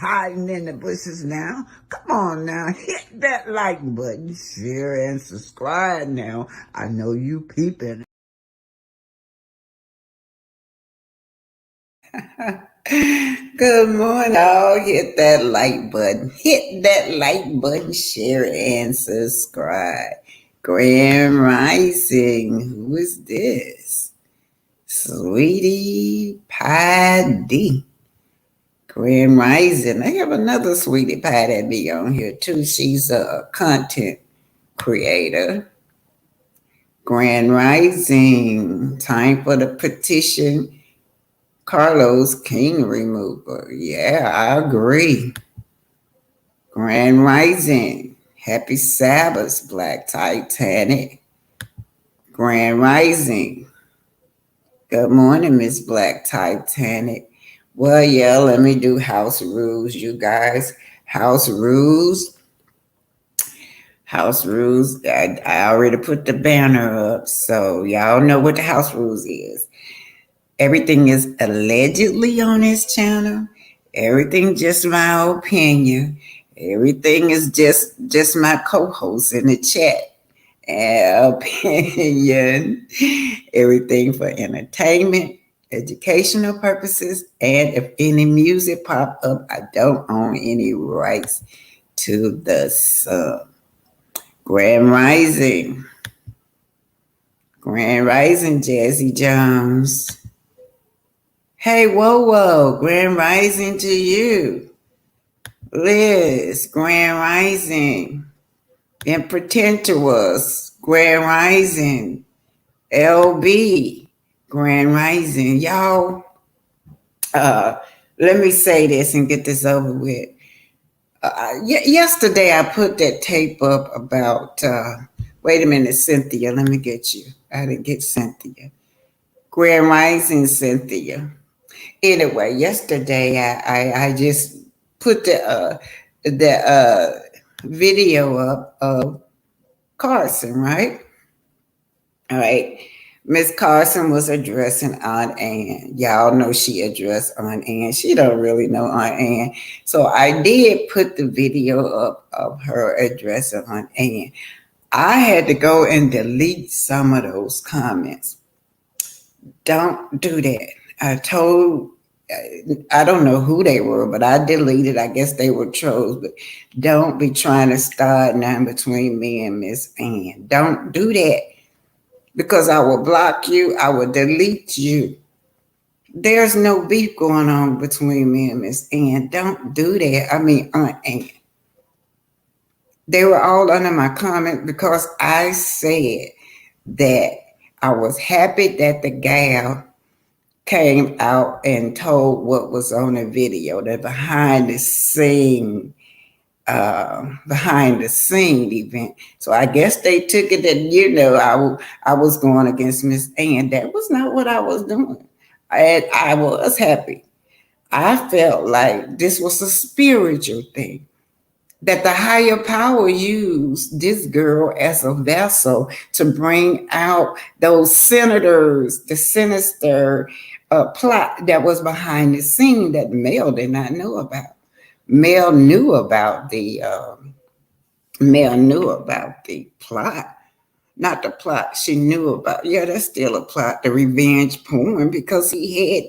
hiding in the bushes now. Come on now, hit that like button, share and subscribe now. I know you peeping. Good morning, y'all. Hit that like button. Hit that like button, share and subscribe. Grand Rising. Who is this? Sweetie Pie D. Grand Rising. I have another Sweetie Pie that be on here too. She's a content creator. Grand Rising. Time for the petition. Carlos King remover. Yeah, I agree. Grand Rising. Happy Sabbath, Black Titanic. Grand Rising. Good morning, Miss Black Titanic. Well, yeah, let me do house rules, you guys. House rules. House rules. I already put the banner up, so y'all know what the house rules is. Everything is allegedly on this channel. Everything just my opinion. Everything is just my co-host in the chat. Opinion. Everything for entertainment, educational purposes, and if any music pop up, I don't own any rights to the song. Grand Rising. Grand Rising, Jazzy Jones. Hey, whoa, Grand Rising to you. Liz, Grand Rising. Impertentuous, Grand Rising. LB, Grand Rising. Y'all, let me say this and get this over with. Yesterday, I put that tape up about, wait a minute, Cynthia, let me get you. I didn't get Cynthia. Grand Rising, Cynthia. Anyway, yesterday I just put the video up of Carson, right? All right. Miss Carson was addressing Aunt Ann. Y'all know she addressed Aunt Ann. She don't really know Aunt Ann. So I did put the video up of her addressing Aunt Ann. I had to go and delete some of those comments. Don't do that. I don't know who they were, but I deleted. I guess they were trolls, but don't be trying to start now between me and Miss Ann. Don't do that, because I will block you. I will delete you. There's no beef going on between me and Miss Ann. Don't do that. I mean, Aunt Ann. They were all under my comment because I said that I was happy that the gal came out and told what was on the video, the behind the scene event. So I guess they took it that, I was going against Miss Ann. That was not what I was doing. I was happy. I felt like this was a spiritual thing, that the higher power used this girl as a vessel to bring out those senators, the sinister plot that was behind the scene that Mel did not know about. Mel knew about the plot. Not the plot. She knew about, that's still a plot, the revenge porn, because he had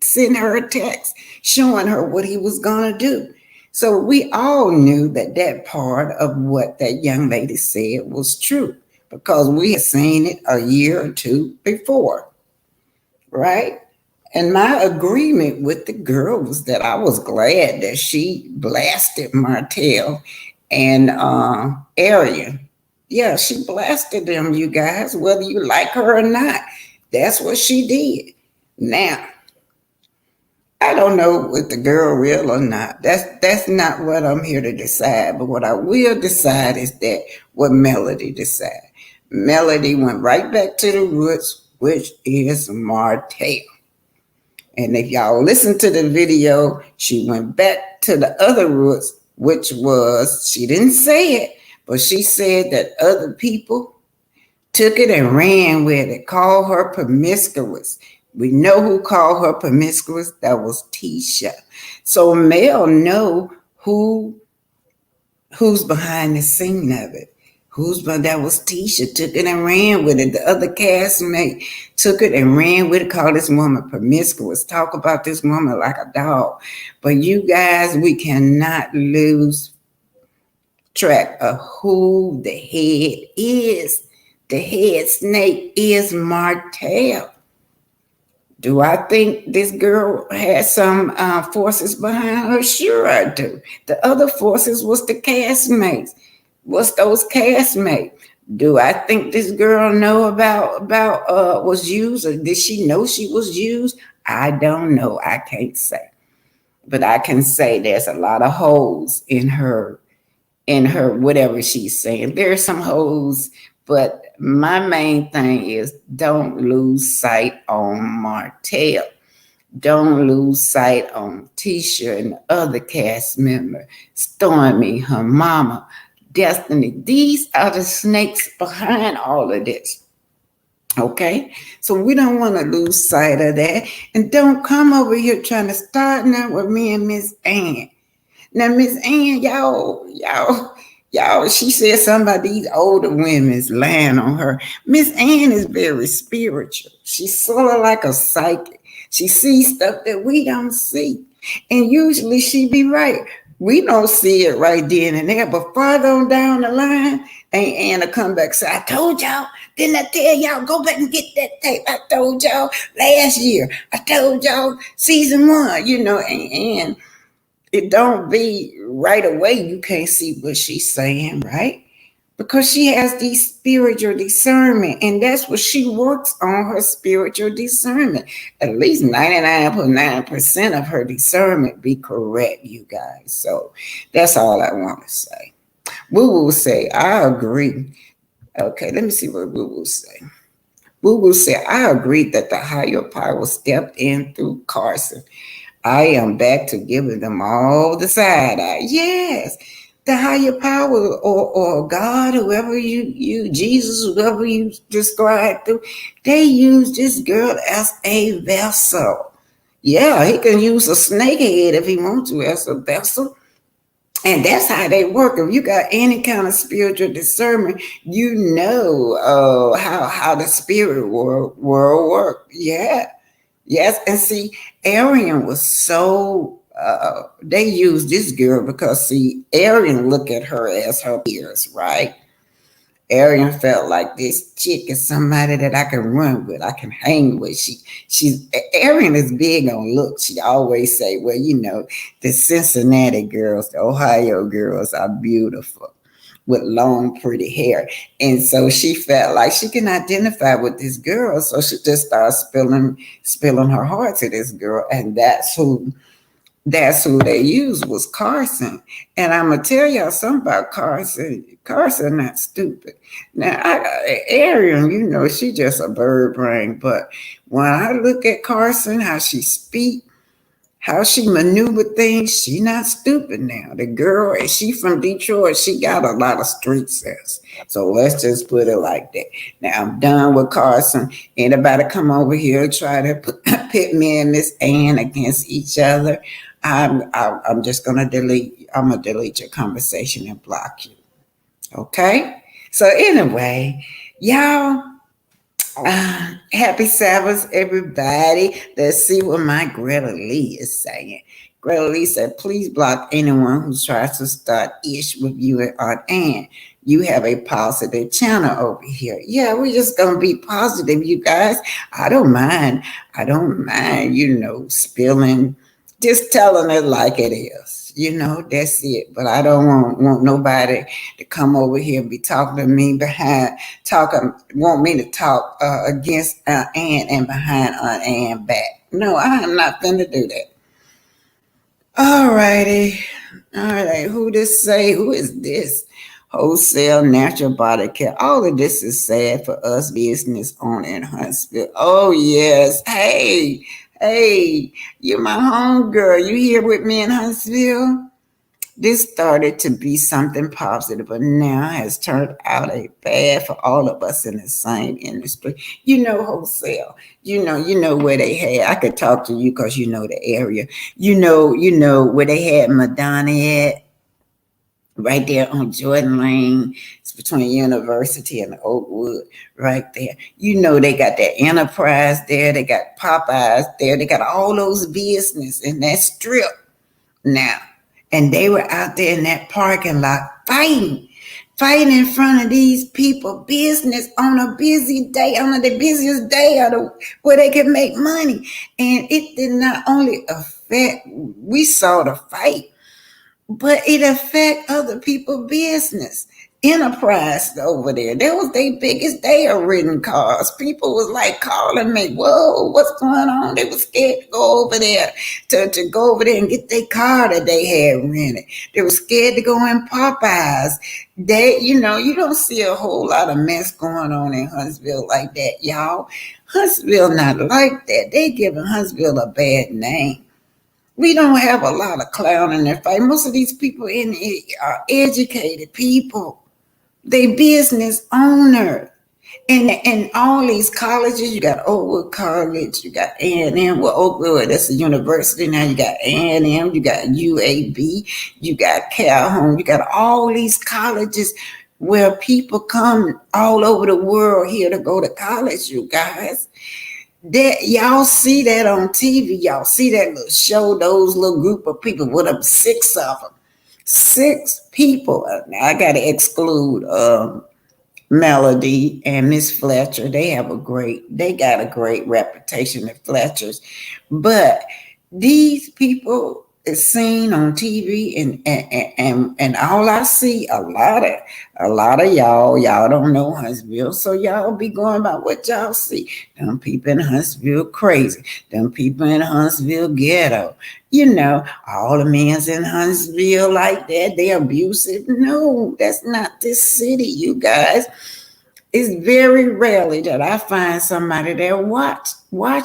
sent her a text showing her what he was going to do. So we all knew that part of what that young lady said was true, because we had seen it a year or two before, right? And my agreement with the girl was that I was glad that she blasted Martel and Arian. Yeah, she blasted them, you guys, whether you like her or not. That's what she did. Now, I don't know if the girl real or not. That's not what I'm here to decide. But what I will decide is that what Melody decided. Melody went right back to the roots, which is Martel. And if y'all listen to the video, she went back to the other roots, which was, she didn't say it, but she said that other people took it and ran with it, called her promiscuous. We know who called her promiscuous. That was Tisha. So Mel know who's behind the scene of it. That was Tisha. Took it and ran with it. The other castmate took it and ran with it. Called this woman promiscuous. Talk about this woman like a dog. But you guys, we cannot lose track of who the head is. The head snake is Martel. Do I think this girl had some forces behind her? Sure I do. The other forces was the castmates. What's those castmates? Do I think this girl know about was used, or did she know she was used? I don't know. I can't say. But I can say there's a lot of holes in her whatever she's saying. There are some holes, but my main thing is don't lose sight on Martel. Don't lose sight on Tisha and the other cast member, Stormy, her mama, Destiny. These are the snakes behind all of this. Okay? So we don't want to lose sight of that. And don't come over here trying to start now with me and Miss Ann. Now, Miss Ann, y'all, she said something about these older women's lying on her. Miss Ann is very spiritual. She's sort of like a psychic. She sees stuff that we don't see. And usually she be right. We don't see it right then and there, but farther on down the line, Aunt Ann will come back and say, I told y'all, didn't I tell y'all, go back and get that tape. I told y'all last year. I told y'all season 1, and it don't be right away. You can't see what she's saying, right? Because she has these spiritual discernment, and that's what she works on, her spiritual discernment. At least 99.9% of her discernment be correct, you guys. So that's all I want to say. Woo Woo say, I agree. Okay, let me see what Woo Woo say. Woo Woo say, I agree that the higher power stepped in through Carson. I am back to giving them all the side eye. Yes, the higher power or God, whoever you Jesus, whoever you describe through, they use this girl as a vessel. Yeah, he can use a snake head if he wants to as a vessel. And that's how they work. If you got any kind of spiritual discernment, you know how the spirit world works. Yeah. Yes, and see, Arian was so, they used this girl because, see, Arian looked at her as her peers, right? Arian felt like this chick is somebody that I can run with, I can hang with. Arian is big on looks. She always say, well, the Cincinnati girls, the Ohio girls are beautiful with long, pretty hair. And so she felt like she can identify with this girl. So she just started spilling her heart to this girl. And that's who they used, was Carson. And I'm going to tell y'all something about Carson. Carson not stupid. Now, Arian, she just a bird brain. But when I look at Carson, how she speak, how she maneuver things, she not stupid now. The girl, she from Detroit, she got a lot of street sense. So let's just put it like that. Now I'm done with Carson. Anybody come over here try to pit me and Miss Ann against each other, I'm just gonna delete your conversation and block you. Okay? So anyway, y'all, happy Sabbath, everybody. Let's see what my Greta Lee is saying. Greta Lee said, please block anyone who tries to start ish with you and Aunt Ann. You have a positive channel over here. Yeah, we're just going to be positive, you guys. I don't mind, spilling, just telling it like it is. That's it. But I don't want nobody to come over here and be talking to me want me to talk against Aunt Ann and behind Aunt Ann back. No, I am not going to do that. All righty. All right. Who is this? Wholesale natural body care. All of this is sad for us business owner in Huntsville. Oh, yes. Hey, you're my home girl. You here with me in Huntsville? This started to be something positive, but now has turned out a bad for all of us in the same industry. Wholesale. You know where they had. I could talk to you because you know the area. You know where they had Madonna at, right there on Jordan Lane. It's between University and Oakwood, right there. They got that Enterprise there. They got Popeyes there. They got all those business in that strip now. And they were out there in that parking lot fighting in front of these people business on a busy day, on the busiest day where they can make money. And it did not only affect, we saw the fight, but it affect other people's business. Enterprise over there, that was their biggest day of renting cars. People was like calling me, whoa, what's going on? They were scared to go over there, to go over there and get their car that they had rented. They were scared to go in Popeyes. You don't see a whole lot of mess going on in Huntsville like that, y'all. Huntsville not like that. They giving Huntsville a bad name. We don't have a lot of clowning and fight. Most of these people in it are educated people. They business owner. And all these colleges, you got Oakwood College, you got A&M. Well, Oakwood, that's a university now. You got A&M, you got UAB, you got Calhoun. You got all these colleges where people come all over the world here to go to college, you guys. That y'all see that on TV. Y'all see that little show, those little group of people, with them, 6 of them. 6 people. Now, I got to exclude Melody and Miss Fletcher. They got a great reputation, the Fletchers. But these people is seen on TV, and all I see, a lot of y'all don't know Huntsville, so y'all be going by what y'all see. Them people in Huntsville crazy. Them people in Huntsville ghetto. All the men's in Huntsville like that, they abusive. No, that's not this city, you guys. It's very rarely that I find somebody that watch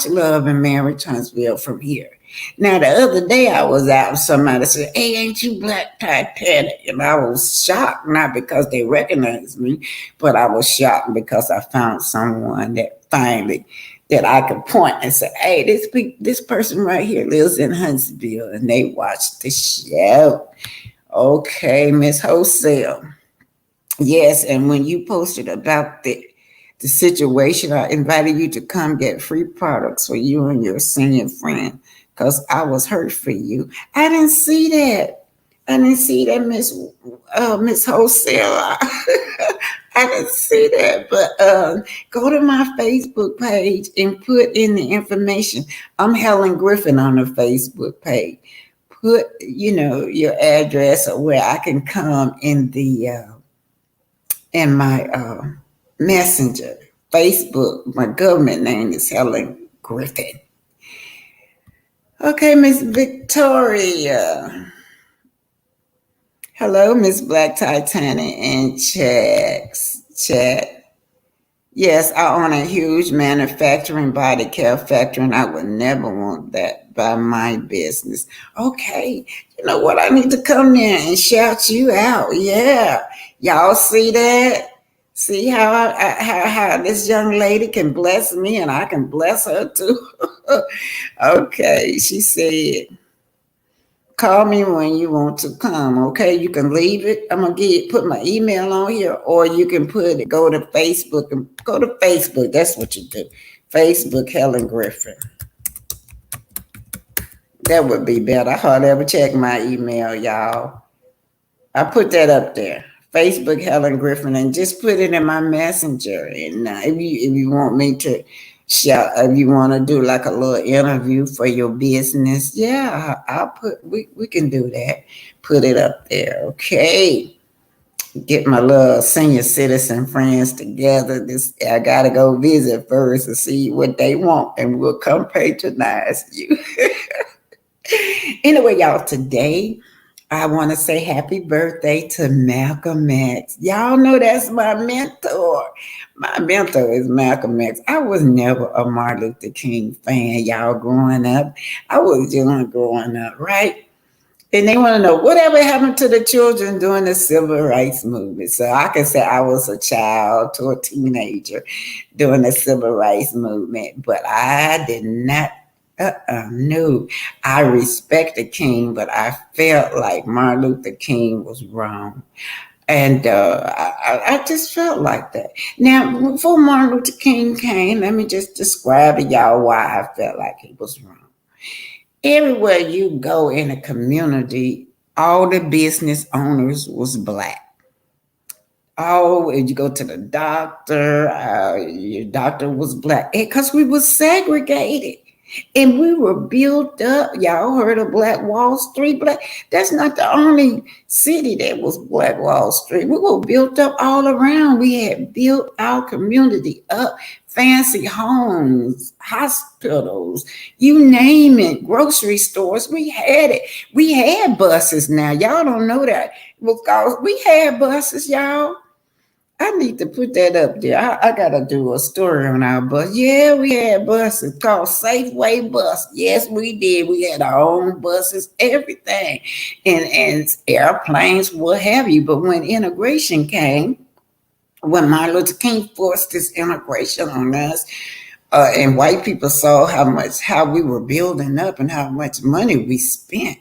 Love and Marriage Huntsville from here. Now, the other day I was out and somebody said, hey, ain't you Black Titanic? And I was shocked, not because they recognized me, but I was shocked because I found someone that finally, that I could point and say, hey, this person right here lives in Huntsville, and they watched the show. Okay, Miss Wholesale. Yes, and when you posted about the situation, I invited you to come get free products for you and your senior friend, because I was hurt for you. I didn't see that. Miss Wholesale. I didn't see that. But go to my Facebook page and put in the information. I'm Helen Griffin on the Facebook page. Put, your address or where I can come in my messenger. Facebook, my government name is Helen Griffin. Okay, Miss Victoria. Hello, Miss Black Titanic and chat. Yes, I own a huge manufacturing body care factory, and I would never want that by my business. Okay, you know what? I need to come there and shout you out. Yeah, y'all see that? See how this young lady can bless me, and I can bless her too. Okay, she said, call me when you want to come. Okay, you can leave it. I'm gonna put my email on here, or you can go to Facebook and go to Facebook. That's what you do. Facebook, Helen Griffin. That would be better. I hardly ever check my email, y'all. I put that up there. Facebook, Helen Griffin, and just put it in my messenger. And if you want me to shout, if you want to do like a little interview for your business, yeah, we can do that. Put it up there, okay? Get my little senior citizen friends together. I gotta go visit first to see what they want, and we'll come patronize you. Anyway, y'all, today I want to say happy birthday to Malcolm X. Y'all know that's my mentor. My mentor is Malcolm X. I was never a Martin Luther King fan, y'all, growing up. I was young growing up, right? And they want to know whatever happened to the children during the civil rights movement. So I can say I was a child to a teenager during the civil rights movement, but I did not. No, I respect the king, but I felt like Martin Luther King was wrong. And I just felt like that. Now, before Martin Luther King came, let me just describe to y'all why I felt like he was wrong. Everywhere you go in a community, all the business owners was black. Oh, if you go to the doctor, your doctor was black because we were segregated. And we were built up. Y'all heard of Black Wall Street? Black. That's not the only city that was Black Wall Street. We were built up all around. We had built our community up. Fancy homes, hospitals, you name it, grocery stores. We had it. We had buses now. Y'all don't know that. Because we had buses, y'all. I need to put that up there. I gotta do a story on our bus. Yeah, we had buses called Safeway Bus. Yes, we did. We had our own buses, everything, and airplanes, what have you. But when integration came, when Martin Luther King forced this integration on us, and white people saw how we were building up and how much money we spent,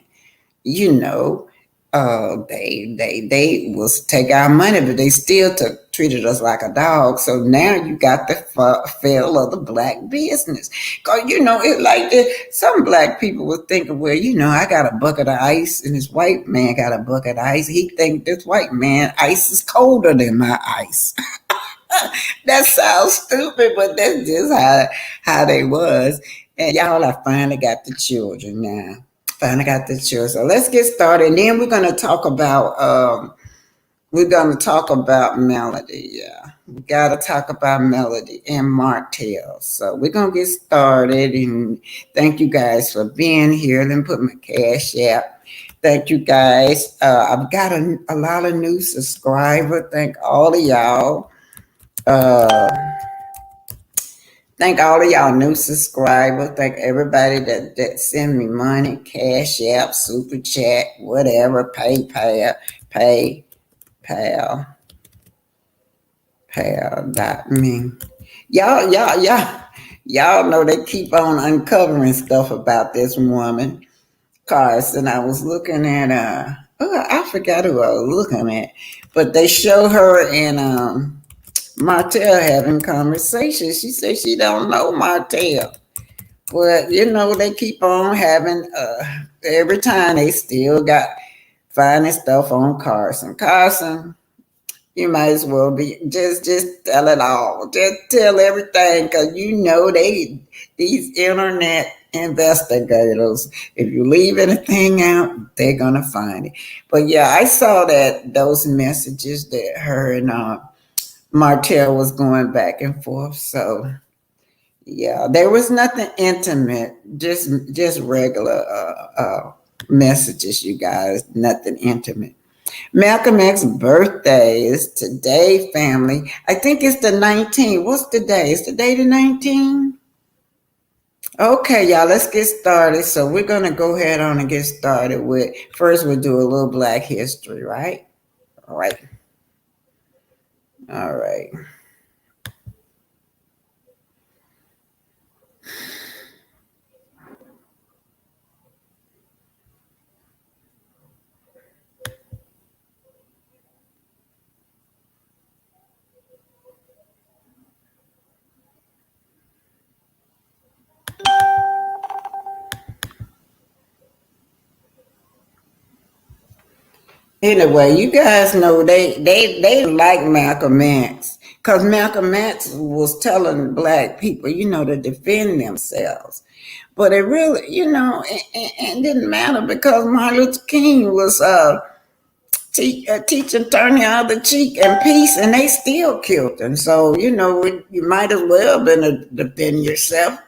you know, they was take our money, but they still treated us like a dog. So now you got the feel of the black business, cause it like some black people were thinking, well, I got a bucket of ice, and this white man got a bucket of ice. He think this white man ice is colder than my ice. That sounds stupid, but that's just how they was. And y'all, I finally got the children now. Finally got the children. So let's get started. And then we're gonna talk about Melody. Yeah. We gotta talk about Melody and Martel. So we're gonna get started, and thank you guys for being here. Let me put my cash app. Thank you guys. I've got a lot of new subscribers. Thank all of y'all. Thank all of y'all new subscribers. Thank everybody that send me money, cash app, super chat, whatever, PayPal, pal.me. Y'all know they keep on uncovering stuff about this woman, Carson. I was looking at I forgot who I was looking at, but they show her in Martel having conversations. She said she don't know Martel. But they keep on having every time they still got finding stuff on Carson. Carson, you might as well be just tell it all. Just tell everything, because these internet investigators, if you leave anything out, they're gonna find it. But yeah, I saw those messages that her and Martel was going back and forth. So yeah, there was nothing intimate, just regular messages, you guys. Nothing intimate. Malcolm X's birthday is today, family. I think it's the 19th. What's the day? Is the day the 19th? Okay, y'all, let's get started. So we're gonna go ahead on and get started with, first we'll do a little Black history, right? All right. Anyway, you guys know they like Malcolm X, because Malcolm X was telling black people, to defend themselves. But it really, it didn't matter, because Martin Luther King was teaching turn the other cheek and peace, and they still killed him. So, you might as well been to defend yourself.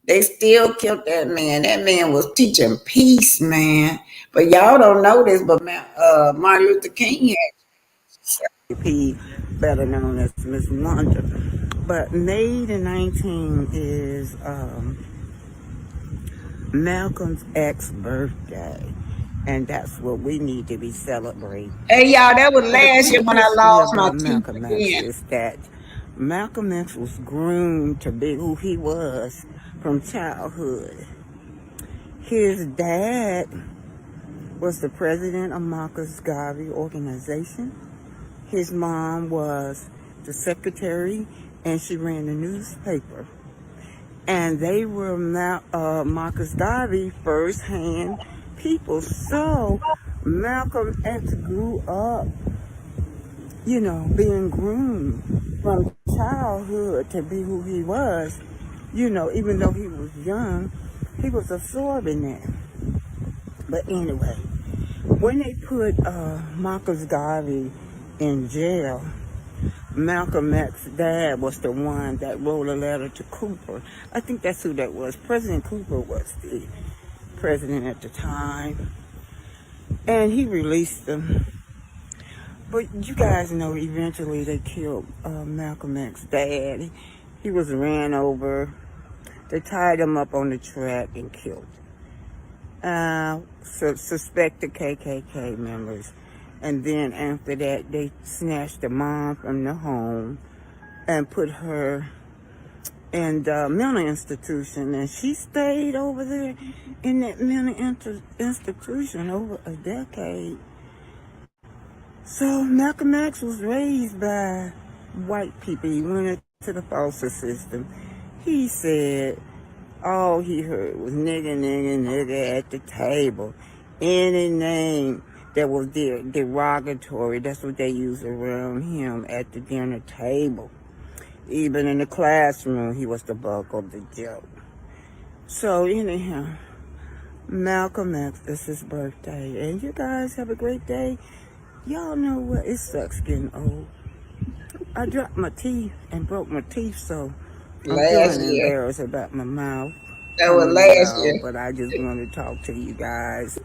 They still killed that man. That man was teaching peace, man. But y'all don't know this, but Martin Luther King had P, better known as Miss Wonder. But May the 19th is Malcolm's ex birthday. And that's what we need to be celebrating. Hey, y'all, that was But a last year quick when I history lost my about teeth Malcolm X again. is that Malcolm X was groomed to be who he was from childhood. His dad was the president of Marcus Garvey organization. His mom was the secretary, and she ran the newspaper. And they were Marcus Garvey first-hand people. So Malcolm X grew up, being groomed from childhood to be who he was. Even though he was young, he was absorbing that. But anyway, when they put Marcus Garvey in jail, Malcolm X's dad was the one that wrote a letter to Cooper. I think that's who that was. President Cooper was the president at the time. And he released them. But you guys know eventually they killed Malcolm X's dad. He was ran over. They tied him up on the track and killed him. Suspected KKK members. And then after that, they snatched the mom from the home and put her in the mental institution. And she stayed over there in that mental institution over a decade. So Malcolm X was raised by white people. He went into the foster system. He said all he heard was nigga, nigga, nigga at the table. Any name that was derogatory, that's what they used around him at the dinner table. Even in the classroom, he was the butt of the joke. So anyhow, Malcolm X, it's his birthday. And you guys have a great day. Y'all know what? It sucks getting old. I dropped my teeth and broke my teeth, so I'm Last feeling year. embarrassed about my mouth. That I was know last y'all, year. but I just want to talk to you guys.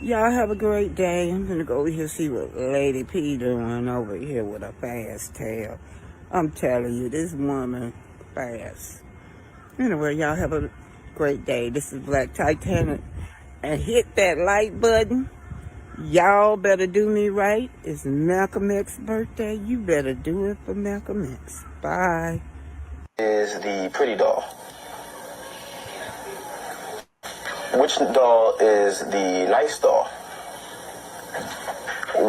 Y'all have a great day. I'm gonna go over here see what Lady P doing over here with a fast tail. I'm telling you, this woman fast. Anyway, y'all have a great day. This is Black Titanic. And hit that like button. Y'all better do me right. It's Malcolm X's birthday. You better do it for Malcolm X. Bye. Is the pretty doll. Which doll is the nice doll?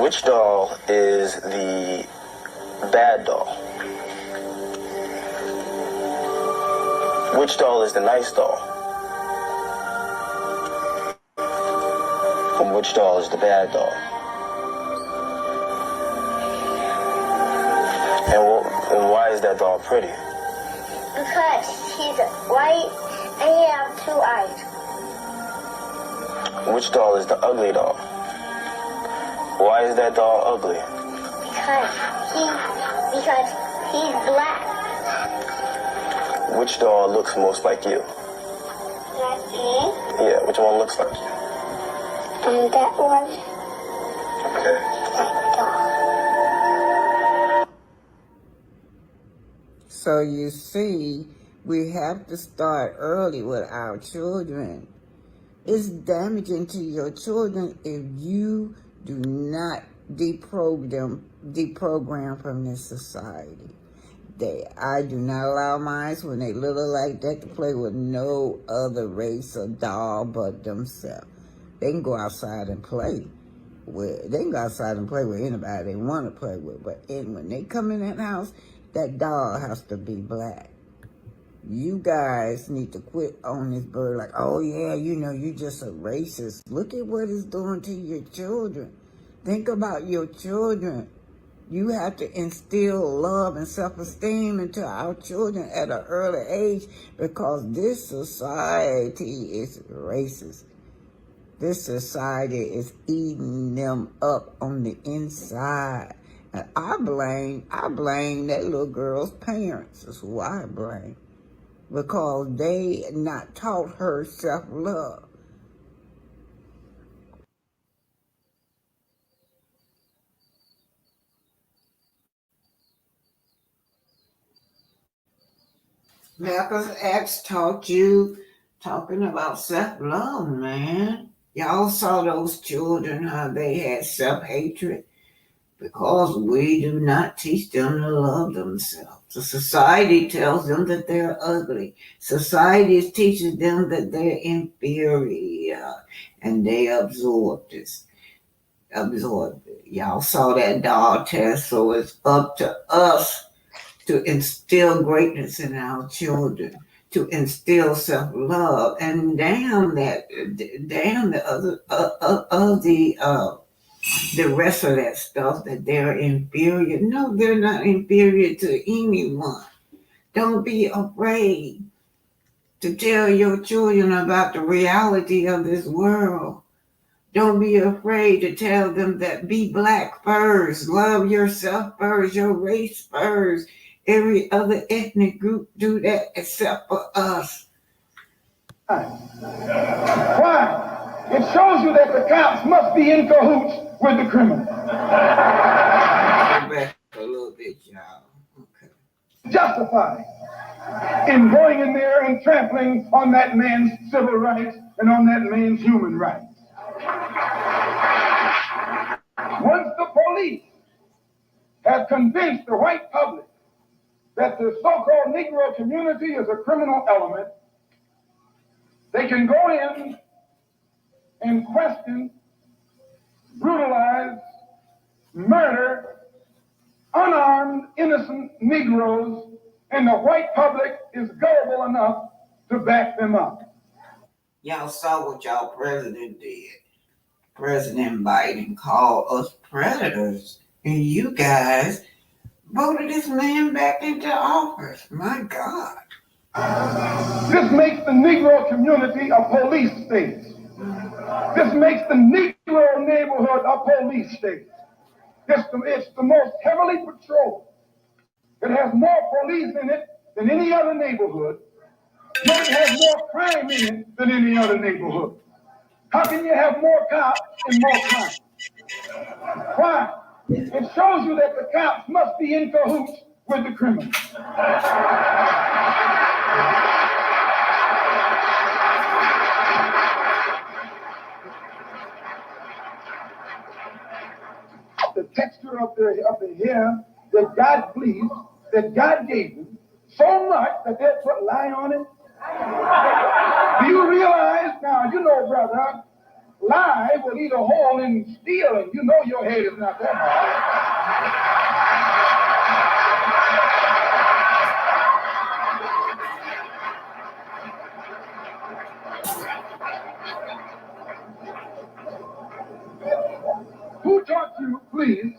Which doll is the bad doll? Which doll is the nice doll? And which doll is the bad doll? And why is that doll pretty? Because he's white and he has 2 eyes. Which doll is the ugly doll? Why is that doll ugly? Because he's black. Which doll looks most like you? Like me? Yeah, which one looks like you? That one. Okay. That doll. So you see, we have to start early with our children. It's damaging to your children if you do not deprogram from this society. I do not allow mine when they little like that to play with no other race or doll but themselves. They can go outside and play with anybody they want to play with, but when they come in that house, that doll has to be black. You guys need to quit on this bird like, oh yeah, you just a racist. Look at what it's doing to your children. Think about your children. You have to instill love and self-esteem into our children at an early age because this society is racist. This society is eating them up on the inside. And I blame that little girl's parents is who I blame. Because they not taught her self-love. Malcolm X taught you talking about self-love, man. Y'all saw those children, how they had self-hatred because we do not teach them to love themselves. The society tells them that they're ugly. Society teaches them that they're inferior, and they absorb this. Absorb it. Y'all saw that dog test, so it's up to us to instill greatness in our children, to instill self-love, and damn the other the rest of that stuff that they're inferior. No, they're not inferior to anyone. Don't be afraid to tell your children about the reality of this world. Don't be afraid to tell them that be black first, love yourself first, your race first. Every other ethnic group do that except for us. Why? It shows you that the cops must be in cahoots with the criminal. Go back a little bit, y'all. Okay. Justified in going in there and trampling on that man's civil rights and on that man's human rights. Once the police have convinced the white public that the so-called Negro community is a criminal element, they can go in and question, brutalize, murder unarmed, innocent Negroes, and the white public is gullible enough to back them up. Y'all saw what y'all president did. President Biden called us predators, and you guys voted this man back into office. My God. This makes the Negro community a police state. This makes the Negro neighborhood a police state. It's the most heavily patrolled. It has more police in it than any other neighborhood. Yet it has more crime in it than any other neighborhood. How can you have more cops and more crime? Why? It shows you that the cops must be in cahoots with the criminals. The texture of the hair that God pleased, that God gave them, so much that they'll put lye on it. Do you realize, now, you know, brother, lye will eat a hole in steel, and you know your head is not that hard. Who taught you, please,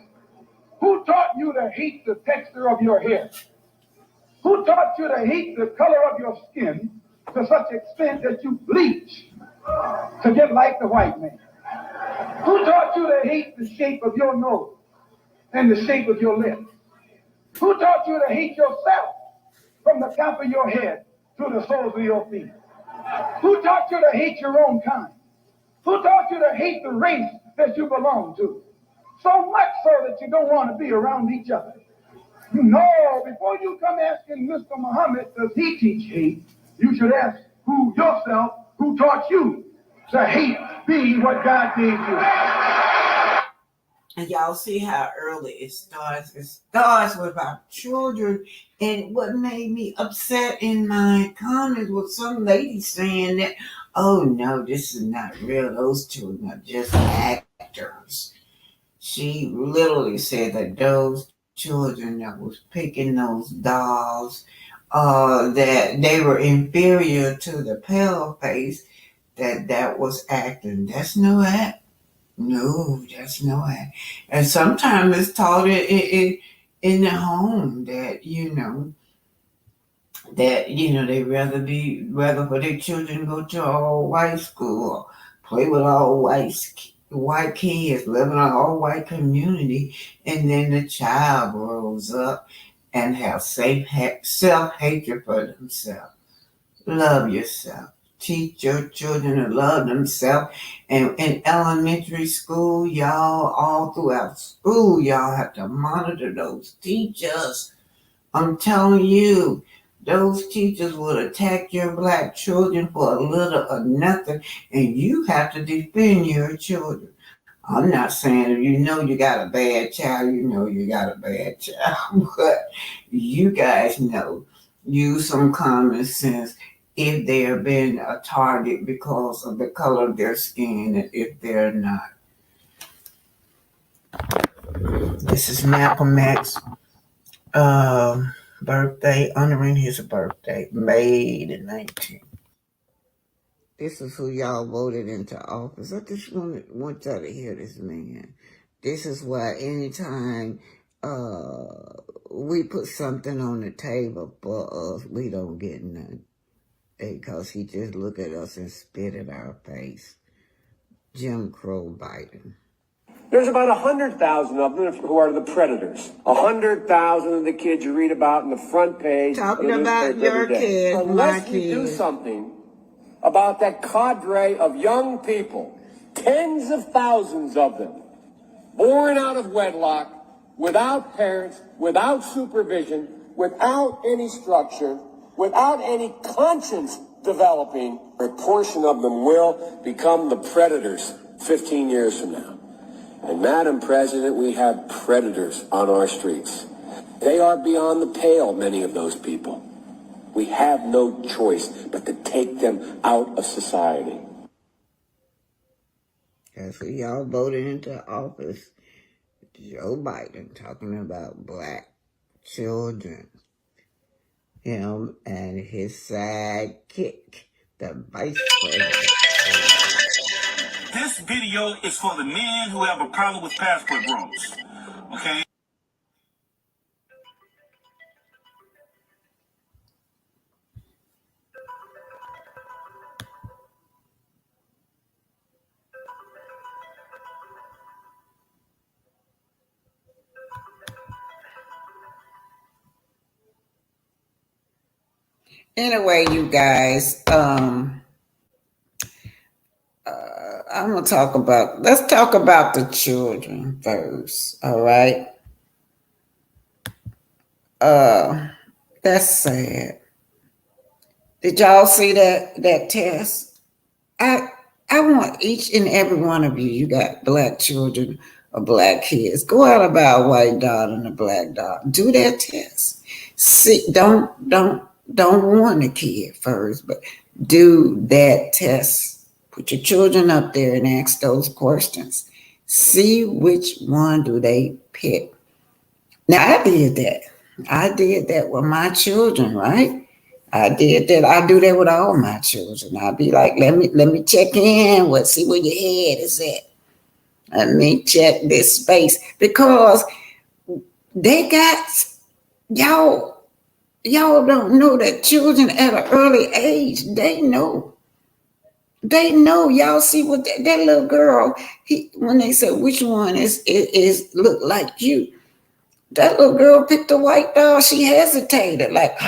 who taught you to hate the texture of your hair? Who taught you to hate the color of your skin to such extent that you bleach to get like the white man? Who taught you to hate the shape of your nose and the shape of your lips? Who taught you to hate yourself from the top of your head to the soles of your feet? Who taught you to hate your own kind? Who taught you to hate the race that you belong to? So much so that you don't want to be around each other. No, before you come asking Mr. Muhammad, does he teach hate? You should ask yourself, who taught you to hate being what God gave you? And y'all see how early it starts. It starts with our children. And what made me upset in my comments was some lady saying that, oh no, this is not real. Those children are just actors. She literally said that those children that was picking those dolls, that they were inferior to the pale face, that was acting. That's no act. No, that's no act. And sometimes it's taught in the home that, they rather for their children go to all white school or play with all white kids, live in an all white community, and then the child grows up and have self-hatred for themselves. Love yourself. Teach your children to love themselves. And in elementary school, y'all, all throughout school, y'all have to monitor those teachers. I'm telling you, Those teachers would attack your black children for a little or nothing, and you have to defend your children. I'm not saying if you know you got a bad child, you know you got a bad child, but you guys know, use some common sense if they are being a target because of the color of their skin and if they're not. This is Malcolm X birthday, honoring his birthday, May the 19th. This is who y'all voted into office. I just want y'all to hear this man. This is why anytime we put something on the table for us, we don't get none. Because he just look at us and spit at our face. Jim Crow Biden. There's about 100,000 of them who are the predators. 100,000 of the kids you read about in the front page. Talking about your kids, unless we do something about that cadre of young people, tens of thousands of them, born out of wedlock, without parents, without supervision, without any structure, without any conscience developing, a portion of them will become the predators 15 years from now. And Madam President, we have predators on our streets. They are beyond the pale, many of those people. We have no choice but to take them out of society. That's who y'all voted into office. Joe Biden talking about black children. Him and his sidekick, the vice president. This video is for the men who have a problem with passport bros. Okay? Anyway, you guys, let's talk about the children first, all right? That's sad. Did y'all see that test? I want each and every one of you, you got black children or black kids, go out about a white dot and a black dot. Do that test. See, don't warn the kid first, but do that test. Put your children up there and ask those questions. See which one do they pick. Now, I did that. I did that with my children, right? I did that. I do that with all my children. I'll be like, let me check in. See where your head is at. Let me check this space. Because they got, y'all don't know that children at an early age, they know. They know. Y'all see what that little girl, when they said which one is look like you, that little girl picked a white doll. She hesitated like,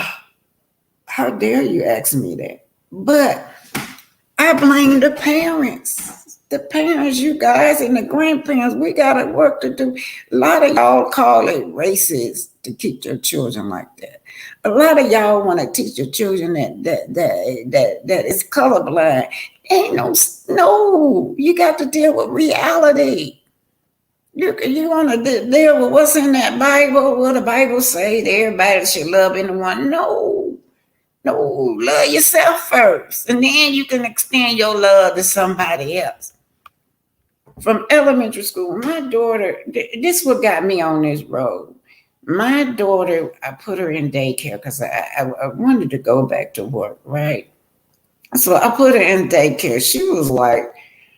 how dare you ask me that? But I blame the parents. The parents, you guys, and the grandparents, we got a work to do. A lot of y'all call it racist to teach your children like that. A lot of y'all want to teach your children that is colorblind. Ain't no, you got to deal with reality. You want to deal with what's in that Bible, what the Bible say that everybody should love anyone. No, love yourself first, and then you can extend your love to somebody else. From elementary school, my daughter, this what got me on this road. My daughter, I put her in daycare because I wanted to go back to work, right? So I put her in daycare. She was like,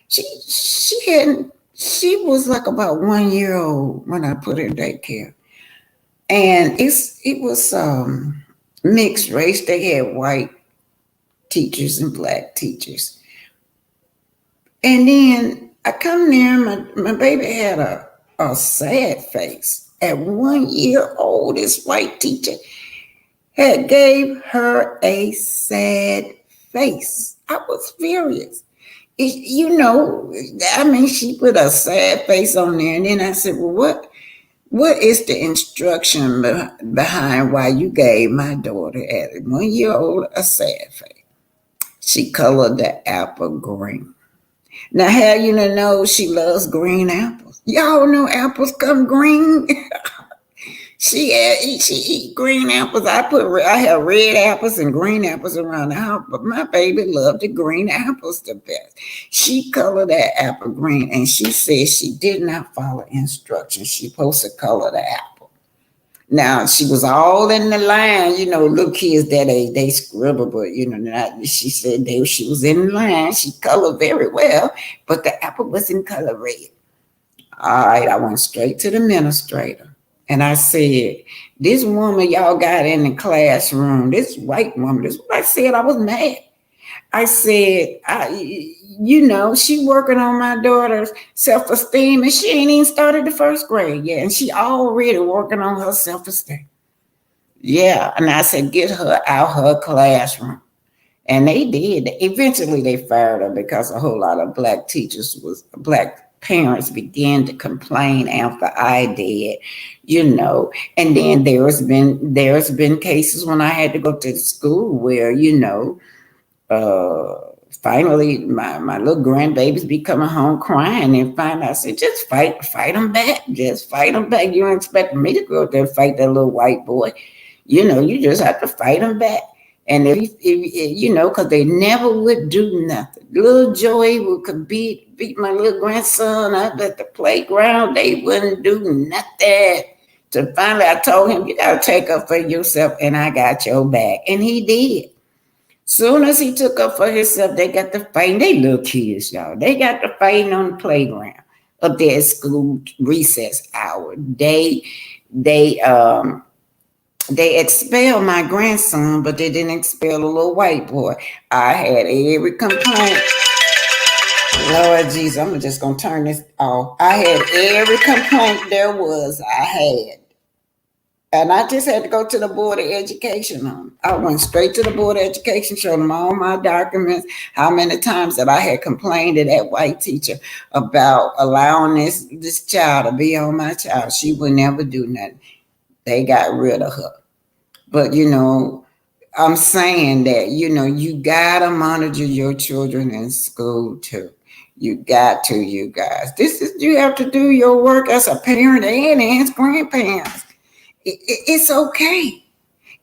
she was like about 1 year old when I put her in daycare. And it was mixed race. They had white teachers and black teachers. And then I come there, my baby had a sad face. At 1 year old, this white teacher had gave her a sad face. I was furious. She put a sad face on there. And then I said, well, What is the instruction behind why you gave my daughter at 1 year old a sad face? She colored the apple green. Now, how you know she loves green apples? Y'all know apples come green. She eat green apples. I have red apples and green apples around the house, but my baby loved the green apples the best. She colored that apple green, and she said she did not follow instructions. She supposed to color the apple. Now she was all in the line, little kids that age, they scribble, but she said she was in line. She colored very well, but the apple wasn't color red. All right, I went straight to the administrator. And I said, this woman y'all got in the classroom, this white woman, this is what I said. I was mad. I said, she working on my daughter's self-esteem, and she ain't even started the first grade yet. And she already working on her self-esteem. Yeah. And I said, get her out her classroom. And they did. Eventually they fired her because a whole lot of black parents began to complain after I did, and then there's been cases when I had to go to the school where, finally my little grandbabies be coming home crying, and finally I said, just fight them back. Just fight them back. You don't expect me to go out there and fight that little white boy. You just have to fight them back. And if because they never would do nothing. Little Joey could beat my little grandson up at the playground. They wouldn't do nothing. So finally I told him, you got to take up for yourself, and I got your back. And he did. Soon as he took up for himself, they got to fighting. They little kids, y'all. They got to fighting on the playground up there at school recess hour. They expelled my grandson, but they didn't expel a little white boy. I had every complaint. Lord Jesus, I'm just going to turn this off. I had every complaint there was. I had. And I just had to go to the Board of Education on it. I went straight to the Board of Education, showed them all my documents, how many times that I had complained to that white teacher about allowing this child to be on my child. She would never do nothing. They got rid of her. But, I'm saying that, you got to monitor your children in school too. You got to, you guys. You have to do your work as a parent and as grandparents. It's okay.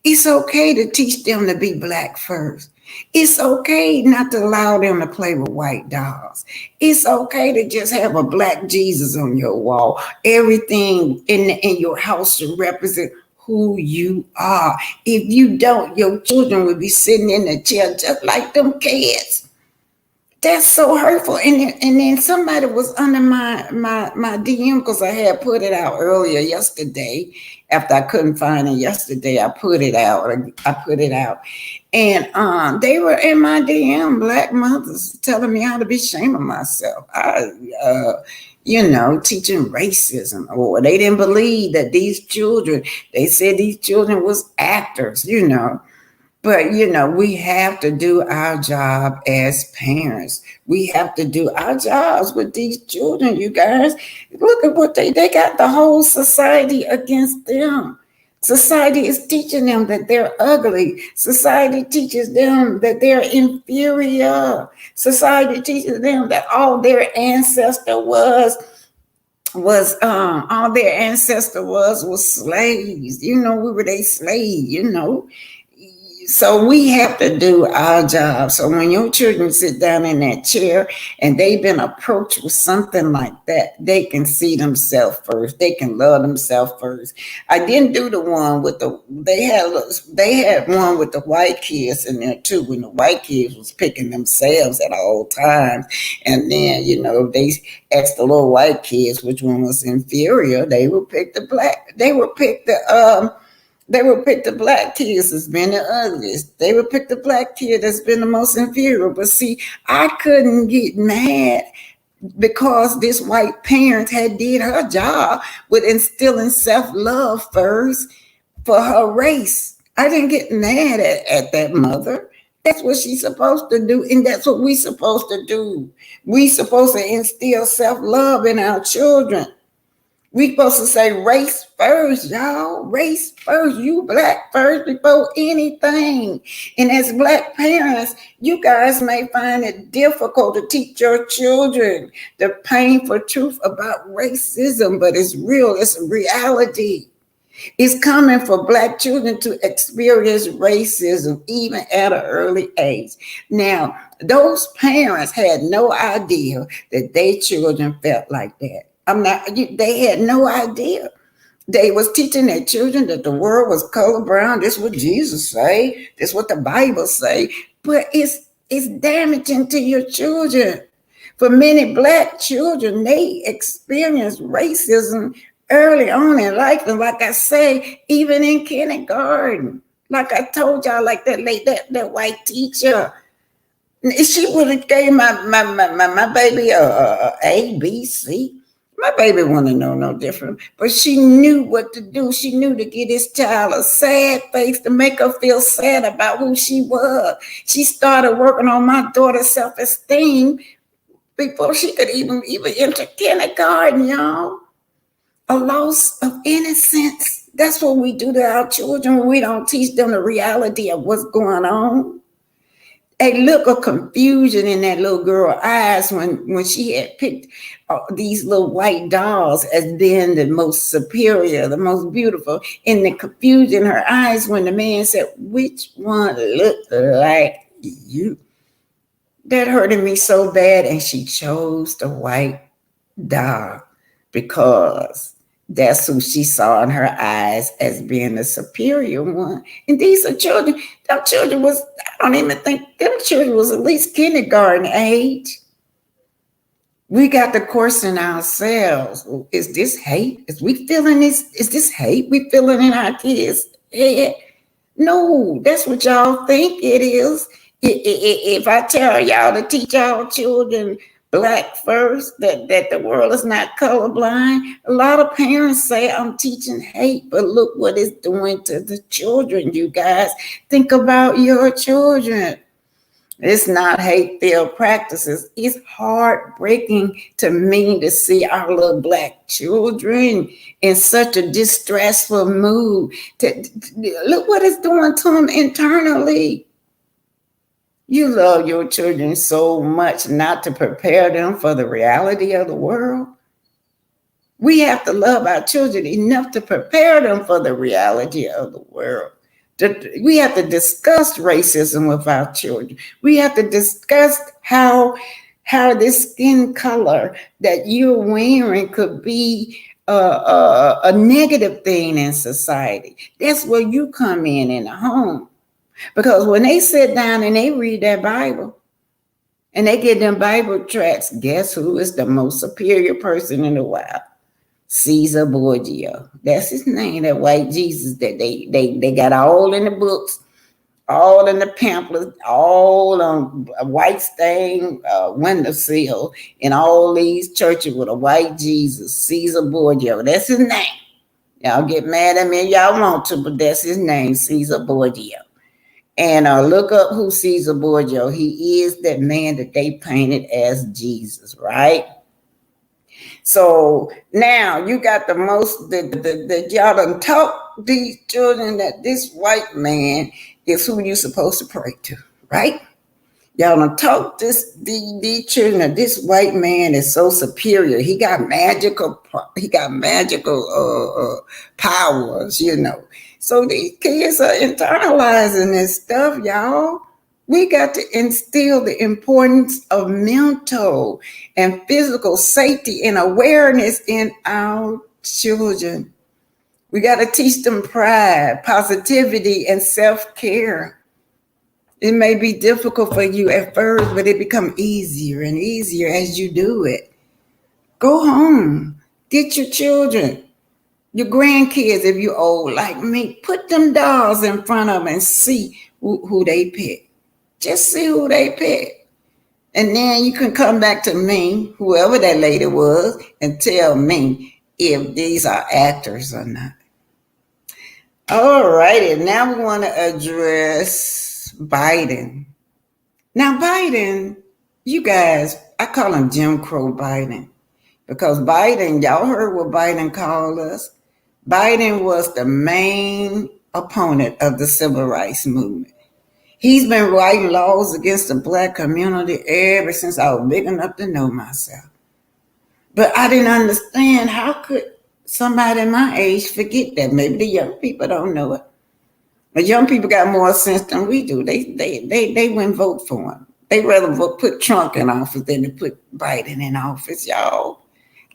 It's okay to teach them to be black first. It's okay not to allow them to play with white dolls. It's okay to just have a black Jesus on your wall. Everything in your house should represent who you are. If you don't, your children will be sitting in the chair just like them kids. That's so hurtful. And then somebody was under my DM because I had put it out earlier yesterday. After I couldn't find it yesterday, I put it out. And they were in my DM, black mothers, telling me how to be ashamed of myself. Teaching racism, or they didn't believe that these children, they said these children was actors, But, we have to do our job as parents. We have to do our jobs with these children, you guys. Look at what they got the whole society against them. Society is teaching them that they're ugly. Society teaches them that they're inferior. Society teaches them that all their ancestor was slaves. We were their slave, So we have to do our job. So when your children sit down in that chair and they've been approached with something like that, they can see themselves first. They can love themselves first. I didn't do the one with they had one with the white kids in there too, when the white kids was picking themselves at all times. And then, they asked the little white kids which one was inferior. They would pick the black. They would pick the black kids as being the ugliest. They would pick the black kid that's been the most inferior. But see, I couldn't get mad because this white parent had did her job with instilling self-love first for her race. I didn't get mad at that mother. That's what she's supposed to do, and that's what we're supposed to do. We're supposed to instill self-love in our children. We supposed to say race first, y'all. Race first. You black first before anything. And as black parents, you guys may find it difficult to teach your children the painful truth about racism, but it's real. It's a reality. It's common for black children to experience racism even at an early age. Now, those parents had no idea that their children felt like that. They had no idea. They was teaching their children that the world was color brown. This is what Jesus say. This is what the Bible say. But it's damaging to your children. For many black children, they experience racism early on in life. And like I say, even in kindergarten, like I told y'all, like that white teacher, she would have gave my baby a B, C. My baby wouldn't know no different, but she knew what to do. She knew to get this child a sad face to make her feel sad about who she was. She started working on my daughter's self-esteem before she could even enter kindergarten, y'all. A loss of innocence. That's what we do to our children when we don't teach them the reality of what's going on. A look of confusion in that little girl's eyes when she had picked these little white dolls as being the most superior, the most beautiful, and the confusion in her eyes when the man said, "Which one looked like you?" That hurted me so bad, and she chose the white doll because that's who she saw in her eyes as being the superior one. And these are children. Them children was, I don't even think, them children was at least kindergarten age. We got to question ourselves. Is this hate? Is we feeling this? Is this hate we feeling in our kids' head? No, that's what y'all think it is. If I tell y'all to teach y'all children black first, that the world is not colorblind, a lot of parents say I'm teaching hate, but look what it's doing to the children, you guys. Think about your children. It's not hate-filled practices. It's heartbreaking to me to see our little black children in such a distressful mood. Look what it's doing to them internally. You love your children so much not to prepare them for the reality of the world. We have to love our children enough to prepare them for the reality of the world. We have to discuss racism with our children. We have to discuss how this skin color that you're wearing could be a negative thing in society. That's where you come in the home. Because when they sit down and they read that Bible and they get them Bible tracts, guess who is the most superior person in the world? Caesar Borgia. That's his name, that white Jesus that they got all in the books, all in the pamphlets, all on a white stained windowsill in all these churches with a white Jesus, Caesar Borgia. That's his name. Y'all get mad at me if y'all want to, but that's his name, Caesar Borgia. And look up who Caesar Borgia. He is that man that they painted as Jesus, right? So now you got the most that y'all done taught these children that this white man is who you're supposed to pray to, right? Y'all done taught these children that this white man is so superior. He got magical powers, you know. So these kids are internalizing this stuff, y'all. We got to instill the importance of mental and physical safety and awareness in our children. We got to teach them pride, positivity, and self-care. It may be difficult for you at first, but it becomes easier and easier as you do it. Go home, get your children, your grandkids, if you're old like me, put them dolls in front of them and see who they pick. Just see who they pick. And then you can come back to me, whoever that lady was, and tell me if these are actors or not. All righty, now we want to address Biden. Now, Biden, you guys, I call him Jim Crow Biden. Because Biden, y'all heard what Biden called us. Biden was the main opponent of the civil rights movement. He's been writing laws against the black community ever since I was big enough to know myself. But I didn't understand how could somebody my age forget that. Maybe the young people don't know it. But young people got more sense than we do. They wouldn't vote for him. They rather put Trump in office than to put Biden in office, y'all.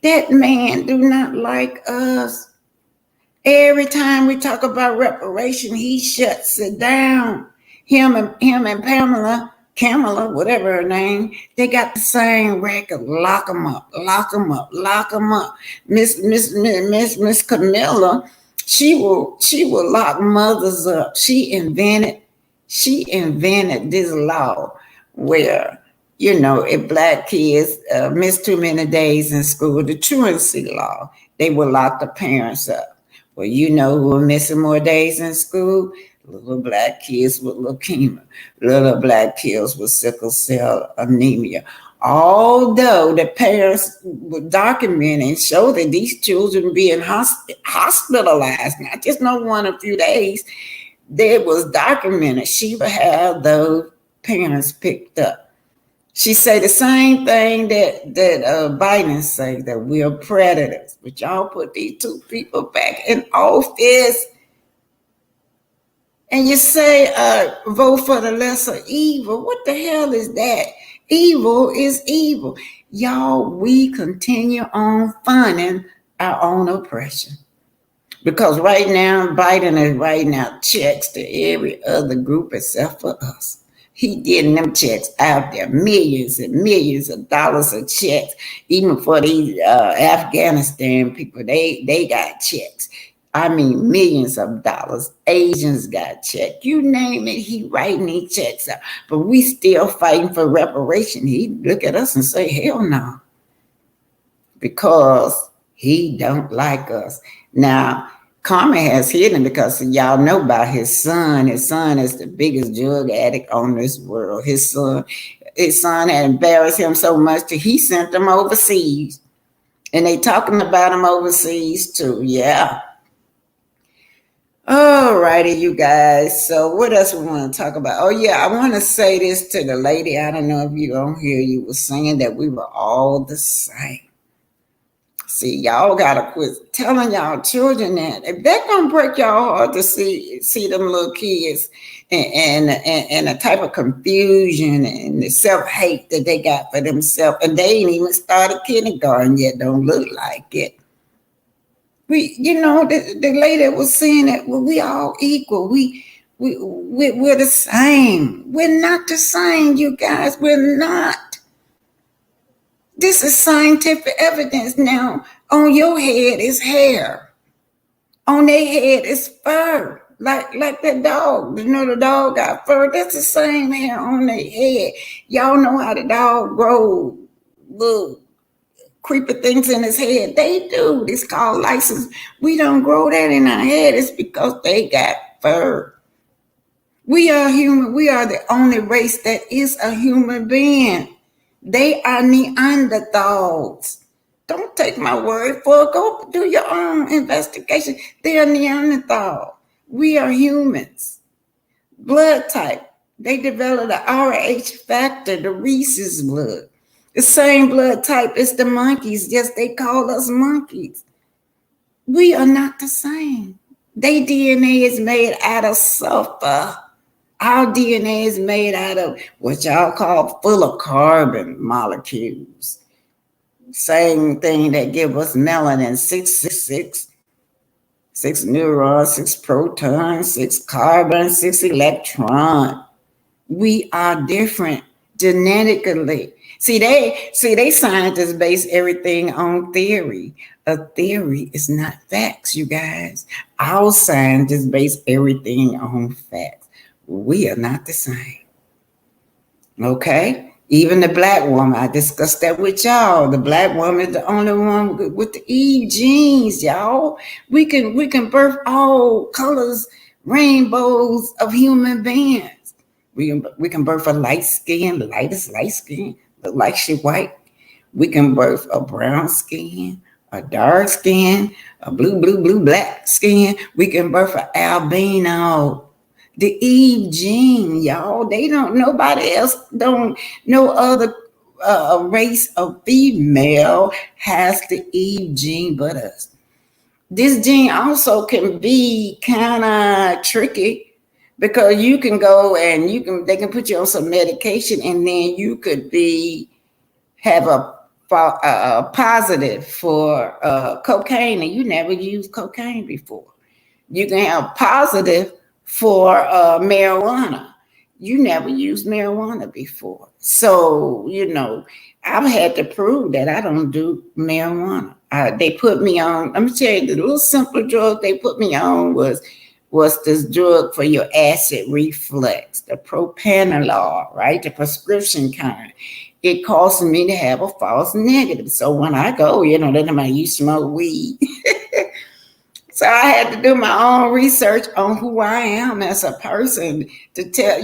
That man do not like us. Every time we talk about reparation, he shuts it down. Him and Kamala, whatever her name, they got the same record. Lock them up, lock them up, lock them up. Miss Camilla, she will lock mothers up. She invented this law where, if black kids miss too many days in school, the truancy law, they will lock the parents up. Well, who are missing more days in school? Little black kids with leukemia, little black kids with sickle cell anemia. Although the parents would document and show that these children being hospitalized, not just no one a few days, that was documented. She would have those parents picked up. She say the same thing that Biden say, that we are predators. But y'all put these two people back in office, and you say vote for the lesser evil. What the hell is that? Evil is evil. Y'all, we continue on funding our own oppression. Because right now, Biden is writing out checks to every other group except for us. He getting them checks out there, millions and millions of dollars of checks. Even for these Afghanistan people, they got checks. I mean, millions of dollars. Asians got checks. You name it, he writing these checks out. But we still fighting for reparation. He look at us and say, hell no. Because he don't like us. Now, Karma has hidden because y'all know about his son. His son is the biggest drug addict on this world. His son had embarrassed him so much that he sent them overseas. And they talking about him overseas too. Yeah. All righty, you guys. So what else we want to talk about? Oh, yeah, I want to say this to the lady. I don't know if you don't hear, you were saying that we were all the same. See, y'all gotta quit telling y'all children that. If they're gonna break y'all heart to see them little kids and the type of confusion and the self-hate that they got for themselves, and they ain't even started kindergarten yet, don't look like it. The lady was saying that, well, we all equal. We're the same. We're not the same, you guys. We're not. This is scientific evidence. Now, on your head is hair. On their head is fur. Like the dog. The dog got fur. That's the same hair on their head. Y'all know how the dog grows little creepy things in his head. They do. It's called license. We don't grow that in our head. It's because they got fur. We are human. We are the only race that is a human being. They are Neanderthals. Don't take my word for it. Go do your own investigation. They are Neanderthal. We are humans. Blood type. They developed the RH factor, the rhesus blood. The same blood type as the monkeys, just they call us monkeys. We are not the same. Their DNA is made out of sulfur. Our DNA is made out of what y'all call full of carbon molecules. Same thing that give us melanin, 666, 6 neurons, 6 protons, 6 carbon, 6 electron. We are different genetically. See, they scientists base everything on theory. A theory is not facts, you guys. Our scientists base everything on facts. We are not the same. Okay? Even the black woman, I discussed that with y'all. The black woman is the only one with the Eve genes, y'all. We can birth all colors, rainbows of human beings. We can birth a light skin, the lightest light skin, look like she white. We can birth a brown skin, a dark skin, a blue, black skin. We can birth an albino. The Eve gene, y'all. They don't, nobody else, don't, no other race of female has the Eve gene but us. This gene also can be kind of tricky because you can go and they can put you on some medication and then you could have a positive for cocaine and you never used cocaine before. You can have positive for marijuana. You never used marijuana before. So, I've had to prove that I don't do marijuana. They put me on, let me tell you, the little simpler drug they put me on was this drug for your acid reflux, the propranolol, right? The prescription kind. It caused me to have a false negative. So when I go, then I'm like, you smoke weed. So I had to do my own research on who I am as a person to tell,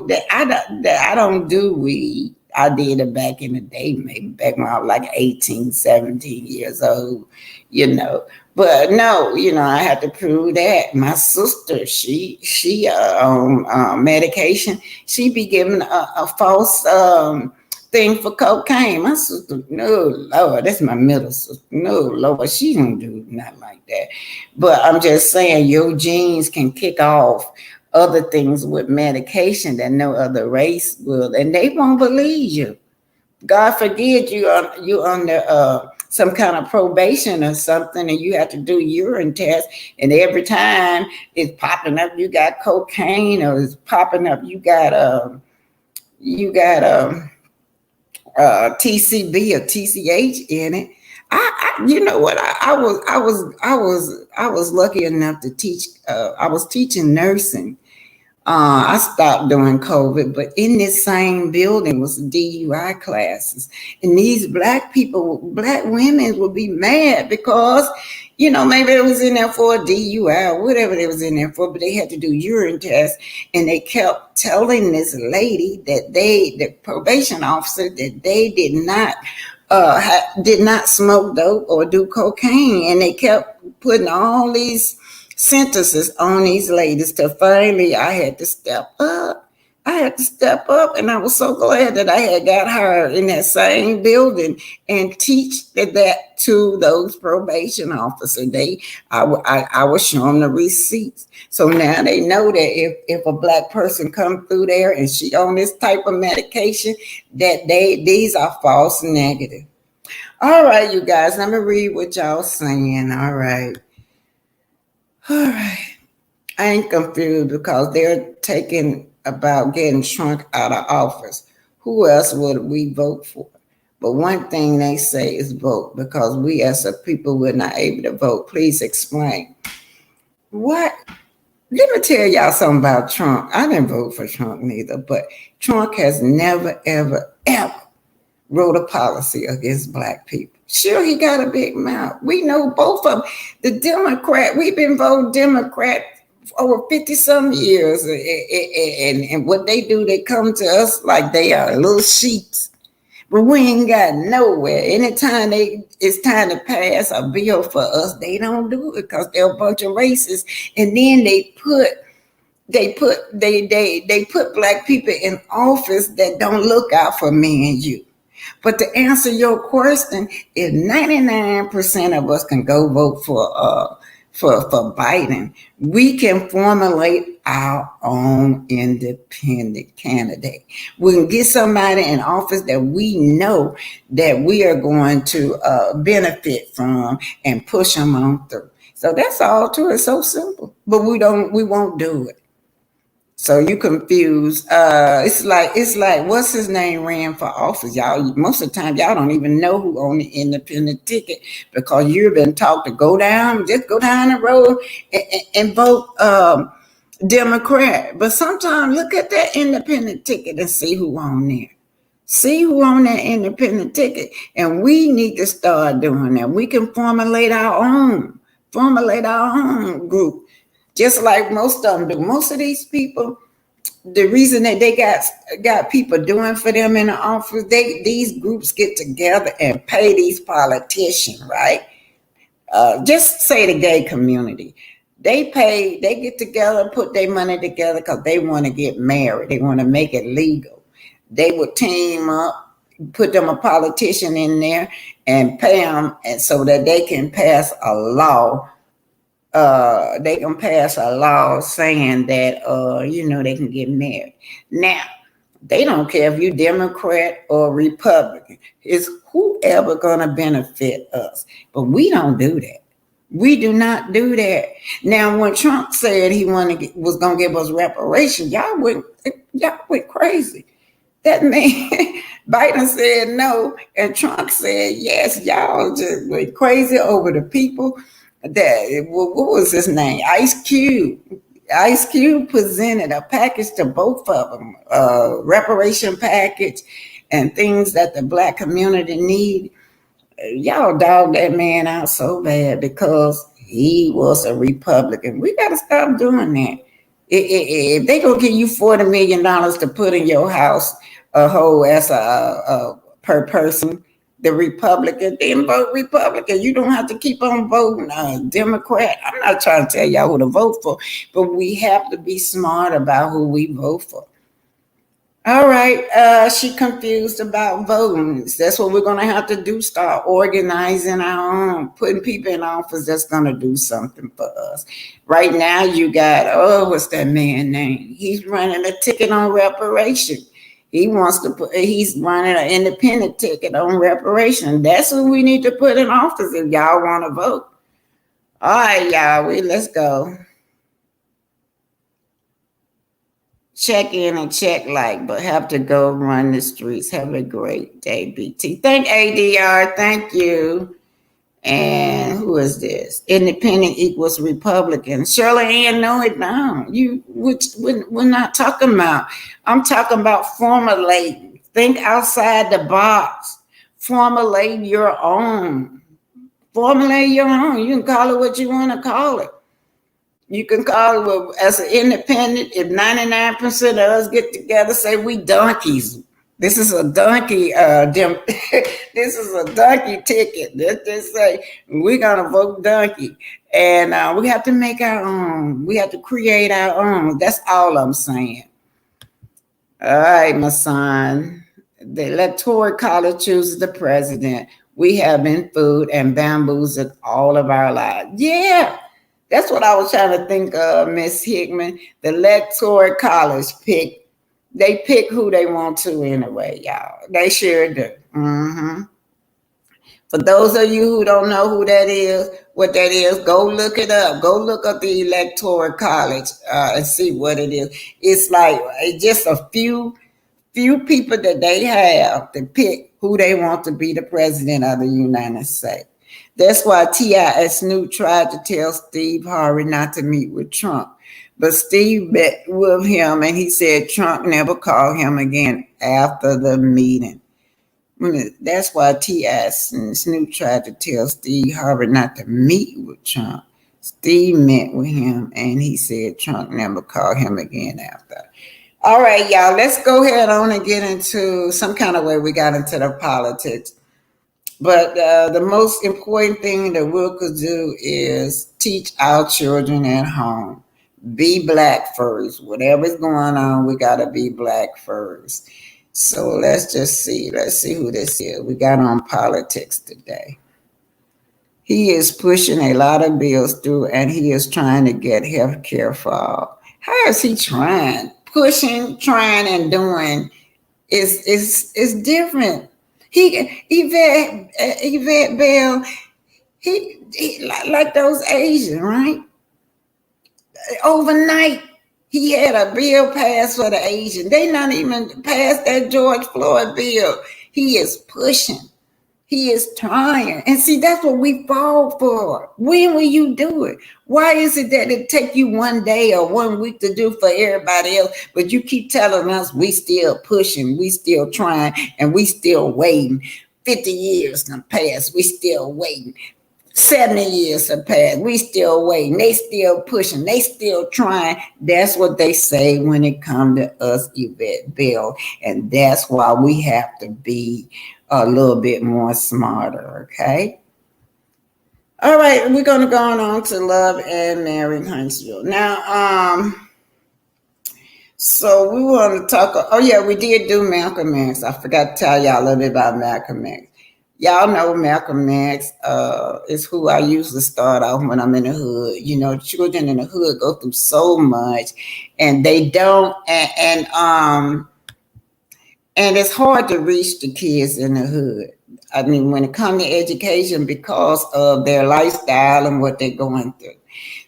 that I don't do weed. I did it back in the day, maybe back when I was like 18, 17 years old, But no, I had to prove that. My sister, she on medication. She be given a false thing for cocaine. My sister, no, Lord, that's my middle sister. No, Lord, she don't do nothing like that. But I'm just saying, your genes can kick off other things with medication that no other race will, and they won't believe you. God forbid you under some kind of probation or something, and you have to do urine tests, and every time it's popping up, you got cocaine, or it's popping up, you got TCB or TCH in it. You know what? I was lucky enough to teach. I was teaching nursing. I stopped during COVID, but in this same building was DUI classes, and these black women would be mad because, maybe it was in there for a DUI or whatever they was in there for, but they had to do urine tests, and they kept telling this lady that the probation officer, that they did not smoke dope or do cocaine, and they kept putting all these sentences on these ladies till finally I had to step up. And I was so glad that I had got hired in that same building and teach that to those probation officers. I was showing the receipts. So now they know that if a black person come through there and she on this type of medication, that these are false negative. All right, you guys, let me read what y'all saying. All right. I ain't confused because they're taking about getting Trump out of office. Who else would we vote for? But one thing they say is vote, because we as a people were not able to vote. Please explain. What? Let me tell y'all something about Trump. I didn't vote for Trump neither, but Trump has never, ever, ever wrote a policy against black people. Sure, he got a big mouth. We know both of them. The Democrat, we've been voting Democrat over 50-some years. And what they do, they come to us like they are little sheeps. But we ain't got nowhere. Anytime it's time to pass a bill for us, they don't do it because they're a bunch of racists. And then they put black people in office that don't look out for me and you. But to answer your question, if 99% of us can go vote for Biden, we can formulate our own independent candidate. We can get somebody in office that we know that we are going to benefit from and push them on through. So that's all to it. It's so simple, but we won't do it. So you confused. It's like what's his name ran for office, y'all. Most of the time, y'all don't even know who on the independent ticket because you've been taught to go down the road and vote Democrat. But sometimes look at that independent ticket and see who on there. See who on that independent ticket, and we need to start doing that. We can formulate our own group. Just like most of them do. Most of these people the reason that they got people doing for them in the office, these groups get together and pay these politicians, right? Just say the gay community. They get together, put their money together because they want to get married. They want to make it legal. They would team up, put them a politician in there and pay them, and so that they can pass a law. They can pass a law saying that, they can get married. Now, they don't care if you're Democrat or Republican. It's whoever going to benefit us. But we don't do that. We do not do that. Now, when Trump said he was going to give us reparations, y'all went crazy. That man, Biden said no, and Trump said yes. Y'all just went crazy over the people. What was his name? Ice Cube. Ice Cube presented a package to both of them, reparation package and things that the Black community need. Y'all dog that man out so bad because he was a Republican. We got to stop doing that. If they gonna give you $40 million to put in your house a whole as a per person, the Republican, then vote Republican. You don't have to keep on voting Democrat. I'm not trying to tell y'all who to vote for, but we have to be smart about who we vote for. All right, she confused about voting. That's what we're going to have to do, start organizing our own, putting people in office that's going to do something for us. Right now you got, what's that man's name? He's running a ticket on reparation. He's running an independent ticket on reparation. That's who we need to put in office if y'all want to vote. All right, y'all, let's go. Check in and check like, but have to go run the streets. Have a great day, BT. Thank ADR. Thank you. And who is this? Independent equals Republican. Shirley Ann, no, it don't. We're not talking about. I'm talking about formulating. Think outside the box. Formulate your own. Formulate your own. You can call it what you want to call it. You can call it as an independent. If 99% of us get together, say we donkeys. This is a donkey. This is a donkey ticket. Let's just say we're gonna vote donkey, and we have to make our own. We have to create our own. That's all I'm saying. All right, my son. The electoral college chooses the president. We have been fooled and bamboozled all of our lives. Yeah. That's what I was trying to think of, Miss Hickman. The electoral college they pick who they want to anyway, y'all. They sure do. Mm-hmm. For those of you who don't know what that is, go look it up. Go look up the electoral college and see what it is. It's like just a few people that they have to pick who they want to be the president of the United States. That's why T.I. Snoop tried to tell Steve Harvey not to meet with Trump. But Steve met with him and he said Trump never called him again after the meeting. That's why T.I. Snoop tried to tell Steve Harvey not to meet with Trump. Steve met with him and he said Trump never called him again after. All right, y'all, let's go ahead on and get into some kind of way we got into the politics. But the most important thing that we could do is teach our children at home. Be Black first. Whatever's going on, we got to be Black first. So let's just see. Let's see who this is. We got on politics today. He is pushing a lot of bills through, and he is trying to get health care for all. How is he trying? Pushing, trying, and doing is different. Yvette Bell, he like those Asians, right? Overnight, he had a bill passed for the Asian. They not even passed that George Floyd bill. He is pushing. He is trying. And see, that's what we fall for. When will you do it? Why is it that it take you one day or 1 week to do for everybody else, but you keep telling us we still pushing, we still trying, and we still waiting? 50 years done passed, we still waiting. 70 years have passed. We still waiting. They still pushing. They still trying. That's what they say when it comes to us, Yvette Bill. And that's why we have to be a little bit more smarter, okay? All right, we're going to go on to Love and Marry Huntsville. Now, so we want to talk. Oh yeah, we did do Malcolm X. I forgot to tell y'all a little bit about Malcolm X. Y'all know Malcolm X is who I usually start off when I'm in the hood. You know, children in the hood go through so much, and they don't. And it's hard to reach the kids in the hood. I mean, when it comes to education, because of their lifestyle and what they're going through.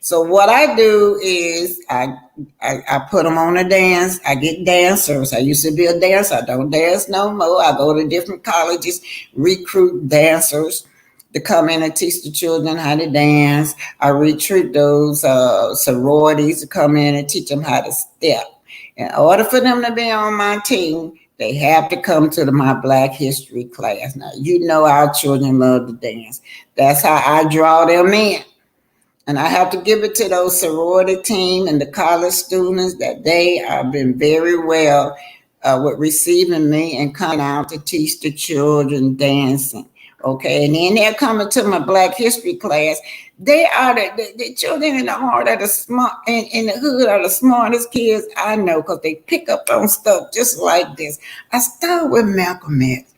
So what I do is I put them on a dance. I get dancers. I used to be a dancer. I don't dance no more. I go to different colleges, recruit dancers to come in and teach the children how to dance. I recruit those sororities to come in and teach them how to step. In order for them to be on my team, they have to come to my Black History class. Now, you know our children love to dance. That's how I draw them in. And I have to give it to those sorority team and the college students that they have been very well with receiving me and coming out to teach the children dancing. Okay, and then they're coming to my Black History class. They are the children in the heart of the smart in the hood are the smartest kids I know because they pick up on stuff just like this. I start with Malcolm X.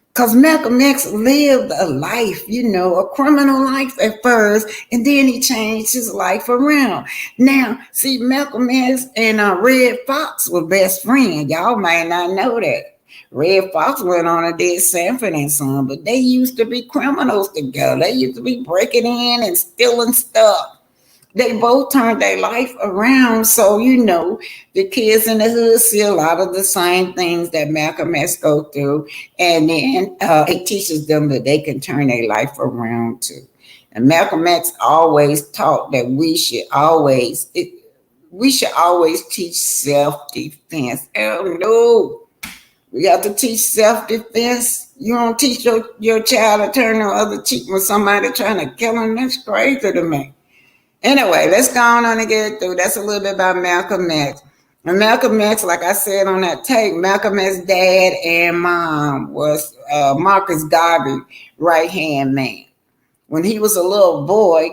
Because Malcolm X lived a life, you know, a criminal life at first, and then he changed his life around. Now, see, Malcolm X and Red Fox were best friends. Y'all might not know that. Red Fox went on and did Sanford and Son, but they used to be criminals together. They used to be breaking in and stealing stuff. They both turned their life around. So, you know, the kids in the hood see a lot of the same things that Malcolm X go through. And then it teaches them that they can turn their life around too. And Malcolm X always taught that we should always teach self-defense. Oh no, we have to teach self-defense. You don't teach your child to turn the other cheek when somebody trying to kill him. That's crazy to me. Anyway, let's go on and get it through. That's a little bit about Malcolm X. And Malcolm X, like I said on that tape, Malcolm X's dad and mom was Marcus Garvey right-hand man. When he was a little boy,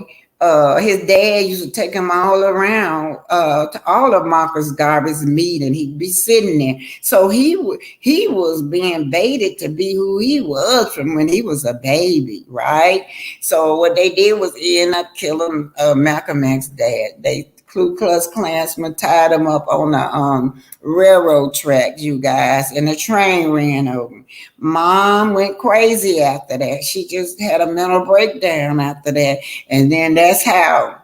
his dad used to take him all around to all of Marcus Garvey's meeting. He'd be sitting there. So he was being baited to be who he was from when he was a baby, right? So what they did was end up killing Malcolm X's dad. They Ku Klux Klansmen tied him up on the railroad tracks, you guys, and the train ran over him. Mom went crazy after that. She just had a mental breakdown after that. And then that's how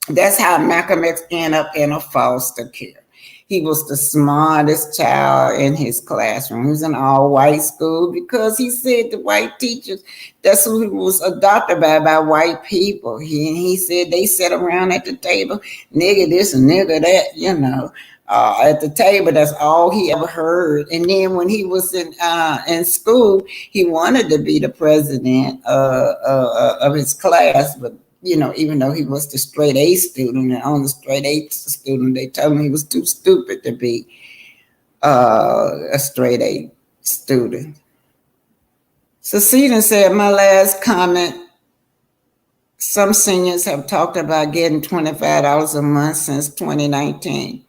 Malcolm X ended up in a foster care. He was the smartest child in his classroom. He was in all white school because he said the white teachers, that's who he was adopted by white people. He said they sat around at the table, nigga this and nigga that, you know. At the table, that's all he ever heard. And then when he was in school, he wanted to be the president of his class, but you know, even though he was the straight A student and only straight A student, they told him he was too stupid to be a straight A student. So Seaton said, my last comment, some seniors have talked about getting $25 a month since 2019.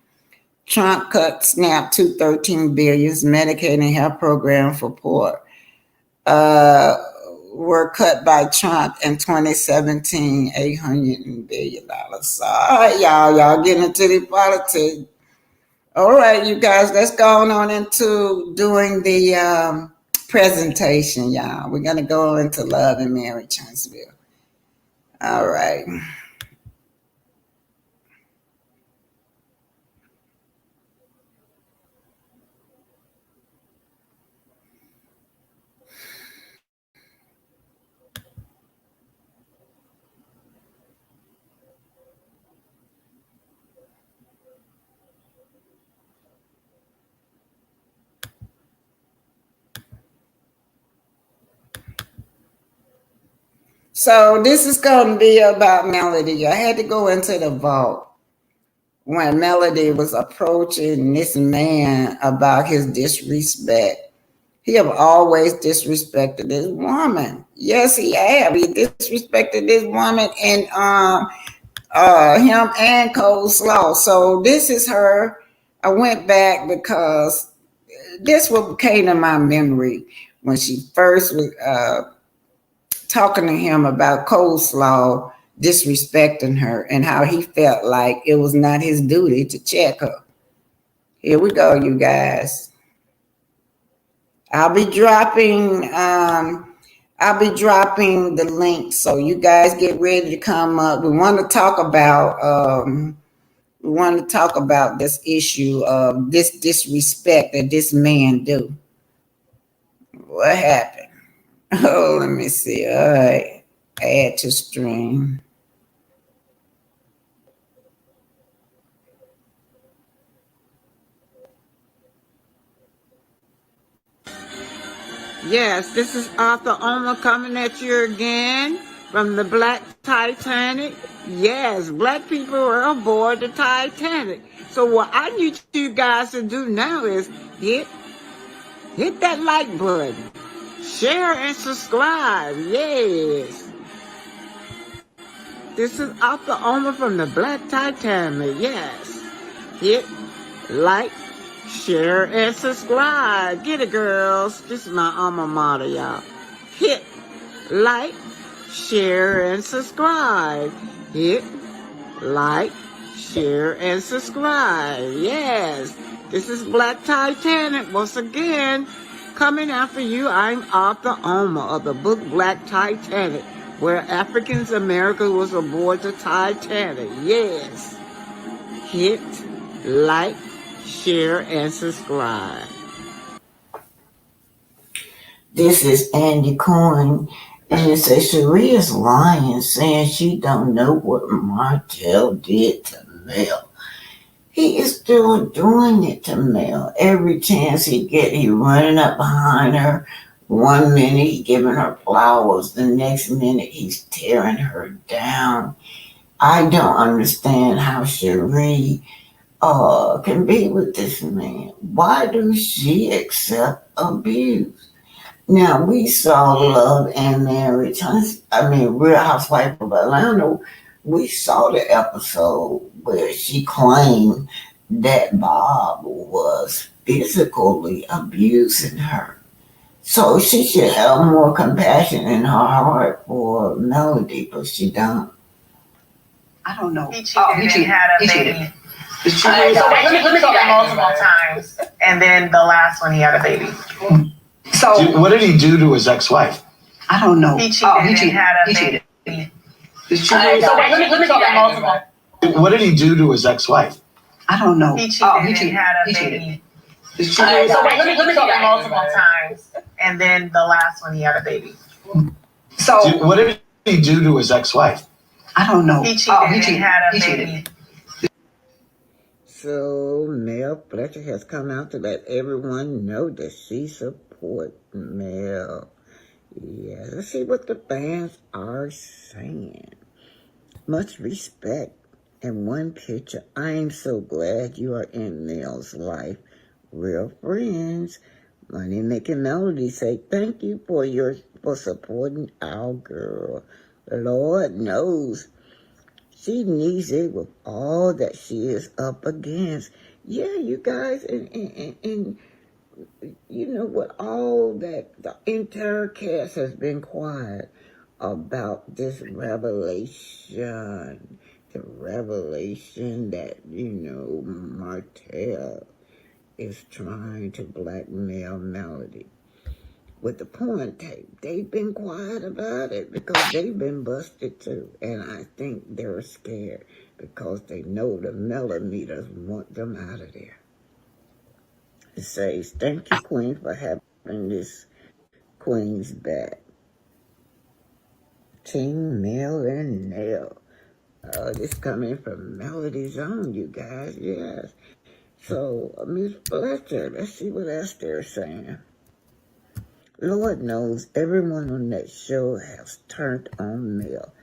Trump cut SNAP to $13 billion, Medicaid and health program for poor. Were cut by Trump in 2017, $800 billion. So, all right, y'all getting into the politics. All right, you guys, let's go on into doing the presentation, y'all. We're going to go into Love and Marry Huntsville. All right. So this is going to be about Melody. I had to go into the vault when Melody was approaching this man about his disrespect. He have always disrespected this woman. Yes, he have. He disrespected this woman and him and Coleslaw. So this is her. I went back because this what came to my memory when she first was talking to him about Coleslaw disrespecting her and how he felt like it was not his duty to check her. Here we go, you guys. I'll be dropping the link, so you guys get ready to come up. We want to talk about this issue of this disrespect that this man do. What happened? Oh, let me see. All right. Add to stream. Yes, this is Arthur Omer coming at you again from the Black Titanic. Yes, black people are aboard the Titanic. So what I need you guys to do now is hit that like button, share and subscribe. Yes. This is Arthur Omer from the Black Titanic. Yes. Hit like, share, and subscribe. Get it, girls. This is my alma mater, y'all. Hit like, share, and subscribe. Hit like, share, and subscribe. Yes. This is Black Titanic once again. Coming after you, I'm Arthur Omer of the book Black Titanic, where African American was aboard the Titanic. Yes. Hit like, share, and subscribe. This is Andy Coyne, and it says Sharia's lying, saying she don't know what Martel did to Mel. He is still doing it to Mel. Every chance he get, he running up behind her. 1 minute he giving her flowers, the next minute he's tearing her down. I don't understand how Cherie can be with this man. Why do she accept abuse? Now, we saw Love and Marriage, Real Housewife of Atlanta. We saw the episode where she claimed that Bob was physically abusing her. So she should have more compassion in her heart for Melody, but she don't. I don't know. He had a baby. So let me go back multiple times, and then the last one he had a baby. So what did he do to his ex-wife? I don't know. He cheated. Had a baby. So let me go back multiple. What did he do to his ex-wife? I don't know. He cheated. Had a baby. So let me go back multiple times, and then the last one he had a baby. So what did he do to his ex-wife? I don't know. He cheated. Had a baby. So Mel Fletcher has come out to let everyone know that she supports Mel. Yeah, let's see what the fans are saying. Much respect. And one picture, I am so glad you are in Mel's life. Real friends. Money Making Melody say thank you for supporting our girl. Lord knows she needs it with all that she is up against. Yeah, you guys, and you know what, all that the entire cast has been quiet about this revelation. The revelation that, Martel is trying to blackmail Melody with the porn tape. They've been quiet about it because they've been busted too. And I think they're scared because they know the millimeters want them out of there. It says, thank you, Queen, for having this Queen's back. Team Mel and Nell. This coming from Melody's own, you guys, yes. So, Miss Fletcher, let's see what else they're saying. Lord knows everyone on that show has turned on Mel.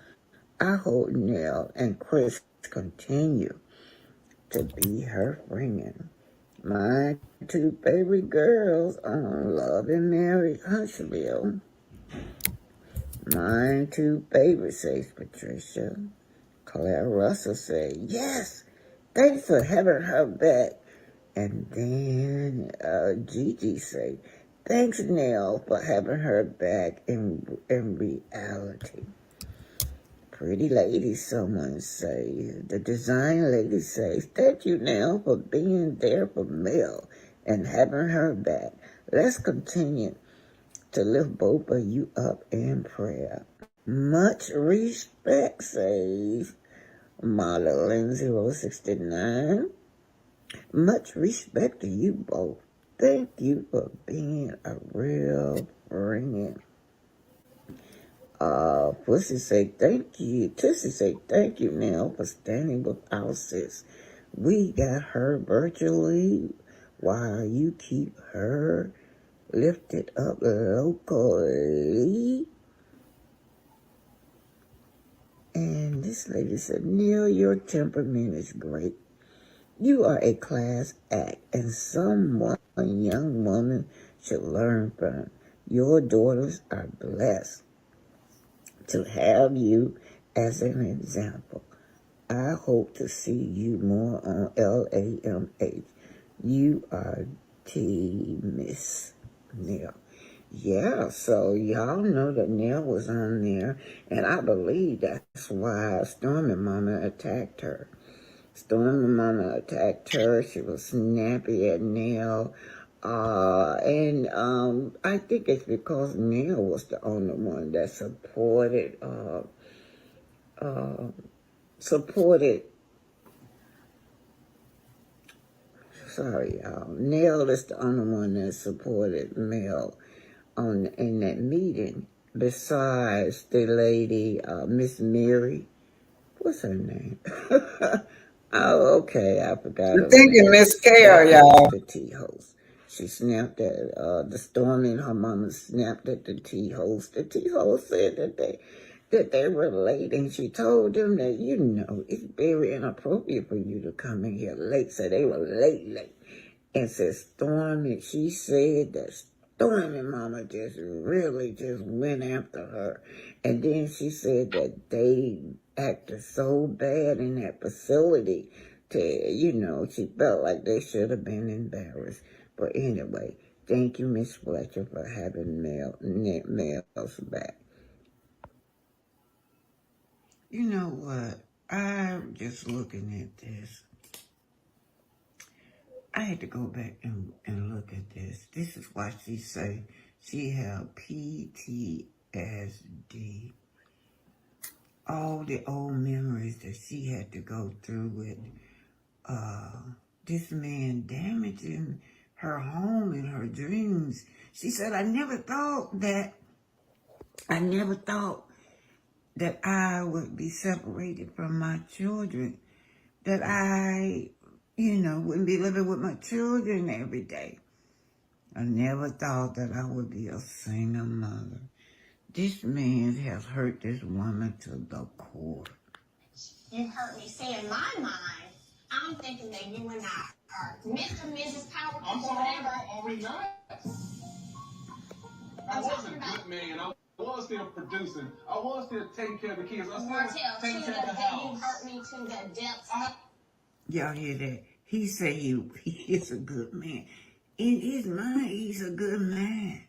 I hope Nell and Chris continue to be her friend. My two favorite girls on Love and Marriage Huntsville. My two favorite, says Patricia. Claire Russell said, yes, thanks for having her back. And then Gigi said, thanks, Nell, for having her back in reality. Pretty lady, someone say. The design lady says, thank you, Nell, for being there for Mel and having her back. Let's continue to lift both of you up in prayer. Much respect, says Modeling 069. Much respect to you both. Thank you for being a real friend. Pussy say thank you. Tussie say thank you, Nell, for standing with our sis. We got her virtually while you keep her lifted up locally. And this lady said, Neil, your temperament is great. You are a class act and someone a young woman should learn from. Your daughters are blessed to have you as an example. I hope to see you more on LAMH. You are Miss Neil. Yeah, so y'all know that Neil was on there, and I believe that's why Stormy Mama attacked her. Stormy Mama attacked her. She was snappy at Neil. And I think it's because Neil was the only one that supported Neil is the only one that supported Mel in that meeting. Besides the lady, Miss Mary, what's her name? Oh, okay, I forgot her I'm thinking name. Miss Carol, y'all. The tea host. She snapped at the Stormy and her mama snapped at the tea host. The tea host said that they were late, and she told them that, it's very inappropriate for you to come in here late. So they were late. And said Stormy, she said that Stormy Mama just really just went after her. And then she said that they acted so bad in that facility she felt like they should have been embarrassed. But anyway, thank you, Miss Fletcher, for having Mel's back. You know what? I'm just looking at this. I had to go back and look at this. This is why she say she had PTSD. All the old memories that she had to go through with this man damaging her home and her dreams. She said, I never thought that I would be separated from my children, that I, wouldn't be living with my children every day. I never thought that I would be a single mother. This man has hurt this woman to the core. You hurt me. See, in my mind, I'm thinking that you and I are Mr. and Mrs. Power or whatever. Are we not? I was a good man. I was still producing. I was still taking care of the kids. I was still taking care of the house. You hurt me to the depths. Y'all hear that? He said he is a good man. In his mind, he's a good man.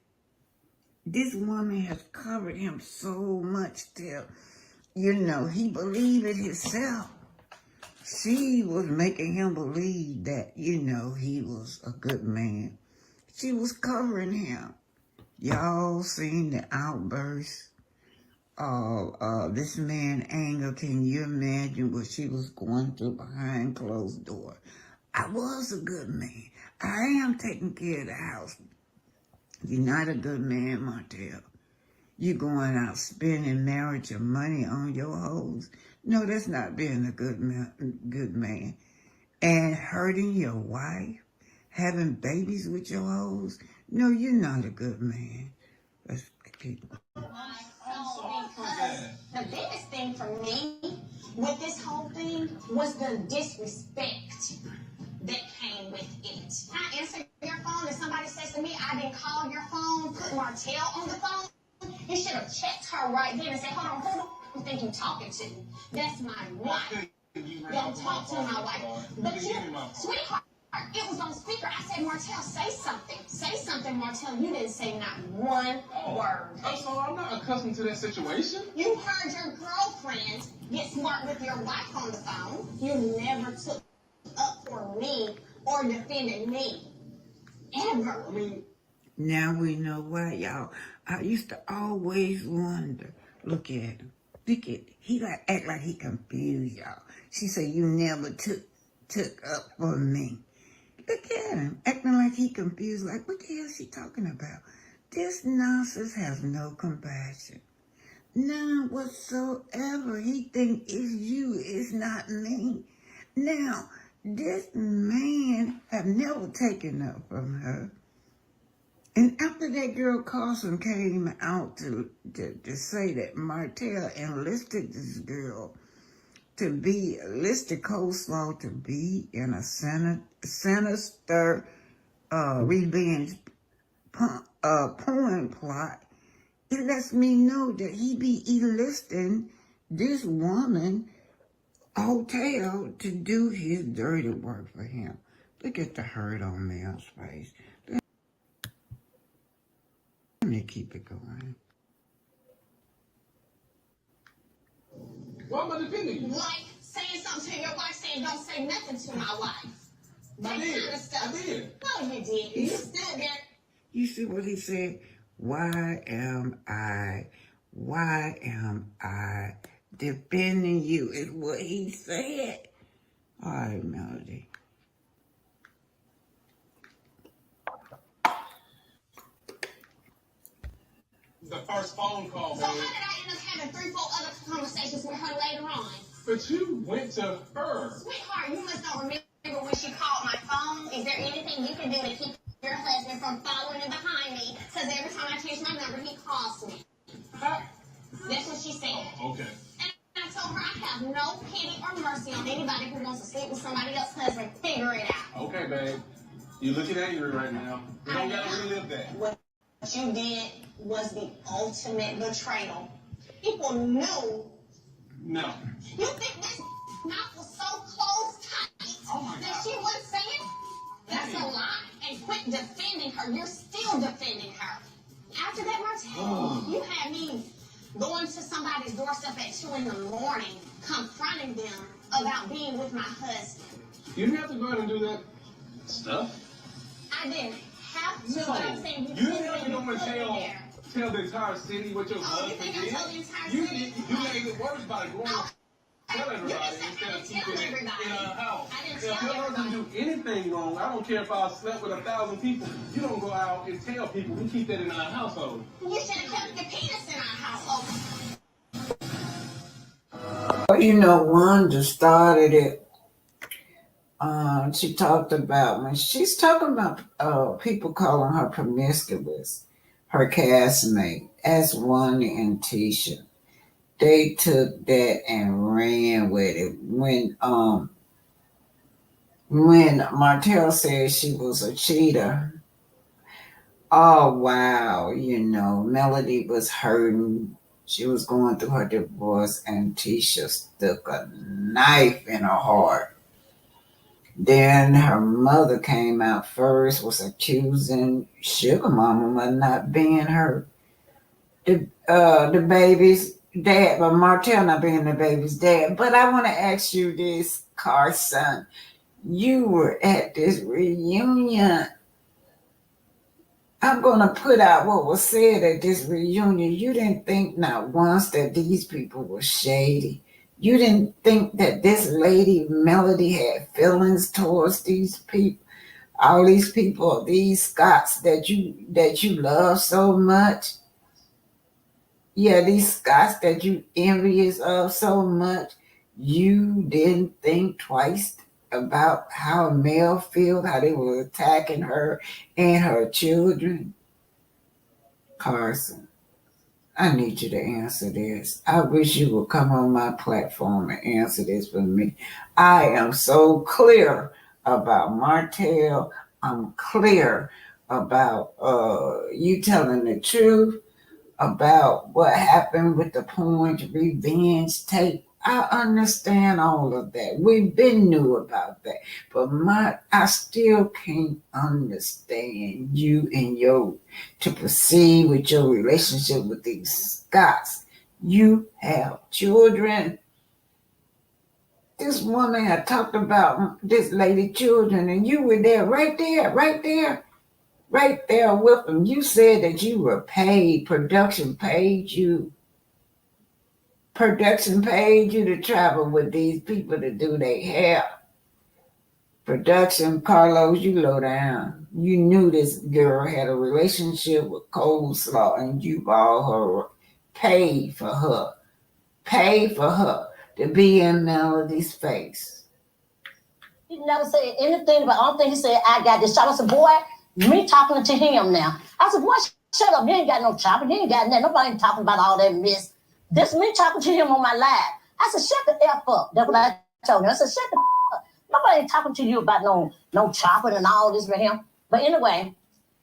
This woman has covered him so much till, he believed it himself. She was making him believe that, he was a good man. She was covering him. Y'all seen the outburst of this man's anger. Can you imagine what she was going through behind closed doors? I was a good man. I am taking care of the house. You're not a good man, Martel. You going out spending marriage and money on your hoes. No, that's not being a good man. And hurting your wife, having babies with your hoes. No, you're not a good man. Let's keep. The biggest thing for me with this whole thing was the disrespect that came with it. I answer your phone and somebody says to me, I didn't call your phone, put Martel on the phone. You should have checked her right then and said, hold on, who do you think you're talking to? That's my wife. Don't talk to my wife. But you, sweetheart, it was on speaker. I said, Martel, say something. Say something, Martel. You didn't say not one word. So I'm not accustomed to that situation. You heard your girlfriend get smart with your wife on the phone. You never took up for me or defended me. Ever. I mean, now we know why, y'all. I used to always wonder. Look at him. Look at he like act like he confused, y'all. She said you never took up for me. Look at him, acting like he confused, like, what the hell is she talking about? This nonsense has no compassion. None whatsoever. He think it's you, it's not me. Now, this man have never taken up from her. And after that girl Carson came out to say that Martel enlisted this girl to be listed coleslaw to be in a sinister revenge porn plot, it lets me know that he be enlisting this woman hotel to do his dirty work for him. Look at the hurt on Mel's face. Let me keep it going. why am I defending you? Like saying something to your wife, saying don't say nothing to my wife. That I did. kind of stuff. I did. No, you did. You stood there. You see what he said? Why am I defending you is what he said. All right, Melody. The first phone call, So man. how did I end up having 3, 4 other conversations with her later on? But you went to her. Sweetheart, you must don't remember when she called my phone. Is there anything you can do to keep your husband from following behind me? Because every time I change my number, he calls me. That's what she said. Oh, okay. And I told her I have no pity or mercy on anybody who wants to sleep with somebody else's husband. Figure it out. Okay, babe. You're looking angry right now. You don't gotta relive that. What you did was the ultimate betrayal. People knew. No. You think this mouth was so closed tight that she wasn't saying? That's a lie. And quit defending her. You're still defending her. After that, Martel, you had me going to somebody's doorstep at 2 in the morning, confronting them about being with my husband. You didn't have to go ahead and do that stuff. I didn't have to, but I'm saying You didn't have to go and tell the entire city what your husband you think I told the entire did. city? You made it worse by going to tell everybody instead of keeping it in our house. If your husband do anything wrong, I don't care if I slept with 1,000 people. You don't go out and tell people. We keep that in our household. You should have kept your penis in our household. Well, you know, Wanda started it. She talked about when she's talking about people calling her promiscuous, her castmate, as Wanda and Tisha. They took that and ran with it. When Martel said she was a cheater, oh wow, you know, Melody was hurting. She was going through her divorce, and Tisha stuck a knife in her heart. Then her mother came out first, was accusing Sugar Mama of not being the baby's dad, but Martel not being the baby's dad. But I want to ask you this, Carson. You were at this reunion. I'm going to put out what was said at this reunion. You didn't think not once that these people were shady. You didn't think that this lady, Melody, had feelings towards these people, all these people, these Scots that you love so much. Yeah, these Scots that you envious of so much. You didn't think twice about how Mel felt, how they were attacking her and her children. Carson, I need you to answer this. I wish you would come on my platform and answer this for me. I am so clear about Martel. I'm clear about you telling the truth about what happened with the porn revenge tape. I understand all of that. We've been knew about that. But I still can't understand you and to proceed with your relationship with these Scots. You have children. This woman had talked about this lady children, and you were there, right there with them. You said that you were paid, production paid you to travel with these people to do their hair. Production, Carlos, you low down. You knew this girl had a relationship with Coleslaw, and you bought her, paid for her to be in Melody's face. He never said anything, but only thing he said, I got this chopper. I said, boy, me talking to him now. I said, boy, shut up. You ain't got no chopper. You ain't got nothing. Nobody ain't talking about all that mess. This me talking to him on my live. I said, shut the F up. That's what I told him. I said, shut the F up. Nobody ain't talking to you about no chopper and all this with him. But anyway,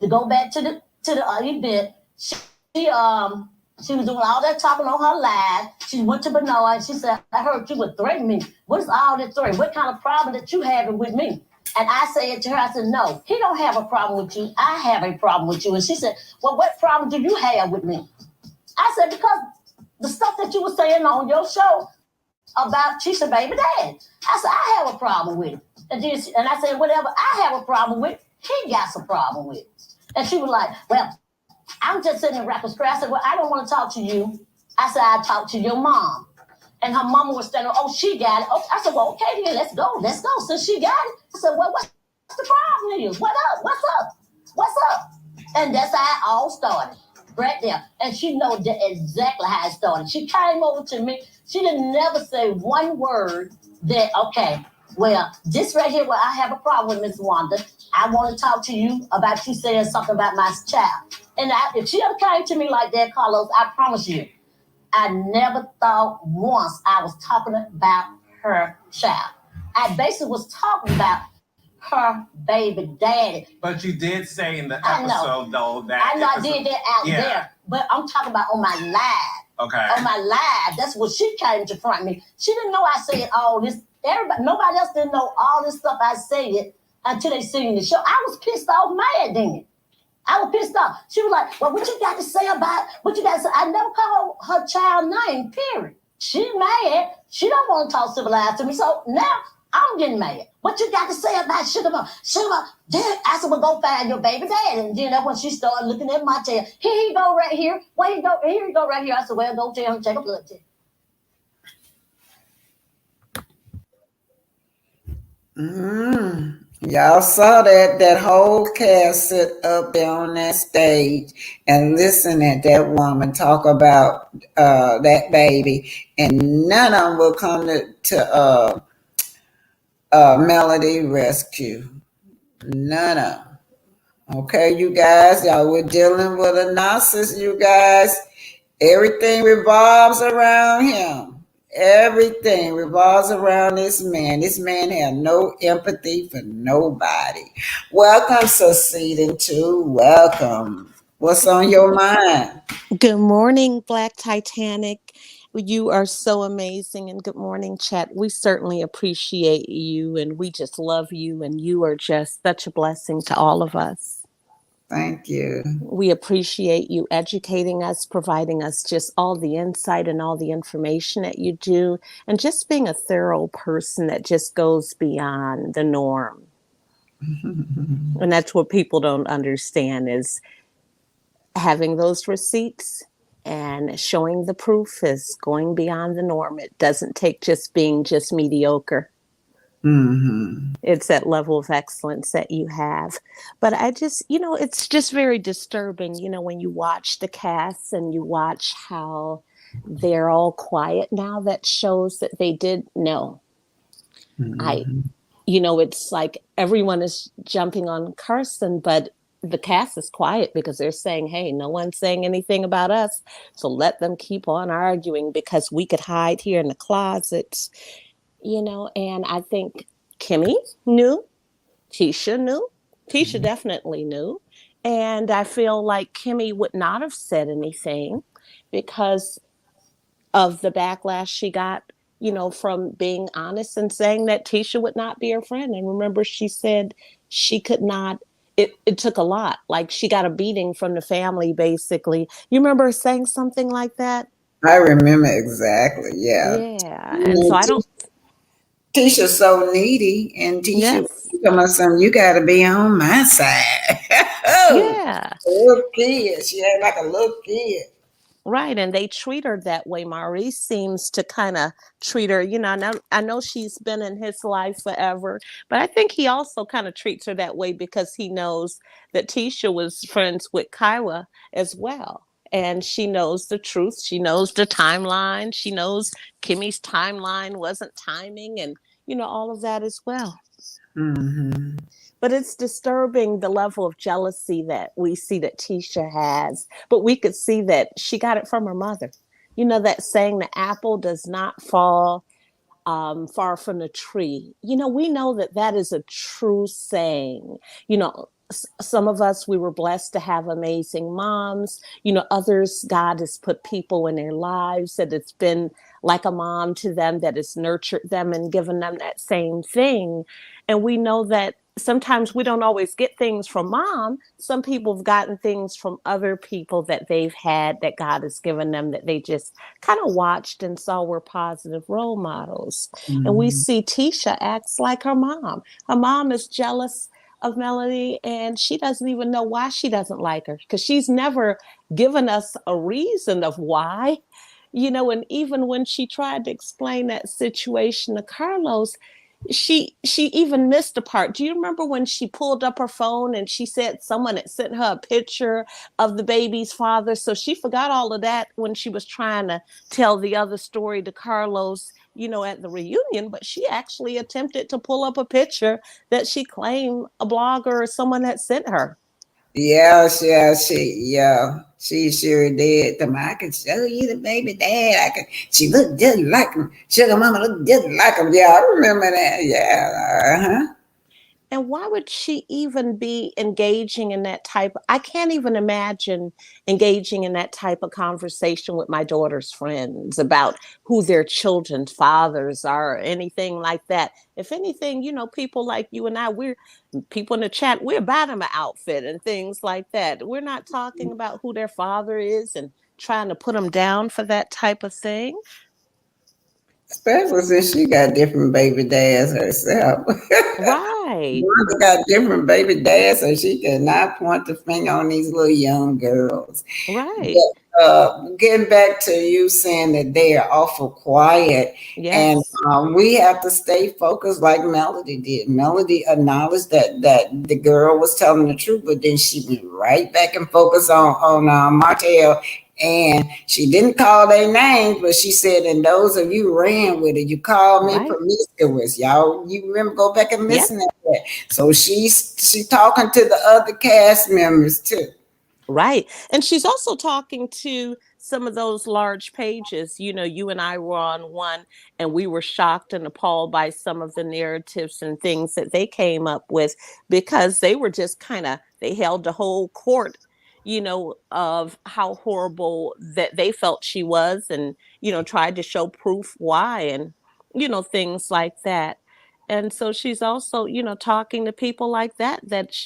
to go back to the event, she was doing all that talking on her live. She went to Benoit and she said, I heard you would threaten me. What is all this threat? What kind of problem that you having with me? And I said to her, I said, no, he don't have a problem with you. I have a problem with you. And she said, well, what problem do you have with me? I said, because the stuff that you were saying on your show about Chisha baby dad. I said, I have a problem with it. And I said, whatever I have a problem with, he got some problem with. And she was like, well, I'm just sitting in rapping square. I said, well, I don't want to talk to you. I said, I'll talk to your mom. And her mama was standing, oh, she got it. Oh, I said, well, okay, then let's go. Since she got it. I said, well, what's the problem is? What up? What's up? And that's how it all started, right there. And she knows exactly how it started. She came over to me. She didn't never say one word that, okay, well, this right here where I have a problem with Miss Wanda. I want to talk to you about you saying something about my child. And if she ever came to me like that, Carlos, I promise you, I never thought once I was talking about her child. I basically was talking about her baby daddy. But you did say in the episode, though, that... I know I did that out there, but I'm talking about on my live. Okay. On my live, that's what she came to front me. She didn't know I said all this. Nobody else didn't know all this stuff I said until they seen the show. I was pissed off mad then. I was pissed off. She was like, well, what you got to say about, what you got to say? I never called her child name, period. She mad. She don't want to talk civilized to me. So now I'm getting mad. What you got to say about Sugar Mom? Sugar Mom, then I said, well, go find your baby dad. And then that's when she started looking at my tail. Here he go right here. Where he go? Here he go right here. I said, well, go tell him, take a blood test. Y'all saw that whole cast sit up there on that stage and listen at that woman talk about that baby, and none of them will come to Melody rescue. None of them. Okay, you guys, y'all, we're dealing with a narcissist, you guys. Everything revolves around him. Everything revolves around this man. This man had no empathy for nobody. Welcome, Succeeding to. Welcome. What's on your mind? Good morning, Black Titanic. You are so amazing. And good morning, chat. We certainly appreciate you, and we just love you, and you are just such a blessing to all of us. Thank you. We appreciate you educating us, providing us just all the insight and all the information that you do, and just being a thorough person that just goes beyond the norm. And that's what people don't understand, is having those receipts and showing the proof is going beyond the norm. It doesn't take just being just mediocre. Mm-hmm. It's that level of excellence that you have. But I just, it's just very disturbing, when you watch the cast and you watch how they're all quiet now. That shows that they did know. Mm-hmm. It's like everyone is jumping on Carson, but the cast is quiet because they're saying, hey, no one's saying anything about us. So let them keep on arguing because we could hide here in the closets, and I think Kimmy knew, Tisha knew, Tisha definitely knew. And I feel like Kimmy would not have said anything because of the backlash she got, from being honest and saying that Tisha would not be her friend. And remember, she said she could not, it took a lot. Like she got a beating from the family, basically. You remember her saying something like that? I remember exactly. Yeah. Yeah. And so I don't. Tisha's so needy, and Tisha Yes. come up something. You got to be on my side. Oh, Yeah. a little kid. She act like a little kid. Right, and they treat her that way. Maurice seems to kind of treat her, I know she's been in his life forever, but I think he also kind of treats her that way because he knows that Tisha was friends with Kyla as well. And she knows the truth. She knows the timeline. She knows Kimmy's timeline wasn't timing and, all of that as well. Mm-hmm. But it's disturbing the level of jealousy that we see that Tisha has. But we could see that she got it from her mother. That saying, the apple does not fall far from the tree. We know that that is a true saying. Some of us, we were blessed to have amazing moms. Others, God has put people in their lives that it's been like a mom to them, that has nurtured them and given them that same thing. And we know that sometimes we don't always get things from mom. Some people have gotten things from other people that they've had, that God has given them, that they just kind of watched and saw were positive role models. Mm-hmm. And we see Tisha acts like her mom. Her mom is jealous of Melody, and she doesn't even know why she doesn't like her, because she's never given us a reason of why. And even when she tried to explain that situation to Carlos, she even missed a part. Do you remember when she pulled up her phone and she said someone had sent her a picture of the baby's father? So she forgot all of that when she was trying to tell the other story to Carlos, at the reunion. But she actually attempted to pull up a picture that she claimed a blogger or someone had sent her. Yeah, she sure did. I can show you the baby dad. She looked just like him. Sugar mama looked just like him. Yeah, I remember that. Yeah, And why would she even be engaging in that type? I can't even imagine engaging in that type of conversation with my daughter's friends about who their children's fathers are or anything like that. If anything, people like you and I, we're people in the chat, we're about them an outfit and things like that. We're not talking about who their father is and trying to put them down for that type of thing. Especially since she got different baby dads herself. Right. Mother got different baby dads, so she could not point the finger on these little young girls. Right. But, getting back to you saying that they are awful quiet, yes. And we have to stay focused like Melody did. Melody acknowledged that the girl was telling the truth, but then she went right back and focused on Martel. And she didn't call their names, but she said, and those of you ran with it, you called me promiscuous. Y'all, you remember, go back and listen to that. So she's talking to the other cast members too. Right. And she's also talking to some of those large pages. You and I were on one, and we were shocked and appalled by some of the narratives and things that they came up with, because they were just they held the whole court, of how horrible that they felt she was, and, tried to show proof why, and, things like that. And so she's also, talking to people like that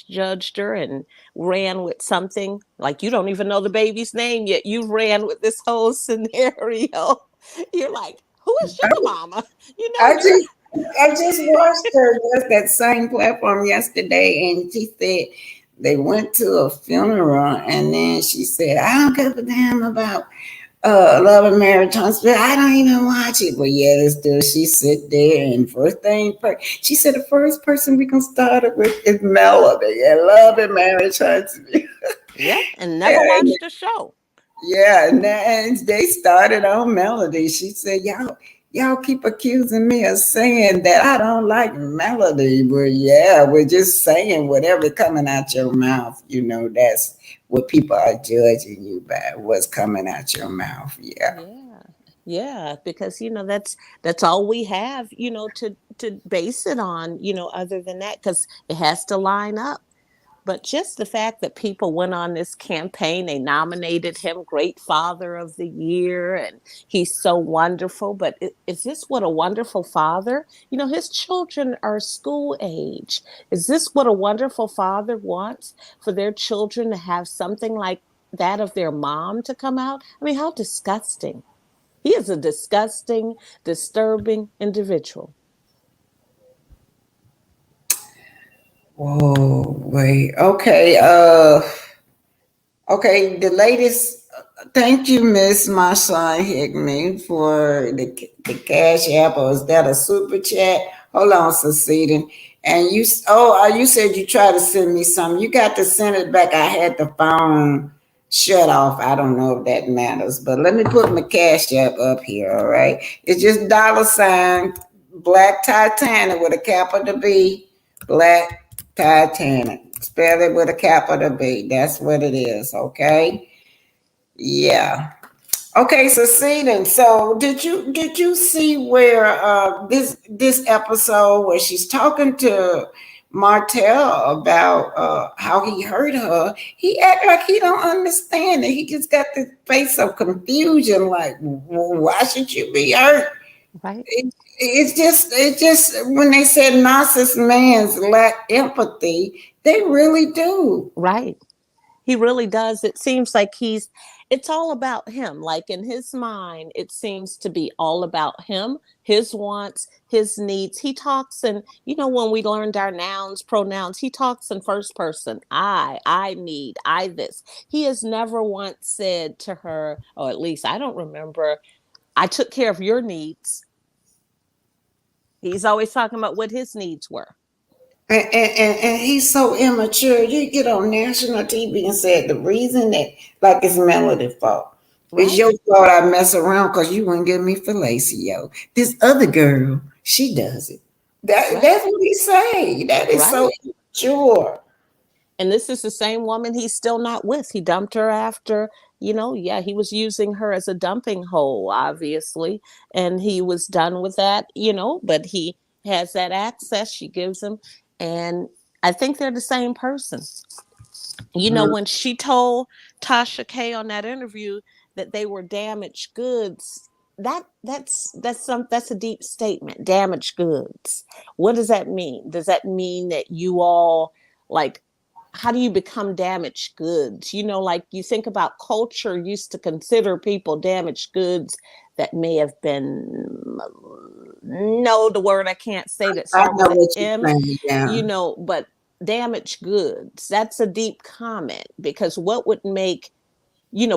judged her and ran with something like, you don't even know the baby's name yet. You ran with this whole scenario. You're like, who is Sugar Mama? I just watched her just that same platform yesterday, and she said they went to a funeral, and then she said, I don't give a damn about Love and Marriage Huntsville. I don't even watch it. But yeah, this dude, she sit there, and she said the first person we can start it with is Melody and Love and Marriage Huntsville. Yeah, and never watched the show. Yeah, and they started on Melody. She said, y'all, Y'all keep accusing me of saying that I don't like melody, but yeah, we're just saying whatever coming out your mouth. That's what people are judging you by, what's coming out your mouth. Yeah. Yeah, because that's all we have, to base it on, other than that, because it has to line up. But just the fact that people went on this campaign, they nominated him Great Father of the Year, and he's so wonderful. But is this what a wonderful father? His children are school age. Is this what a wonderful father wants for their children to have something like that of their mom to come out? I mean, how disgusting. He is a disgusting, disturbing individual. Whoa, wait. Okay. Okay, the latest. Thank you, Miss Marshawn Hickman, for the cash app, or is that a super chat? Hold on, succeeding. And you said you tried to send me something. You got to send it back. I had the phone shut off. I don't know if that matters, but let me put my cash app up here. All right, it's just $ Black Titanic with a capital B, Black Titanic. Spell it with a capital B. That's what it is. Okay. Yeah. Okay, so Celine, so did you see where this episode where she's talking to Martel about how he hurt her? He act like he don't understand it. He just got this face of confusion, like, why should you be hurt? Right. It's just when they said narcissist mans lack empathy, they really do. Right. He really does. It seems like it's all about him. Like in his mind, it seems to be all about him, his wants, his needs. He talks and when we learned our nouns, pronouns, he talks in first person. I need, I this. He has never once said to her, or at least I don't remember, I took care of your needs. He's always talking about what his needs were. And he's so immature. You get on national TV and said the reason that, like, it's Melody's fault. Right. It's your fault I mess around because you wouldn't give me fellatio. This other girl, she does it. That's what he say. That is so immature. And this is the same woman he's still not with. He dumped her after, he was using her as a dumping hole, obviously. And he was done with that, but he has that access she gives him. And I think they're the same person. When she told Tasha K on that interview that they were damaged goods, that's a deep statement. Damaged goods. What does that mean? Does that mean that you all, like, how do you become damaged goods? Like, you think about culture used to consider people damaged goods that may have been, the word I can't say that starts with M, but damaged goods. That's a deep comment, because what would make,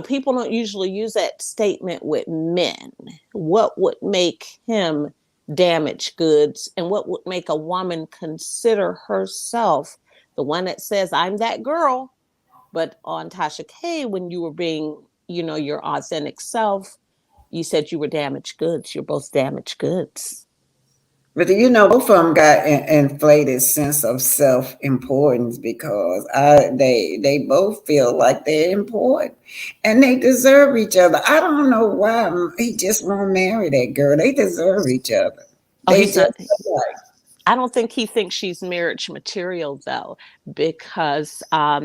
people don't usually use that statement with men. What would make him damaged goods, and what would make a woman consider herself the one that says, I'm that girl? But on Tasha K, when you were being, your authentic self, you said you were damaged goods. You're both damaged goods. But both of them got inflated sense of self-importance, because they both feel like they're important and they deserve each other. I don't know why he just won't marry that girl. They deserve each other. I don't think he thinks she's marriage material, though, because I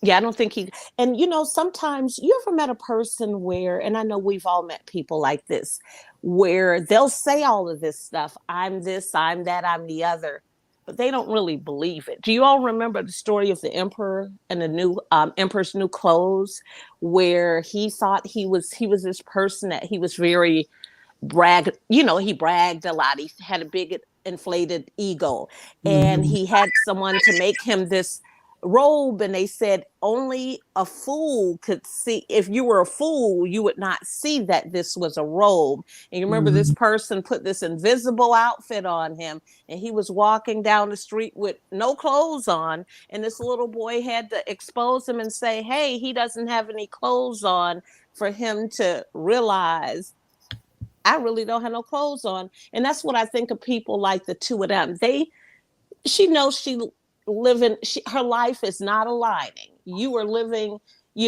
don't think he. And sometimes you ever met a person where, and I know we've all met people like this, where they'll say all of this stuff. I'm this, I'm that, I'm the other, but they don't really believe it. Do you all remember the story of the emperor and the new emperor's new clothes, where he thought he was this person that he was very he bragged a lot. He had a big inflated ego, and he had someone to make him this robe, and they said only a fool could see. If you were a fool, you would not see that this was a robe. And you remember this person put this invisible outfit on him, and he was walking down the street with no clothes on, and this little boy had to expose him and say, hey, he doesn't have any clothes on, for him to realize, I really don't have no clothes on. And that's what I think of people like the two of them. She knows her life is not aligning. You are living,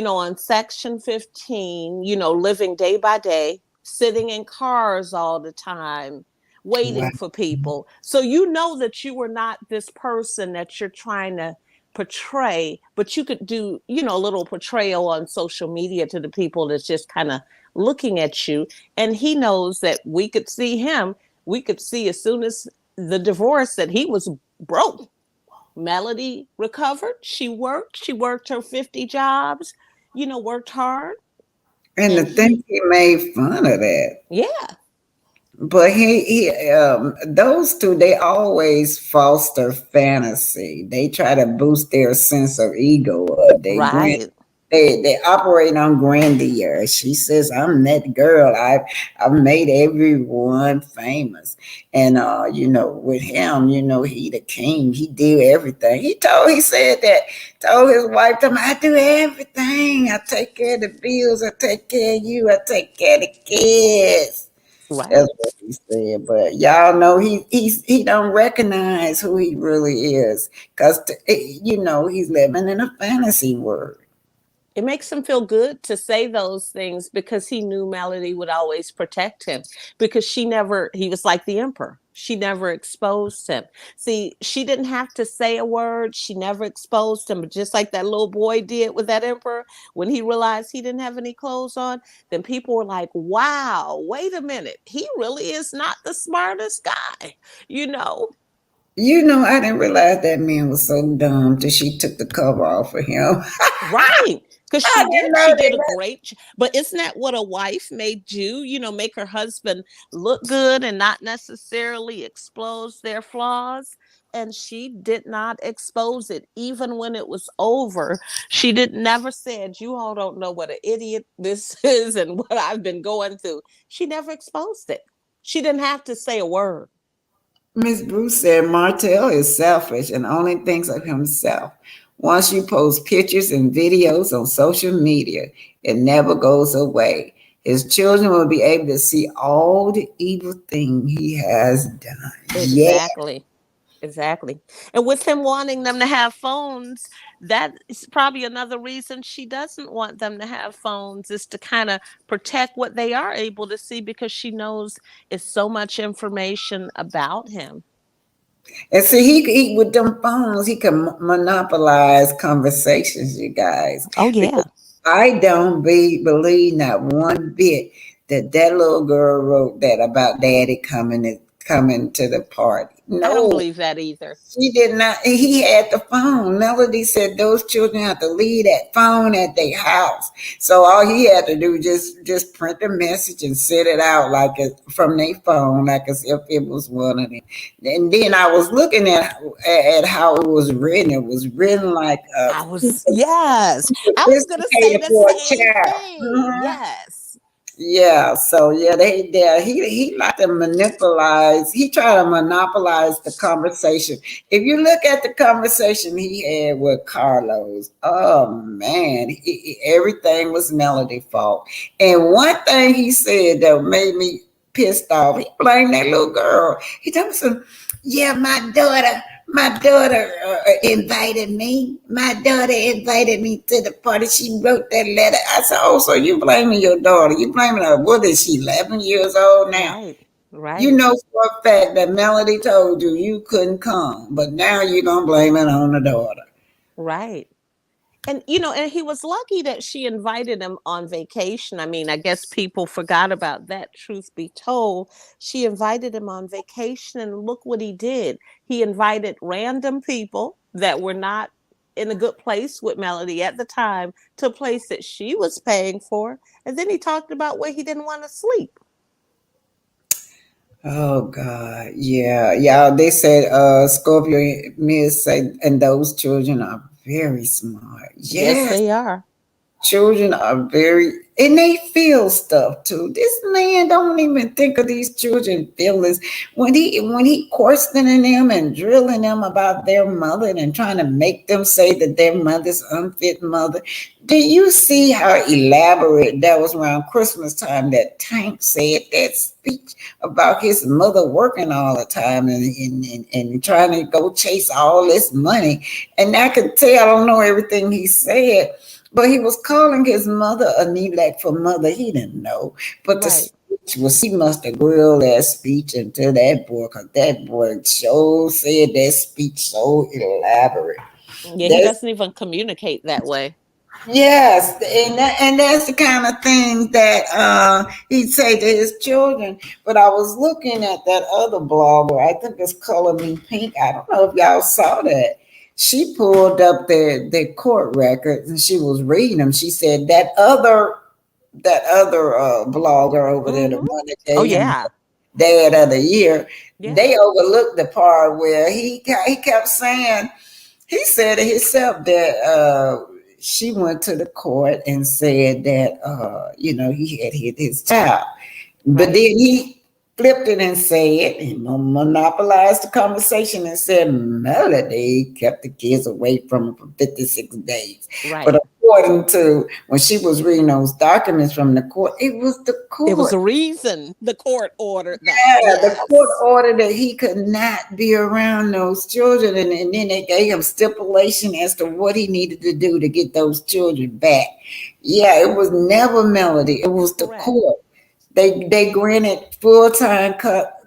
on section 15, living day by day, sitting in cars all the time, waiting for people. So you know that you are not this person that you're trying to portray, but you could do, a little portrayal on social media to the people that's just kind of looking at you. And he knows that we could see as soon as the divorce that he was broke. Melody recovered. She worked her 50 jobs, worked hard. And to think he made fun of that. Yeah. But those two, they always foster fantasy. They try to boost their sense of ego. They operate on grandeur. She says, "I'm that girl. I've made everyone famous." And with him, he the king. He did everything. He told his wife, "I do everything. I take care of the bills. I take care of you. I take care of the kids." Right. That's what he said. But y'all know he don't recognize who he really is, because he's living in a fantasy world. It makes him feel good to say those things because he knew Melody would always protect him, because he was like the emperor. She never exposed him. See, she didn't have to say a word. She never exposed him. But just like that little boy did with that emperor, when he realized he didn't have any clothes on, then people were like, wow, wait a minute. He really is not the smartest guy, I didn't realize that man was so dumb till she took the cover off of him. Right. Because she did a great, but isn't that what a wife may do? Make her husband look good and not necessarily expose their flaws. And she did not expose it, even when it was over. She never said, "You all don't know what an idiot this is and what I've been going through." She never exposed it. She didn't have to say a word. Miss Bruce said Martel is selfish and only thinks of himself. Once you post pictures and videos on social media, it never goes away. His children will be able to see all the evil thing he has done. Exactly. Yeah. Exactly. And with him wanting them to have phones, that is probably another reason she doesn't want them to have phones, is to kind of protect what they are able to see, because she knows it's so much information about him. And see, he with them phones, he can monopolize conversations, you guys. Oh, yeah. Because I don't believe not one bit that little girl wrote that about daddy coming to the party. No, I don't believe that either. She did not. He had the phone. Melody said those children have to leave that phone at their house. So all he had to do just print the message and set it out from their phone, like as if it was one of them. And then I was looking at how it was written. It was written like I was going to say the same thing. Mm-hmm. Yes. Yeah, so he like to monopolize. He tried to monopolize the conversation. If you look at the conversation he had with Carlos, oh man, everything was Melody's fault. And one thing he said that made me pissed off, he blamed that little girl. He told me, "Yeah, my daughter invited me. My daughter invited me to the party. She wrote that letter." I said, "Oh, so you blaming your daughter? You blaming her? What is she, 11 years old now?" Right. You know for a fact that Melody told you couldn't come, but now you're going to blame it on the daughter. Right. And, and he was lucky that she invited him on vacation. I mean, I guess people forgot about that, truth be told. She invited him on vacation, and look what he did. He invited random people that were not in a good place with Melody at the time to a place that she was paying for. And then he talked about where he didn't want to sleep. Oh God, yeah, y'all. They said Scorpio Miss said, and those children are very smart. Yes, they are. Children are and they feel stuff too. This man don't even think of these children feelings when he questioning them and drilling them about their mother and trying to make them say that their mother's unfit mother. Do you see how elaborate that was around Christmas time that Tank said that speech about his mother working all the time and trying to go chase all this money? And I could tell, I don't know everything he said, but he was calling his mother a neglect for mother. He didn't know. But the speech was, he must have grilled that speech into that boy, because that boy sure said that speech so elaborate. Yeah, he doesn't even communicate that way. Yes, and that's the kind of thing that he'd say to his children. But I was looking at that other blogger, I think it's Color Me Pink. I don't know if y'all saw that. She pulled up the court records and she was reading them. She said that other blogger over there, the one that gave him Dad of the Year, they overlooked the part where he kept saying, he said to himself that she went to the court and said that he had hit his child, but then he flipped it and said, he monopolized the conversation and said Melody kept the kids away from him for 56 days. Right. But according to when she was reading those documents from the court, it was the court. It was a reason the court ordered that. Yeah, the court ordered that he could not be around those children, and then they gave him stipulation as to what he needed to do to get those children back. Yeah, it was never Melody. It was the court. They granted full-time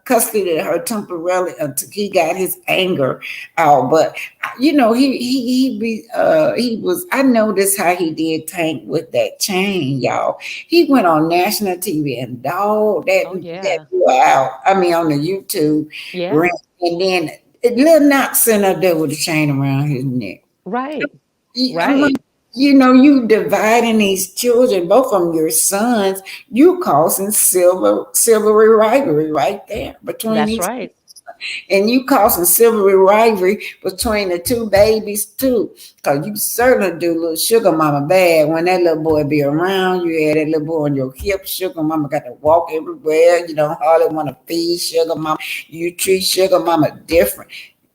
custody to her temporarily until he got his anger out. But he was. I noticed how he did Tank with that chain, y'all. He went on national TV and dogged that boy out. I mean, on the YouTube, and then Lil Knox sent up there with a chain around his neck. Right. Right. You dividing these children, both of them your sons, you causing silvery rivalry right there between these. That's right. And you causing silvery rivalry between the two babies too. Because you certainly do little sugar mama bad when that little boy be around. You had that little boy on your hip. Sugar mama got to walk everywhere. You don't hardly want to feed sugar mama. You treat sugar mama different.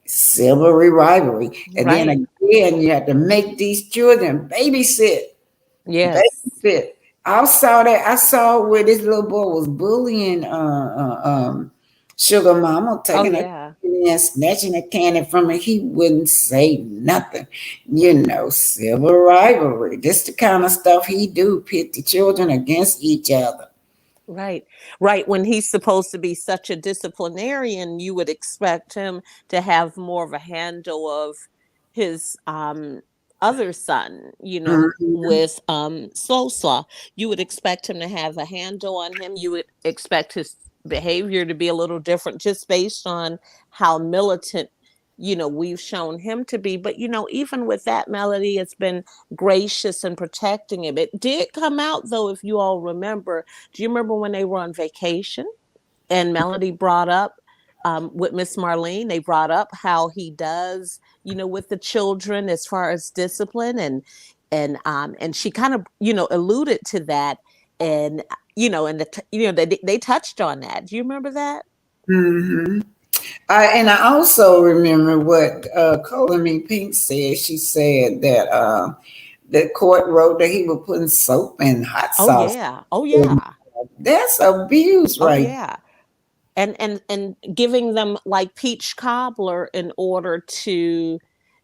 Silvery rivalry. And then again, you have to make these children babysit. Yes. Babysit. I saw where this little boy was bullying sugar mama, taking her and snatching a candy from her. He wouldn't say nothing. Civil rivalry. This the kind of stuff he do, pit the children against each other. Right. When he's supposed to be such a disciplinarian, you would expect him to have more of a handle of his other son, with Slow Slaw. You would expect him to have a handle on him. You would expect his behavior to be a little different just based on how militant we've shown him to be. But even with that, Melody has been gracious in protecting him. It did come out though, if you all remember. Do you remember when they were on vacation and Melody brought up with Miss Marlene, they brought up how he does with the children as far as discipline, and she kind of alluded to that, and they touched on that. Do you remember that? Mm-hmm. And I also remember what Color Me Pink said. She said that the court wrote that he was putting soap in hot sauce. Oh yeah. That's abuse, right? Oh yeah. And giving them like peach cobbler in order to.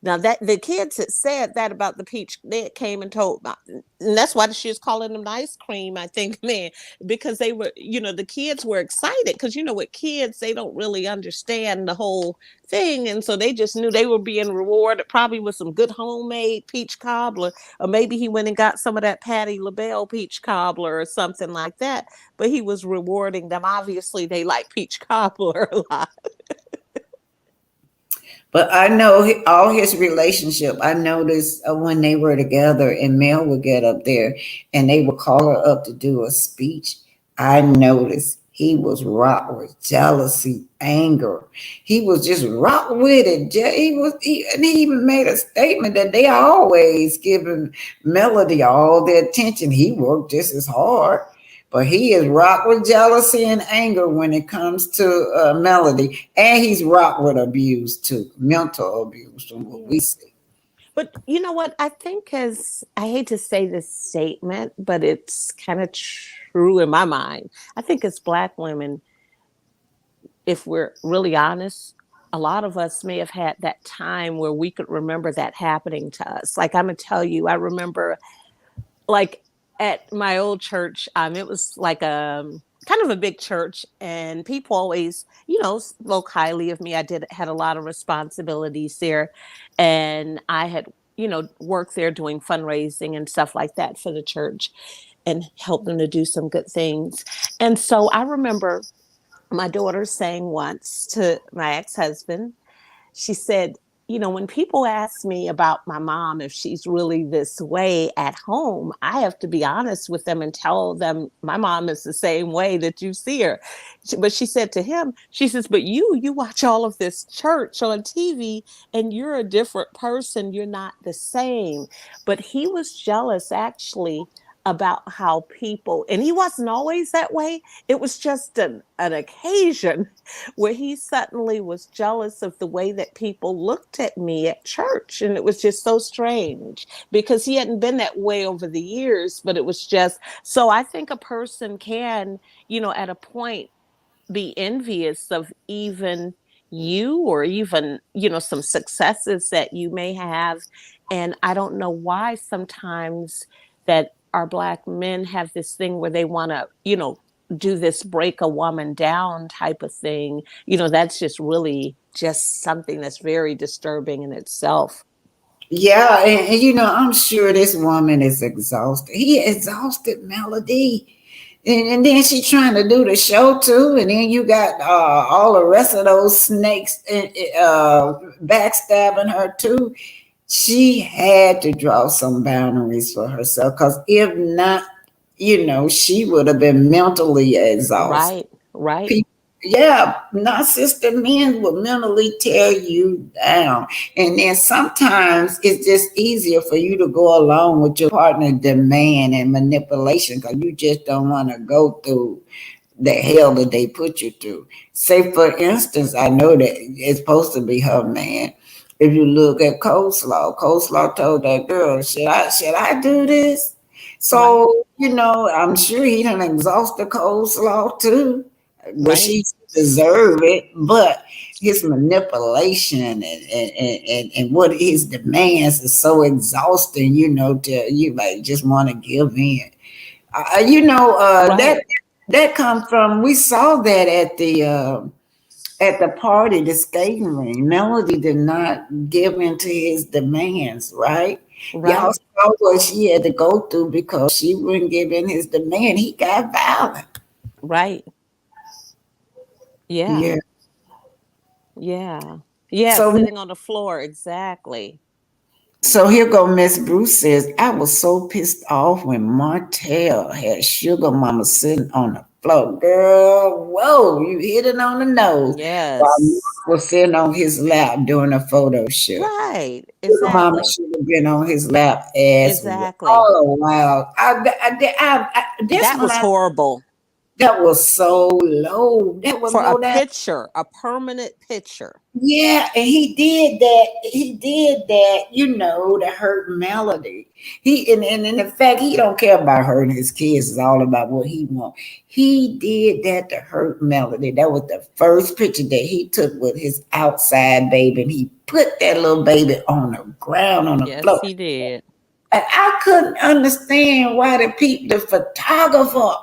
Now that the kids had said that about the peach, they came and told, and that's why she was calling them ice cream, I think, man, because they were, the kids were excited because, with kids, they don't really understand the whole thing. And so they just knew they were being rewarded probably with some good homemade peach cobbler, or maybe he went and got some of that Patti LaBelle peach cobbler or something like that. But he was rewarding them. Obviously, they like peach cobbler a lot. But I know all his relationship. I noticed when they were together and Mel would get up there and they would call her up to do a speech. I noticed He was rocked with jealousy, anger. He was just rocked with it. And he even made a statement that they always giving Melody all the attention. He worked just as hard, but he is rocked with jealousy and anger when it comes to Melody, and he's rocked with abuse too, mental abuse from what we see. But you know what? I think I hate to say this statement, but it's kind of true in my mind. I think as Black women, if we're really honest, a lot of us may have had that time where we could remember that happening to us. Like I'm gonna tell you, I remember like at my old church, it was like a kind of a big church, and people always, spoke highly of me. I had a lot of responsibilities there, and I had, worked there doing fundraising and stuff like that for the church and helped them to do some good things. And so I remember my daughter saying once to my ex-husband, she said, when people ask me about my mom, if she's really this way at home, I have to be honest with them and tell them my mom is the same way that you see her. But she said to him, she says, but you watch all of this church on TV and you're a different person. You're not the same. But he was jealous actually about how people, and he wasn't always that way. It was just an occasion where he suddenly was jealous of the way that people looked at me at church. And it was just so strange because he hadn't been that way over the years, but it was just, so I think a person can, at a point be envious of even you or even, some successes that you may have. And I don't know why sometimes that our Black men have this thing where they want to, do this break a woman down type of thing. That's just really just something that's very disturbing in itself. Yeah, and I'm sure this woman is exhausted. He exhausted Melody. And then she trying to do the show too, and then you got all the rest of those snakes backstabbing her too. She had to draw some boundaries for herself, because if not, she would have been mentally exhausted. Right. Narcissistic men will mentally tear you down. And then sometimes it's just easier for you to go along with your partner's demand and manipulation because you just don't want to go through the hell that they put you through. Say, for instance, I know that it's supposed to be her man. If you look at Coleslaw told that girl, should I do this? So, I'm sure he done exhausted Coleslaw too. But she deserve it, but his manipulation and what his demands is so exhausting, to you like just want to give in. That comes from, we saw that at the party, the skating ring. Melody did not give in to his demands, right? Y'all saw what she had to go through because she wouldn't give in his demand. He got violent. Right. Yeah. So, sitting on the floor, exactly. So here go Miss Bruce says, I was so pissed off when Martel had Sugar Mama sitting on the floor. Girl, whoa, you hit it on the nose. Yes. While Mark was sitting on his lap during a photo shoot. Right, exactly. Sugar Mama should have been on his lap as well. Oh, wow. That was horrible. That was so low. That was for a picture, a permanent picture. Yeah, and he did that. He did that, to hurt Melody. And in fact, he don't care about hurting his kids. It's all about what he wants. He did that to hurt Melody. That was the first picture that he took with his outside baby, and he put that little baby on the ground on the floor. Yes, he did. And I couldn't understand why the photographer.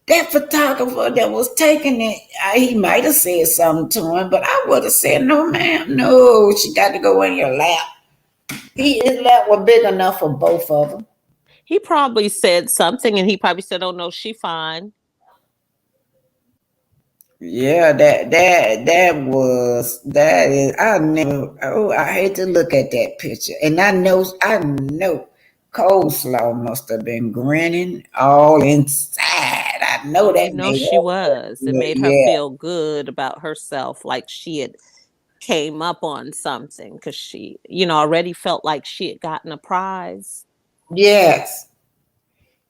That photographer that was taking it, he might have said something to him, but I would have said, no, ma'am, no, she got to go in your lap. His lap was big enough for both of them. He probably said something, and he probably said, oh, no, she fine. Yeah, I hate to look at that picture. And I know Coleslaw must have been grinning all inside. I I know that You know made she her feel was. It good. made her Yeah. feel good about herself, like she had came up on something because she, already felt like she had gotten a prize. Yes.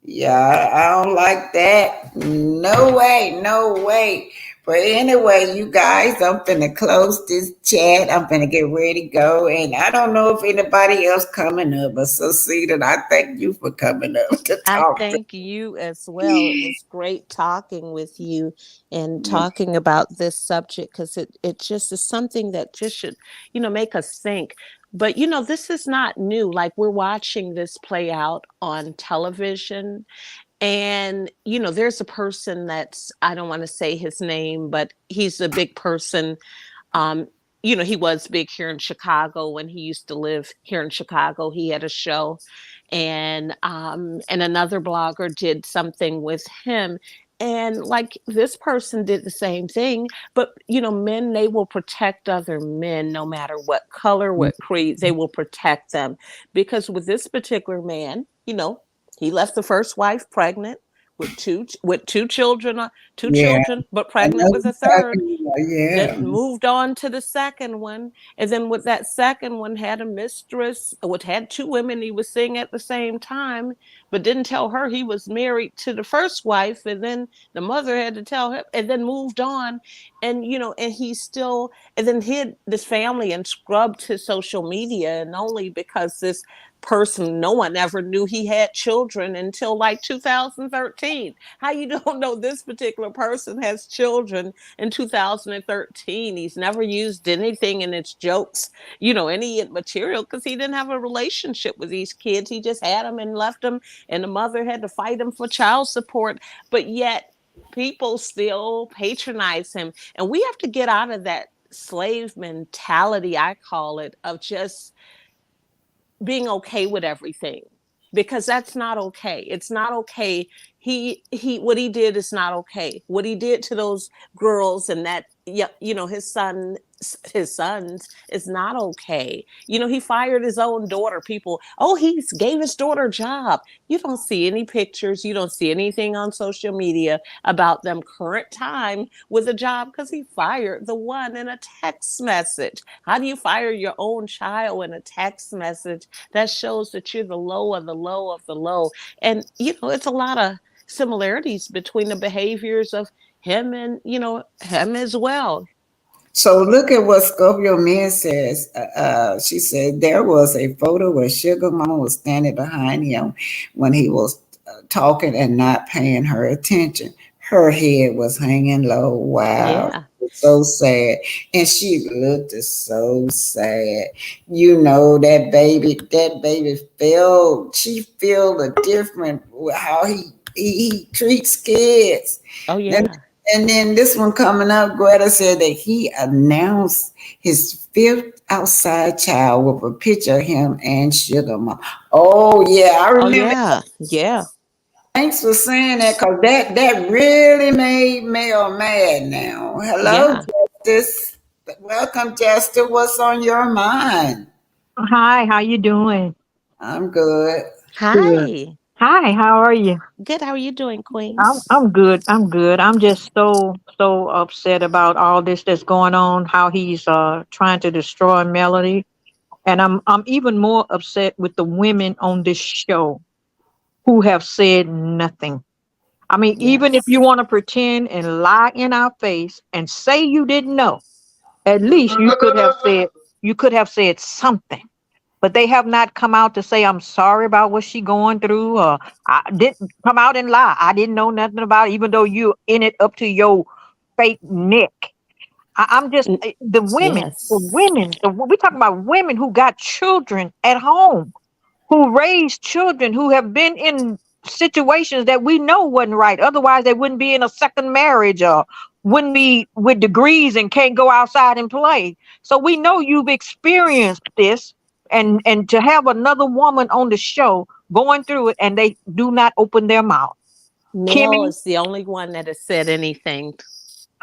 Yeah, I don't like that. No way, no way. But anyway, you guys, I'm finna close this chat. I'm finna get ready to go. And I don't know if anybody else coming up, but Cecile, I thank you for coming up to I talk to thank you as well. It was great talking with you and me. talking about this subject because it just is something that just should, make us think. But, this is not new. Like we're watching this play out on television. And, there's a person that's, I don't want to say his name, but he's a big person. Um, he was big here in Chicago when he used to live here in Chicago. He had a show, and another blogger did something with him. And like this person did the same thing, but men, they will protect other men no matter what color, what creed, they will protect them. Because with this particular man, he left the first wife pregnant with two children, Yeah, but I pregnant know with a you're third. talking about, yeah. Then moved on to the second one, and then with that second one had a mistress, which had two women he was seeing at the same time, but didn't tell her he was married to the first wife, and then the mother had to tell him, and then moved on. And and he still, and then hid this family and scrubbed his social media, and only because this person, no one ever knew he had children until like 2013. How you don't know this particular person has children in 2013? He's never used anything in its jokes, any material, because he didn't have a relationship with these kids. He just had them and left them, and the mother had to fight him for child support. But yet people still patronize him, and we have to get out of that slave mentality, I call it, of just being okay with everything, because that's not okay. It's not okay. He what he did is not okay. What he did to those girls and that, yeah, his sons is not okay. He fired his own daughter. People, oh, he gave his daughter a job. You don't see any pictures, you don't see anything on social media about them current time with a job, because he fired the one in a text message. How do you fire your own child in a text message? That shows that you're the low of the low of the low. And it's a lot of similarities between the behaviors of him and him as well. So look at what Scorpio Man says. She said there was a photo where Sugar Mama was standing behind him when he was talking and not paying her attention. Her head was hanging low. Wow. Yeah. So sad. And she looked so sad. That baby felt, she feel the different how he treats kids. Oh yeah. And then this one coming up, Greta said that he announced his fifth outside child with a picture of him and Sugar Mom. Oh yeah, I Oh remember. yeah. Yeah. Thanks for saying that, because that really made Mel mad now. Hello, Yeah. Justice. Welcome, Justice. What's on your mind? Hi, how you doing? I'm good. Good. Hi. Hi, how are you? Good. How are you doing, Queen? I'm good. I'm good. I'm just so upset about all this that's going on. How he's trying to destroy Melody, and I'm even more upset with the women on this show who have said nothing. I mean, even if you Yes. want to pretend and lie in our face and say you didn't know, at least you could have said something. But they have not come out to say I'm sorry about what she going through, or I didn't come out and lie. I didn't know nothing about it, even though you in it up to your fake neck. I'm just the women, Yes. we talking about women who got children at home, who raised children, who have been in situations that we know wasn't right. Otherwise, they wouldn't be in a second marriage or wouldn't be with degrees and can't go outside and play. So we know you've experienced this, and to have another woman on the show going through it and they do not open their mouth. Mel Kimmy, is the only one that has said anything.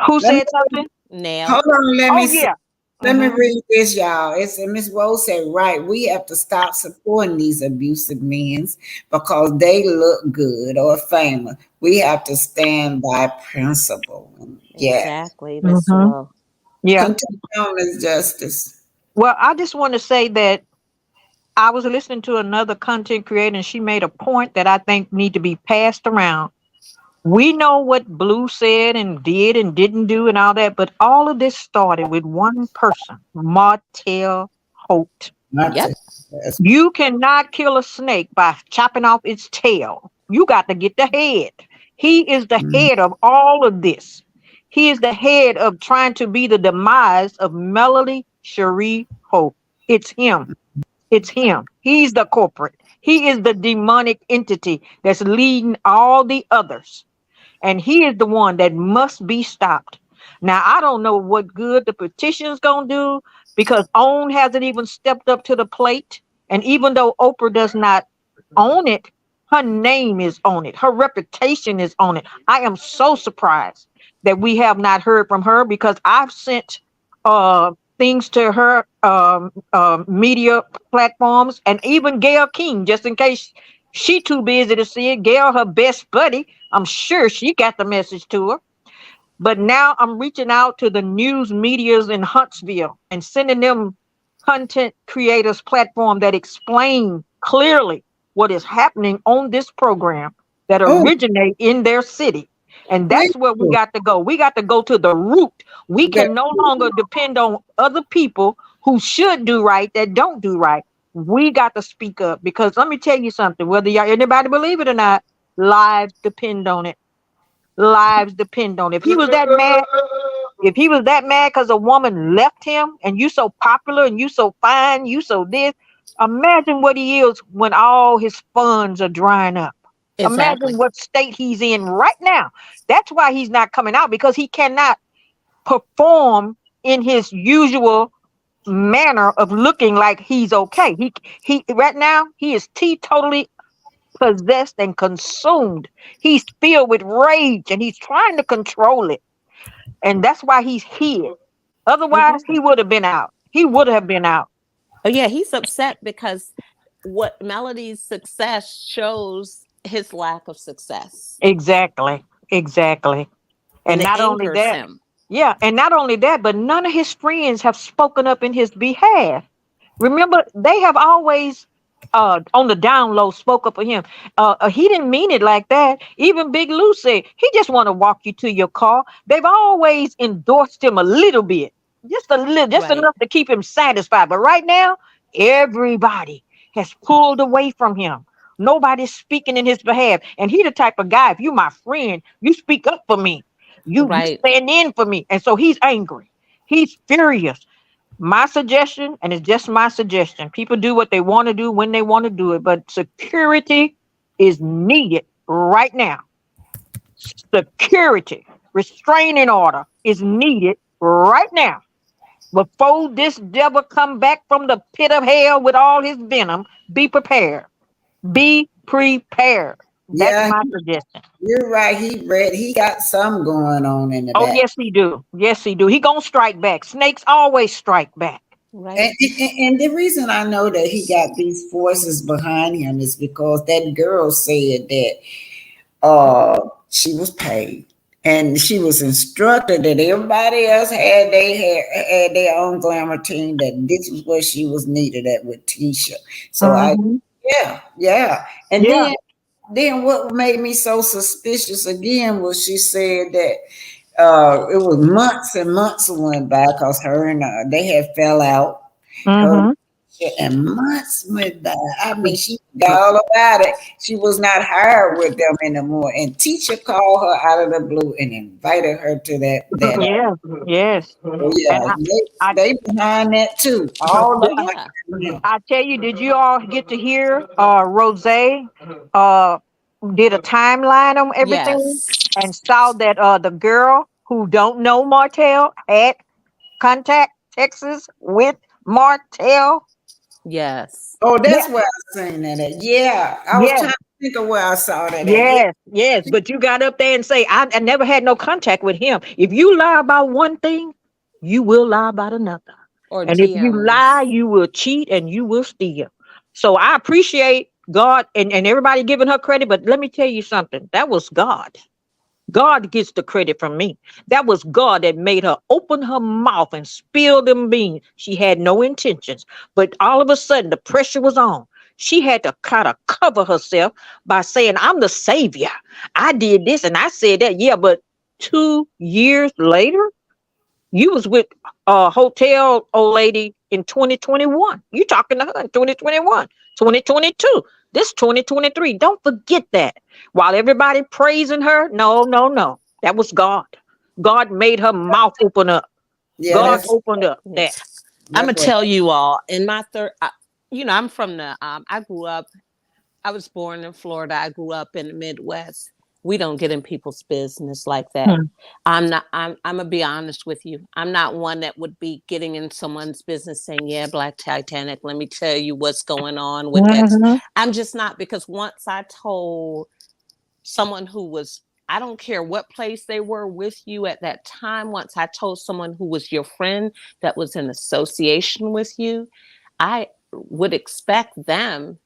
who Let me said something? Nell. hold on. Let me Oh see. yeah. Let me read this, y'all. It's Miss Rose said, right, we have to stop supporting these abusive men because they look good or famous. We have to stand by principle. Yeah. Exactly, Miss Rose. Yeah. Continue on, Ms. Justice. Well, I just want to say that I was listening to another content creator and she made a point that I think need to be passed around. We know what Blue said and did and didn't do and all that, but all of this started with one person, Martel Holt. Yep. You cannot kill a snake by chopping off its tail. You got to get the head. He is the head of all of this. He is the head of trying to be the demise of Melody Cherie Holt. It's him. It's him. He's the corporate. He is the demonic entity that's leading all the others. And he is the one that must be stopped. Now, I don't know what good the petition's going to do because OWN hasn't even stepped up to the plate. And even though Oprah does not own it, her name is on it. Her reputation is on it. I am so surprised that we have not heard from her because I've sent things to her media platforms and even Gail King, just in case she too busy to see it. Gail, her best buddy, I'm sure she got the message to her. But now I'm reaching out to the news medias in Huntsville and sending them content creators platform that explain clearly what is happening on this program that originate in their city. And that's where we got to go. We got to go to the root. We can no longer depend on other people who should do right that don't do right. We got to speak up because let me tell you something, whether anybody believe it or not, lives depend on it. Lives depend on it. If he was that mad because a woman left him and you so popular and you so fine, you so this, imagine what he is when all his funds are drying up. Exactly. Imagine what state he's in right now. That's why he's not coming out because he cannot perform in his usual manner of looking like he's okay. He right now he is teetotally possessed and consumed. He's filled with rage and he's trying to control it. And that's why he's here. Otherwise, he would have been out. He would have been out. Oh, yeah, he's upset because what Melody's success shows his lack of success. Exactly. And not only that, him. Yeah, and not only that, but none of his friends have spoken up in his behalf. Remember, they have always on the down low spoke up for him. He didn't mean it like that. Even Big Lou said he just want to walk you to your car. They've always endorsed him a little bit, just a little, just enough to keep him satisfied. But right now, everybody has pulled away from him. Nobody's speaking in his behalf. And he the type of guy, if you my friend, you speak up for me. You stand in for me. And so he's angry. He's furious. My suggestion, and it's just my suggestion, people do what they want to do when they want to do it, but security is needed right now. Security, restraining order is needed right now. Before this devil come back from the pit of hell with all his venom, be prepared. Be prepared. That's my suggestion. You're right. He got something going on in the back. Oh, yes, he do. Yes, he do. He gonna strike back. Snakes always strike back. Right. And the reason I know that he got these forces behind him is because that girl said that she was paid and she was instructed that everybody else had their own glamour team, that this is where she was needed at with Tisha. So then what made me so suspicious again was she said that it was months and months went by because her and they had fell out. And months went by. I mean, she got all about it. She was not hired with them anymore. And teacher called her out of the blue and invited her to that. Yes. They behind that too. I tell you, did you all get to hear Rose did a timeline on everything and saw that the girl who don't know Martel had contact Texas with Martel? Yes. Oh, that's where I seen that at. Yeah. I was trying to think of where I saw that at. Yes. But you got up there and say, I never had no contact with him. If you lie about one thing, you will lie about another. Or And if you lie, DMs. you will cheat and you will steal. So I appreciate God and everybody giving her credit, but let me tell you something. That was God. God gets the credit from me. That was God that made her open her mouth and spill them beans. She had no intentions, but all of a sudden the pressure was on. She had to kind of cover herself by saying, I'm the savior. I did this and I said that. Yeah, but 2 years later, you was with a hotel old lady in 2021. You talking to her in 2021, 2022. This 2023. Don't forget that. While everybody praising her, no, no, no. That was God. God made her mouth open up. Yeah, God that's opened up that. I'm gonna what. tell you all. In my I'm from the. I grew up. I was born in Florida. I grew up in the Midwest. We don't get in people's business like that. Hmm. I'm not. I'm gonna be honest with you. I'm not one that would be getting in someone's business saying, "Yeah, Black Titanic. Let me tell you what's going on with X." Mhm. I'm just not, because once I told someone who was, I don't care what place they were with you at that time, once I told someone who was your friend that was in association with you, I would expect them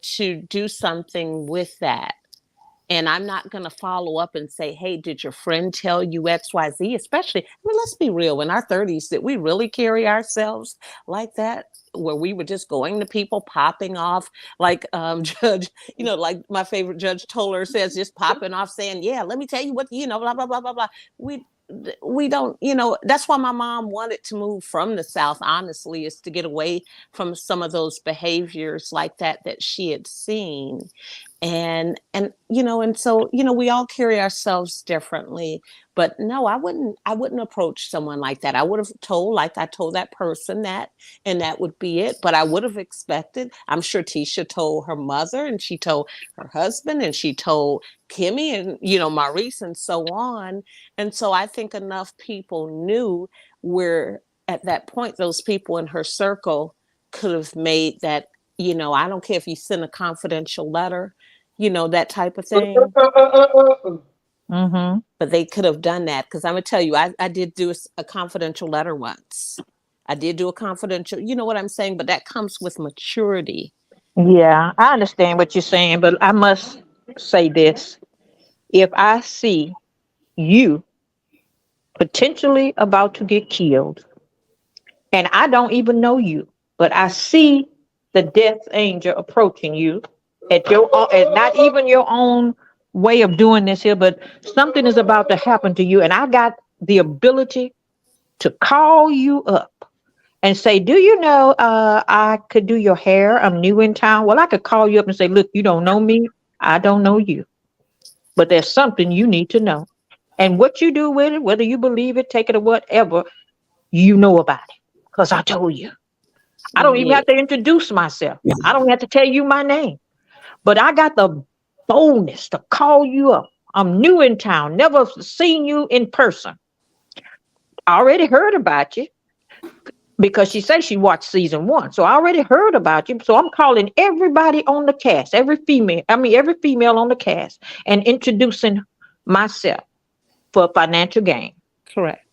to do something with that. And I'm not going to follow up and say, hey, did your friend tell you XYZ? Especially, I mean, let's be real. In our 30s, did we really carry ourselves like that? Where we were just going to people, popping off like Judge, like my favorite Judge Toller says, just popping off saying, yeah, let me tell you what, blah, blah, blah, blah, blah. We don't, that's why my mom wanted to move from the South, honestly, is to get away from some of those behaviors like that she had seen. And so we all carry ourselves differently, but no, I wouldn't approach someone like that. I would have told, like I told that person that, and that would be it. But I would have expected, I'm sure Tisha told her mother, and she told her husband, and she told Kimmy, and Maurice, and so on. And so I think enough people knew where at that point those people in her circle could have made that, I don't care if you send a confidential letter, that type of thing. Mhm. But they could have done that, because I'm going to tell you, I did do a confidential letter once. I did do a confidential, you know what I'm saying? But that comes with maturity. Yeah, I understand what you're saying, but I must say this. If I see you potentially about to get killed, and I don't even know you, but I see the death angel approaching you at at not even your own way of doing this here, but something is about to happen to you, and I got the ability to call you up and say, do you know I could do your hair? I'm new in town. Well, I could call you up and say, look, you don't know me. I don't know you. But there's something you need to know. And what you do with it, whether you believe it, take it, or whatever, you know about it. Because I told you. I don't even Yeah. have to introduce myself. I don't have to tell you my name. But I got the boldness to call you up. I'm new in town, never seen you in person. I already heard about you because she said she watched season 1. So I already heard about you. So I'm calling everybody on the cast, every female on the cast, and introducing myself for financial gain. Correct.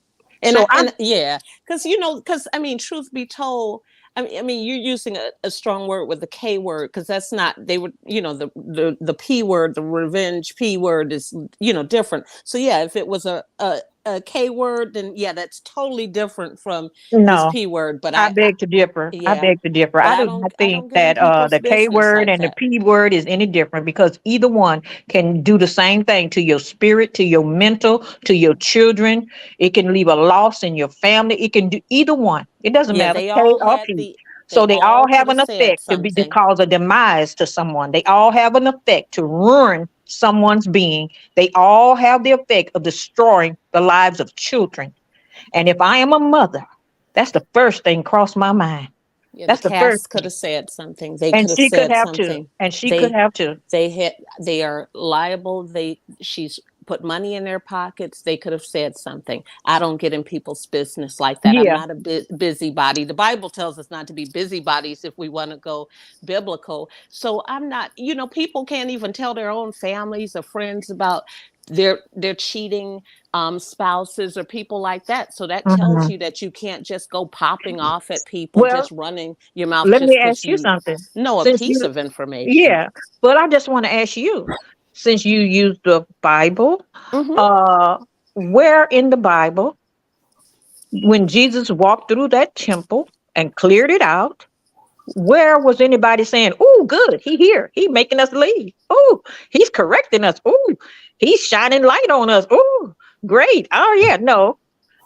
And So I'm yeah, because I mean, truth be told, I mean, you're using a strong word with the K word, because that's not, they would, the P word, the revenge P word is, different. So yeah, if it was a K word, then yeah, that's totally different from this no, P word. But I beg to differ. I yeah, beg to differ. but I I do don't, not I think don't get in that people's the K business word like and the that. P word is any different because either one can do the same thing to your spirit, to your mental, to your children. It can leave a loss in your family. It can do either one. It doesn't Yeah, matter, they K all or had P. they So they all all could have have an said effect to something. cause a demise to someone. They all have an effect to ruin someone's being. They all have the effect of destroying the lives of children. And if I am a mother, that's the first thing crossed my mind. Yeah, the That's the first cast could thing. have said something. They And could have she could said have to. something. And she could They have to. they are liable. She's put money in their pockets. They could have said something. I don't get in people's business like that. I'm Yeah. not a busybody. The Bible tells us not to be busybodies if we want to go biblical. So I'm not, people can't even tell their own families or friends about they're cheating spouses or people like that. So that tells you that you can't just go popping off at people, Well, just running your mouth let just me because ask you you something. know a Since piece you, of information. yeah, but I just want to ask you, since you use the Bible, uh, where in the Bible, when Jesus walked through that temple and cleared it out, where was anybody saying, "Oh, good, he here, he making us leave. Oh, he's correcting us. Oh, he's shining light on us. Oh, great. Oh, yeah." No.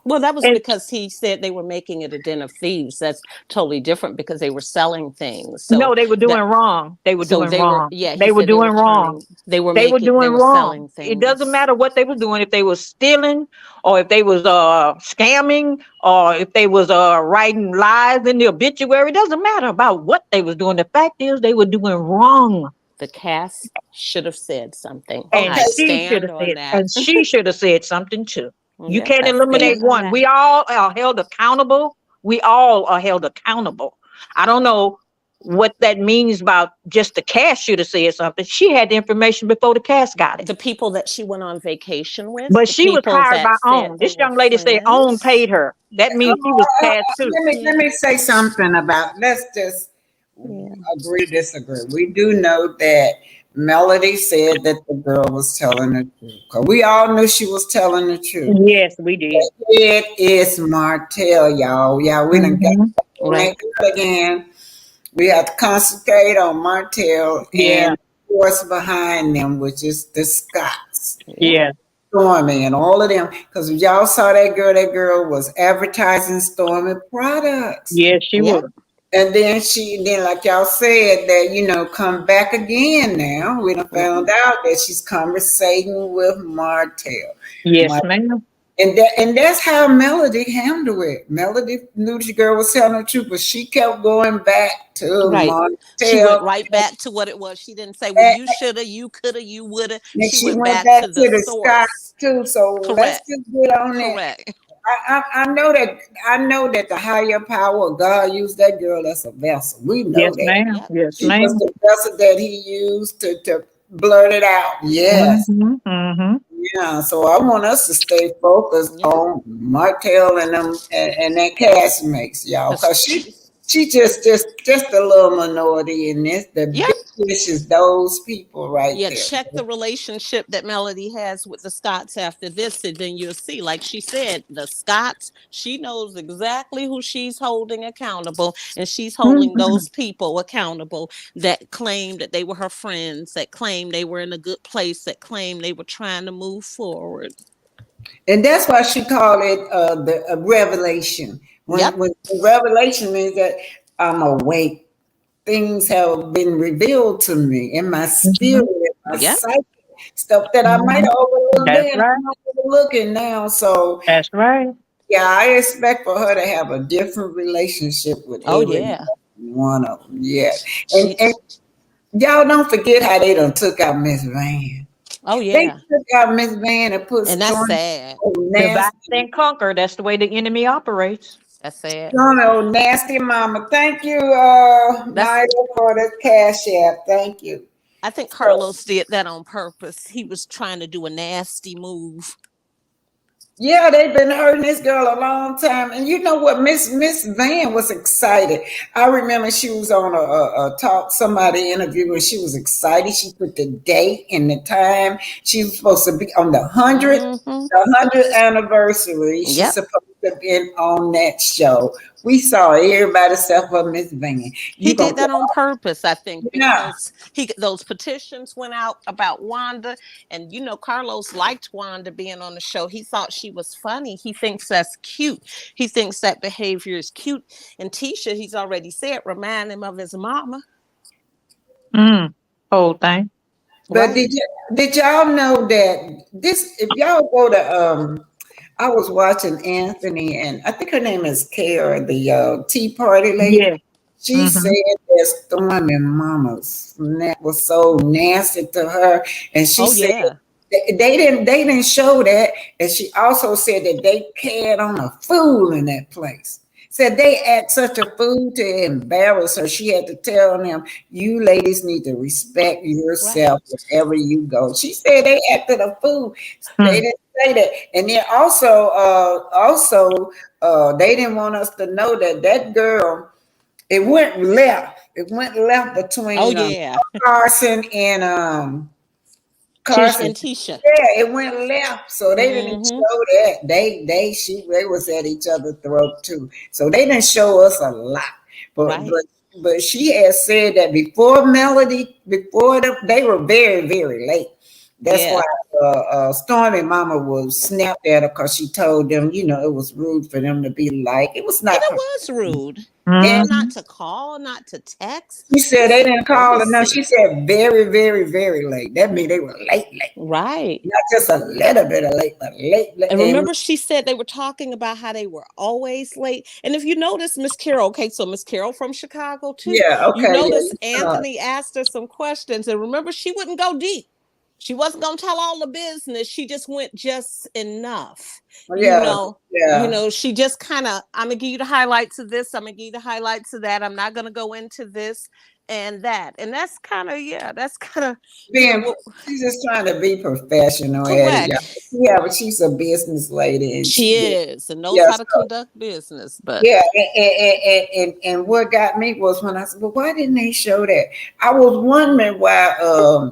Well, that was And because he said they were making it a den of thieves. That's totally different because they were selling things. So no, they were doing that wrong. They were so doing they were, wrong. yeah, he They were said they were doing wrong. turning, they were They were making, they doing were wrong. selling It doesn't things. matter what they were doing. If they was stealing, or if they was scamming, or if they was writing lies in the obituary. It doesn't matter about what they was doing. The fact is, they were doing wrong. The cast should have said something. And I Okay. she should stand have on said, that. and she should have said something too. You Yep, can't I eliminate stand on one. that. We all are held accountable. We all are held accountable. I don't know what that means about just the cast should have said something. She had the information before the cast got it. The people that she went on vacation with, But the she was people hired that by said OWN. they This were young lady said OWN friends. paid her. That means she was cast too. Let Yeah, me say something about. Let's just yeah. agree to disagree. We do know that Melody said that the girl was telling the truth. 'Cause we all knew she was telling the truth. Yes, we did. It is Martel, y'all. Y'all, we done got Hmm. on Right. that again. We have to concentrate on Martel Yeah, and the force behind them, which is the Scots. Yeah. yeah, Stormy and all of them. Because y'all saw that girl was advertising Stormy products. yes, she Yep. was. And then like y'all said, that, come back again now. We done Mhm. found out that she's conversating with Martel. Yes, ma'am. And that's how Melody handled it. Melody knew the girl was telling the truth, but she kept going back to Right. She went Martel. right back to what it was. She didn't say, well, you shoulda, you coulda, you woulda. And She she went went back back to to the the source. Scots too. So let's Correct. just get on that. Correct. I know that the higher power of God used that girl as a vessel. We know Yes, that. ma'am. Yep. Yes, She was ma'am. the vessel that he used to blurt it out. Yes. Hmm. Hmm. Yeah. So I want us to stay focused Yeah. on Martel and them and that castmates, y'all. Because Cause she just a little minority in this. The yeah. big fish is those people right Yeah, there. check the relationship that Melody has with the Scots after this, and then you'll see, like she said, the Scots, she knows exactly who she's holding accountable, and she's holding Hmm. those people accountable that claimed that they were her friends, that claimed they were in a good place, that claimed they were trying to move forward. And that's why she called it the revelation. Yep. When revelation means that I'm awake, things have been revealed to me in my spirit, Hmm. in my Yep. psyche, stuff that I might Hmm. have overlooked That's then. right. I'm not overlooking now. So That's right. yeah, I expect for her to have a different relationship with Oh every yeah. one of them. Yeah, She. and y'all don't forget how they done took out Miss Van. Oh They yeah. took out Miss Van and put And that's Stormy sad. Divide nasty. and conquer. That's the way the enemy operates. That's sad. Stormy, old nasty mama. Thank you, That's. Maya, for the cash app. Thank you. I think So, Carlos did that on purpose. He was trying to do a nasty move. yeah, they've been hurting this girl a long time, and you know what? Miss Van was excited. I remember she was on a talk, somebody interview, and she was excited. She put the date and the time. She was supposed to be on Mm-hmm. the 100th anniversary. She's Yep. supposed to be on that show. We saw everybody except for Miss Van. He You gonna did that on purpose, I think, yeah. because those petitions went out about Wanda, and Carlos liked Wanda being on the show. He thought she was funny. He thinks that's cute. He thinks that behavior is cute. And Tisha, he's already said, remind him of his mama. Whole thing. But Right. did y'all know that this? If y'all go to I was watching Anthony, and I think her name is Kara, the Tea Party lady. Yeah. She said Hmm. that Stormy Mama's that was so nasty to her, and she Oh said yeah. they didn't show that, and she also said that they carried on a fool in that place. Said they act such a fool to embarrass her. She had to tell them, "You ladies need to respect yourself Right. wherever you go." She said they acted a fool. They Hmm. didn't say that, and then they didn't want us to know that girl. It went left. It went left Oh between yeah. Carson and Tisha. And Tisha. yeah, it went left, so they didn't Mm-hmm. show that. They was at each other's throat too. So they didn't show us a lot. But Right. but but she had said that before Melody, they were very, very late. That's why Yeah. Stormy Mama was snapped at her because she told them, it was rude for them to be like. It was And not. it was rude. And And Hmm. not to call, not to text. she said they It's didn't call her. No, she crazy. said very, very, very late. That means they were late, late. Right. Not just a little bit of late, but late, late. And And remember, she said they were talking about how they were always late. And if you notice, Miss Carol, okay, so Miss Carol from Chicago too, yeah, you okay, notice yeah. Anthony asked her some questions. And remember, she wouldn't go deep. She wasn't going to tell all the business. She just went just enough. Yeah, yeah. She just kind of, I'm going to give you the highlights of this. I'm going to give you the highlights of that. I'm not going to go into this and that. And that's kind of, Being, what, she's just trying to be professional at it, correct. y'all. Yeah, but she's a business lady, and She is and knows yeah, how to so, conduct business. But yeah. And what got me was when I said, "Well, why didn't they show that?" I was wondering why.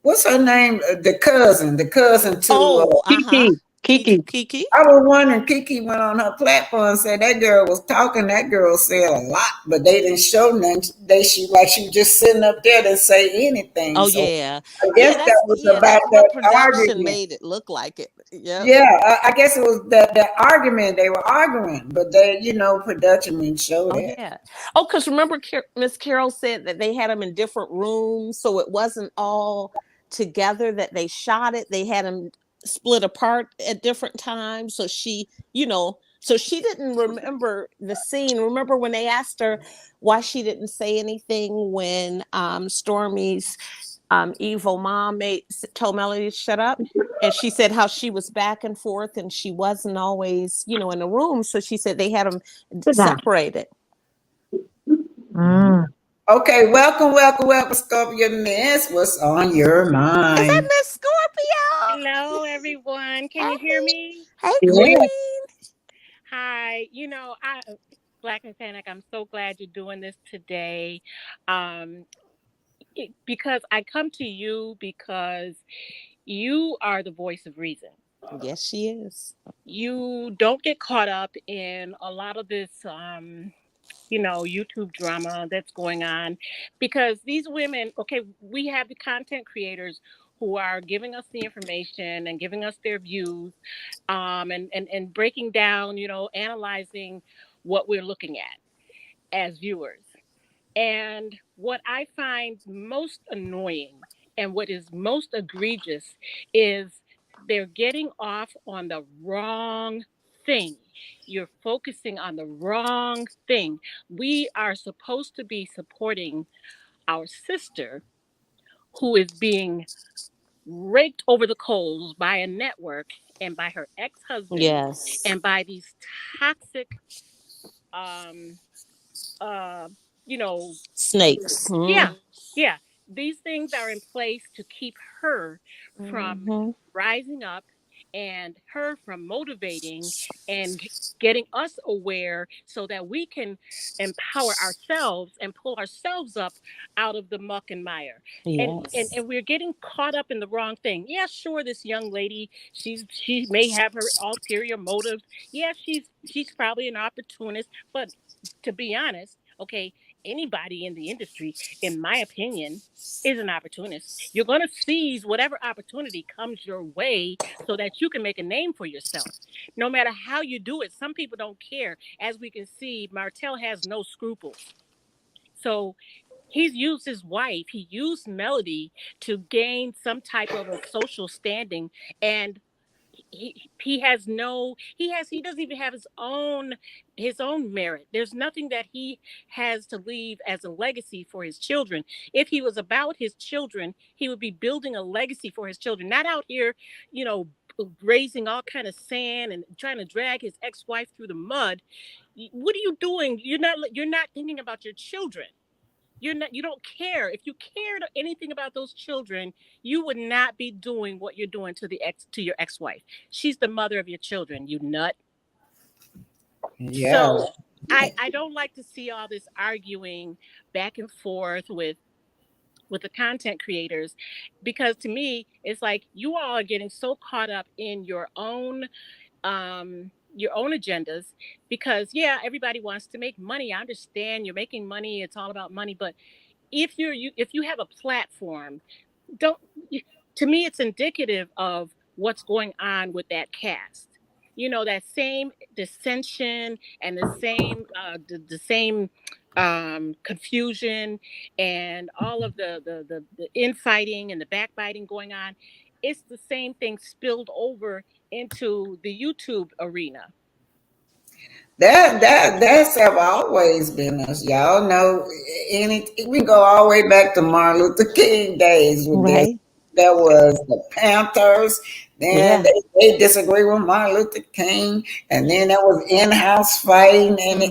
What's her name? The cousin to. oh, uh-huh. Kiki. Kiki. Kiki. I was wondering. Kiki went on her platform and said that girl was talking. That girl said a lot, but they didn't show nothing. She was just sitting up there to say anything. Oh So yeah. I Yeah, guess that was about the that production argument. made it look like it. Yep. Yeah, I guess it was that argument they were arguing, but production didn't show Oh that. yeah. Oh, because remember, Miss Carol said that they had them in different rooms, so it wasn't all together that they shot it. They had them split apart at different times. So she didn't remember the scene. Remember when they asked her why she didn't say anything when Stormy's evil mom told Melody to shut up? And she said how she was back and forth and she wasn't always, in the room. So she said they had them Sit down. separated. Mm. Okay, welcome, Scorpio Miss. What's on your Is that mind? Miss Scorpio? Hello, everyone. Can you hear Hey, me? hey, Yeah. Queen. Hi. Black and Panic, I'm so glad you're doing this today. Um, because I come to you because you are the voice of reason. Yes, she is. You don't get caught up in a lot of this, YouTube drama that's going on because these women, okay, we have the content creators who are giving us the information and giving us their views, and breaking down, analyzing what we're looking at as viewers. And what I find most annoying and what is most egregious is they're getting off on the wrong thing. You're focusing on the wrong thing. We are supposed to be supporting our sister who is being raked over the coals by a network and by her ex-husband Yes. and by these toxic um uh you know Snakes. yeah, yeah. These things are in place to keep her from Mm-hmm. rising up and her from motivating and getting us aware so that we can empower ourselves and pull ourselves up out of the muck and mire. And Yes. we're getting caught up in the wrong thing. Yeah, sure, this young lady, she may have her ulterior motives. Yeah, she's probably an opportunist, but to be honest, okay, anybody in the industry, in my opinion, is an opportunist. You're going to seize whatever opportunity comes your way so that you can make a name for yourself. No matter how you do it, some people don't care. As we can see, Martel has no scruples. So he's used his wife, he used Melody to gain some type of a social standing. And he doesn't even have his own merit. There's nothing that he has to leave as a legacy for his children. If he was about his children, he would be building a legacy for his children, not out here, you know, raising all kind of sand and trying to drag his ex-wife through the mud. What are you doing? You're not thinking about your children. You don't care. If you cared anything about those children, you would not be doing what you're doing to your ex-wife. She's the mother of your children, you nut. Yeah. So I don't like to see all this arguing back and forth with the content creators, because to me it's like you all are getting so caught up in your own agendas, because yeah, everybody wants to make money. I understand you're making money, it's all about money, but if you have a platform, don't to me it's indicative of what's going on with that cast. You know, that same dissension and the same confusion and all of the infighting and the backbiting going on. It's the same thing spilled over into the YouTube arena. That's have always been us. Y'all know, we can go all the way back to Martin Luther King days with this. Right. There was the Panthers. Then Yeah. they disagree with Martin Luther King, and then there was in-house fighting, and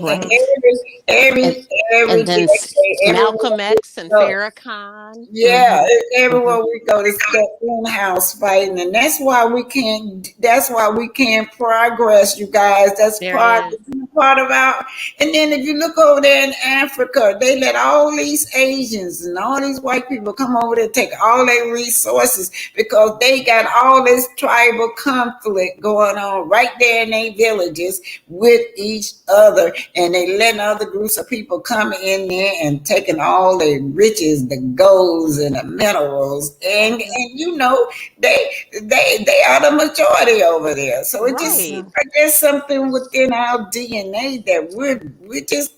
every And then decade, Malcolm X and Farrakhan. yeah, everywhere we go, it's that in-house fighting, and that's why we can't. That's why we can't progress, you guys. That's part of our. And then if you look over there in Africa, they let all these Asians and all these white people come over there, take all their resources because they got all this tribal conflict going on right there in their villages with each other, and they letting other groups of people come in there and taking all the riches, the golds and the minerals, and you know they are the majority over there. So it just seems like there's something within our DNA that we're just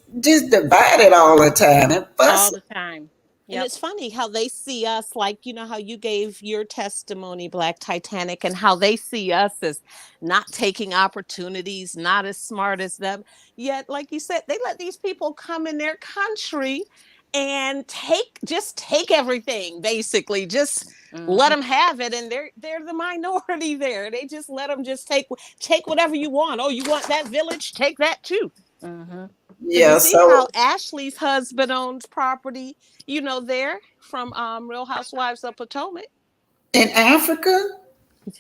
divided all the time and all fussing. the time. And it's funny how they see us, like, you know, how you gave your testimony, Black Titanic, and how they see us as not taking opportunities, not as smart as them. Yet, like you said, they let these people come in their country and take everything, basically. Just let them have it. And they're the minority there. They just let them just take whatever you want. Oh, you want that village? Take that too. Did you see how Ashley's husband owns property, you know, there from Real Housewives of Potomac? In Africa?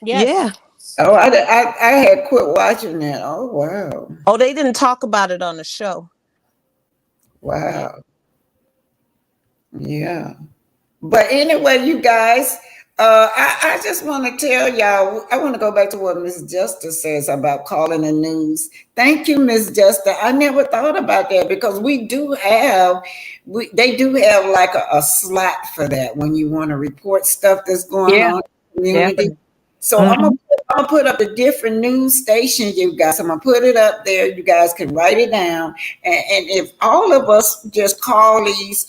Yes. Yeah. Oh, I had quit watching that. Oh, wow. Oh, they didn't talk about it on the show. Wow. Yeah. But anyway, you guys, I just want to tell y'all, I want to go back to what Miss Justice says about calling the news. Thank you, Miss Justice. I never thought about that because they do have like a slot for that when you want to report stuff that's going on in the community. Definitely. So I'm gonna put up a different news station, you guys. I'm gonna put it up there. You guys can write it down. And if all of us just call these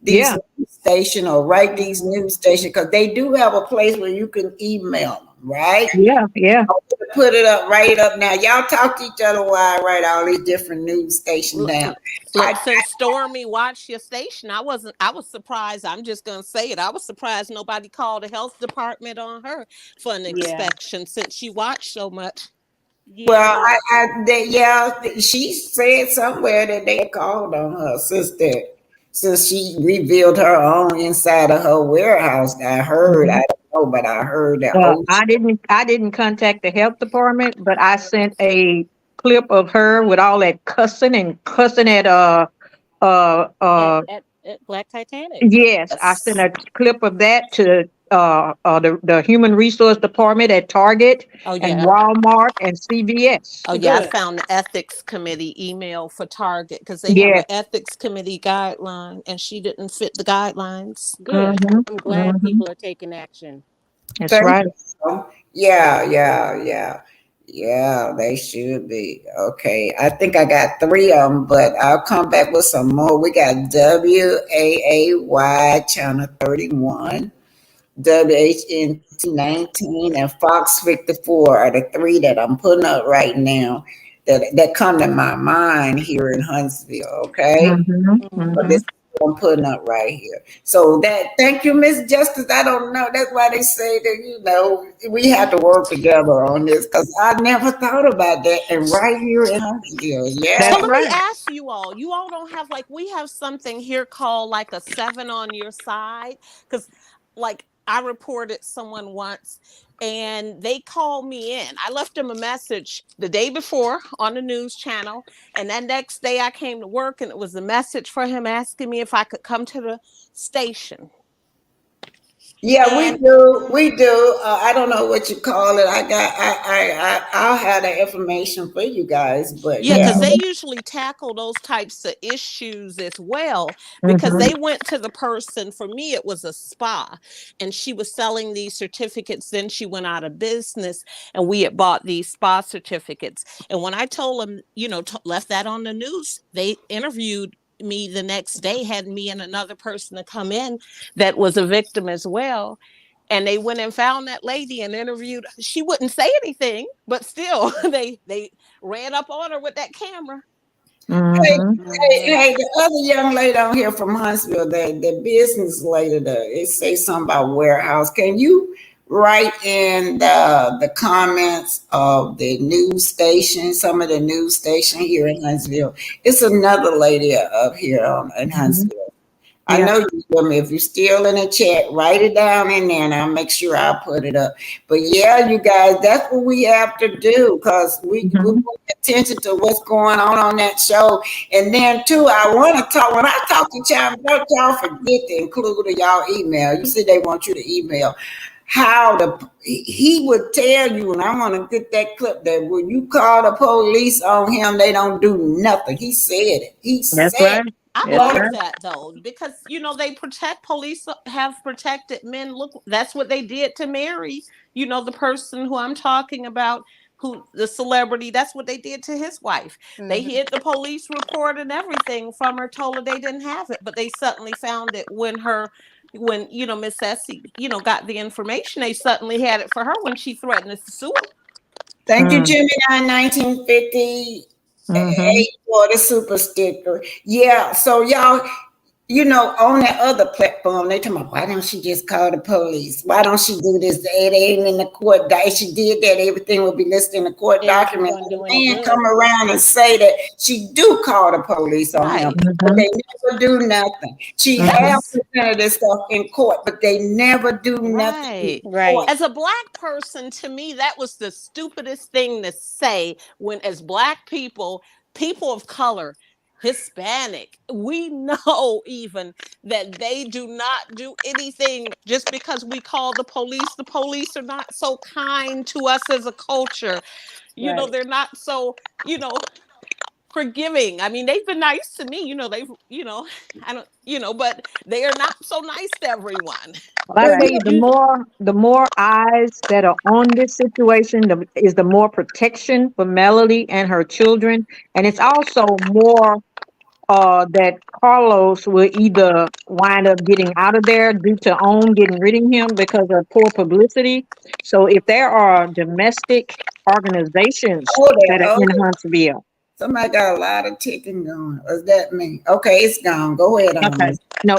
news station or write these news station, because they do have a place where you can email them, right? Yeah. I'll put it up, write it up now. Y'all talk to each other while I write all these different news stations down. Look, since Stormy watched your station, I was surprised. I'm just gonna say it. I was surprised nobody called the health department on her for an inspection since she watched so much. Well, she said somewhere that they called on her since she revealed her own inside of her warehouse. I heard, I don't know, but I heard that. I didn't contact the health department, but I sent a clip of her with all that cussing at Black Titanic. Yes, I sent a clip of that to the human resource department at Target and Walmart and CVS. Oh yeah, I found the ethics committee email for Target because they have an ethics committee guideline and she didn't fit the guidelines. Good. I'm glad people are taking action. That's right. Yeah, they should be. Okay. I think I got 3 of them, but I'll come back with some more. We got WAAY channel 31. WHN19, and Fox 54 are the three that I'm putting up right now that come to my mind here in Huntsville, okay? But this is what I'm putting up right here. So thank you, Miss Justice. I don't know. That's why they say that, we have to work together on this, because I never thought about that. And right here in Huntsville, yeah. So let me ask you all. You all don't have we have something here called like a 7 on your side, because I reported someone once and they called me in. I left them a message the day before on the news channel, and that next day I came to work and it was a message for him asking me if I could come to the station. Yeah, we do. I don't know what you call it. I'll have the information for you guys, but yeah, because they usually tackle those types of issues as well, because they went to the person. For me, it was a spa, and she was selling these certificates. Then she went out of business, and we had bought these spa certificates. And when I told them, left that on the news, they interviewed me the next day, had me and another person to come in that was a victim as well. And they went and found that lady and interviewed. She wouldn't say anything, but still they ran up on her with that camera. Hey, the other young lady on here from Huntsville, the business lady, it say something about warehouse. Can you write in the comments of the news station, some of the news station here in Huntsville? It's another lady up here in Huntsville. I know you with me. If you're still in the chat, write it down in there and I'll make sure I put it up. But yeah, you guys, that's what we have to do, because we pay attention to what's going on that show. And then too, I want to talk, when I talk to y'all, don't y'all forget to include y'all email. You said they want you to email. He would tell you, and I want to get that clip, that when you call the police on him, they don't do nothing. He said it. That's right. I love that though, because they police have protected men. Look, that's what they did to Mary. The person who I'm talking about, who the celebrity, that's what they did to his wife. They hid the police report and everything from her, told her they didn't have it, but they suddenly found it when Miss Essie, got the information. They suddenly had it for her when she threatened to sue him. Thank you, Jimmy. 1950. For the super sticker. Yeah, so y'all, on that other platform, they talking about, why don't she just call the police? Why don't she do this? It ain't in the court. If she did that, everything would be listed in the court document. And come around and say that she do call the police on him, but they never do nothing. She has presented this stuff in court, but they never do nothing. Right. As a Black person, to me, that was the stupidest thing to say, when as Black people of color, Hispanic, we know even that they do not do anything just because we call the police. The police are not so kind to us as a culture. They're not so, forgiving. I mean, they've been nice to me. But they are not so nice to everyone. Well, I tell you, the more eyes that are on this situation, the more protection for Melody and her children, and it's also more that Carlos will either wind up getting out of there due to OWN getting rid of him because of poor publicity. So if there are domestic organizations that are in Huntsville. Somebody got a lot of ticking going. What does that mean? Okay, it's gone. Go ahead. Okay. No,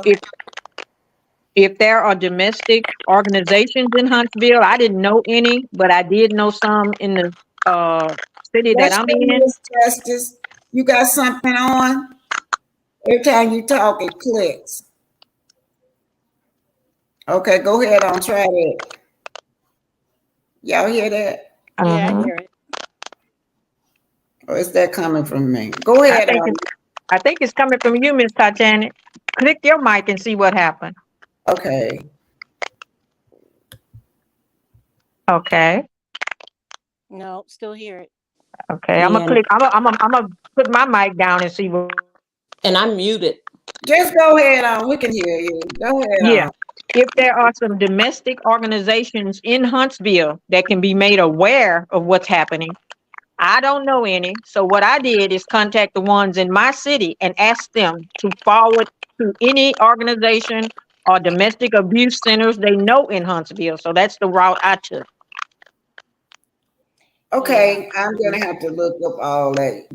if there are domestic organizations in Huntsville, I didn't know any, but I did know some in the city that I'm in. Justice, you got something on? Every time you talk, it clicks. Okay, go ahead on. Try it. Y'all hear that? Yeah, I hear it. Or is that coming from me? Go ahead. I think it's coming from you, Miss Titanic. Click your mic and see what happened. Okay. Okay. No, still hear it. Okay, I'm gonna click. I'm gonna put my mic down and see what. And I'm muted. Just go ahead on. We can hear you. Go ahead. Yeah. If there are some domestic organizations in Huntsville that can be made aware of what's happening, I don't know any. So what I did is contact the ones in my city and ask them to forward to any organization or domestic abuse centers. They know in Huntsville, so that's the route I took. Okay, I'm gonna have to look up all that.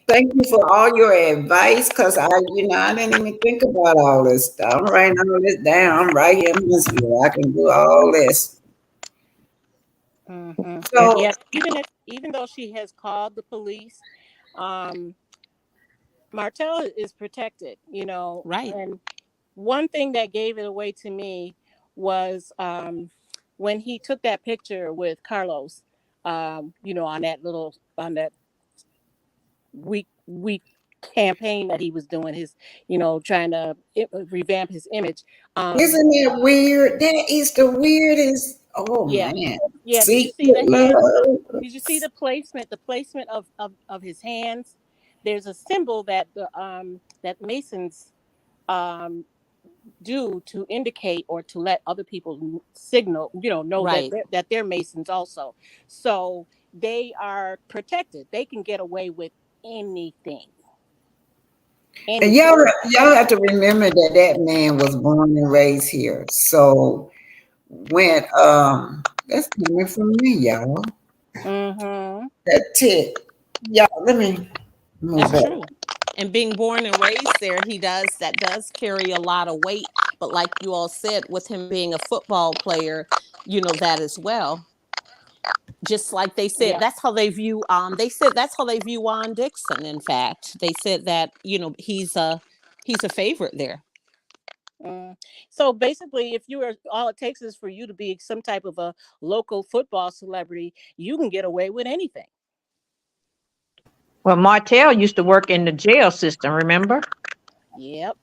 Thank you for all your advice, cause I didn't even think about all this stuff. I'm writing all this down. I'm right here in Huntsville. I can do all this. Mm-hmm. So, Yeah, even though she has called the police, Martel is protected, Right. And one thing that gave it away to me was when he took that picture with Carlos, on that week campaign that he was doing, his, trying to revamp his image. isn't it weird? That is the weirdest. Oh Yeah, man, yeah. Did you secret see the hand? love. Did you see the placement? The placement of his hands. There's a symbol that that Masons um do to indicate or to let other people signal, know that Right. they're Masons also. So they are protected. They can get away with anything. And Anything. y'all have to remember that man was born and raised here. So when that's coming from me, y'all. Mm-hmm. That tip. Y'all, let me move That's back. true. And being born and raised there, that does carry a lot of weight. But like you all said, with him being a football player, that as well. Just like they said, Yeah. that's how they view they said that's how they view Juan Dixon. In fact, they said that, he's a favorite there. So basically, if you are, all it takes is for you to be some type of a local football celebrity, you can get away with anything. Well, Martel used to work in the jail system, remember? Yep.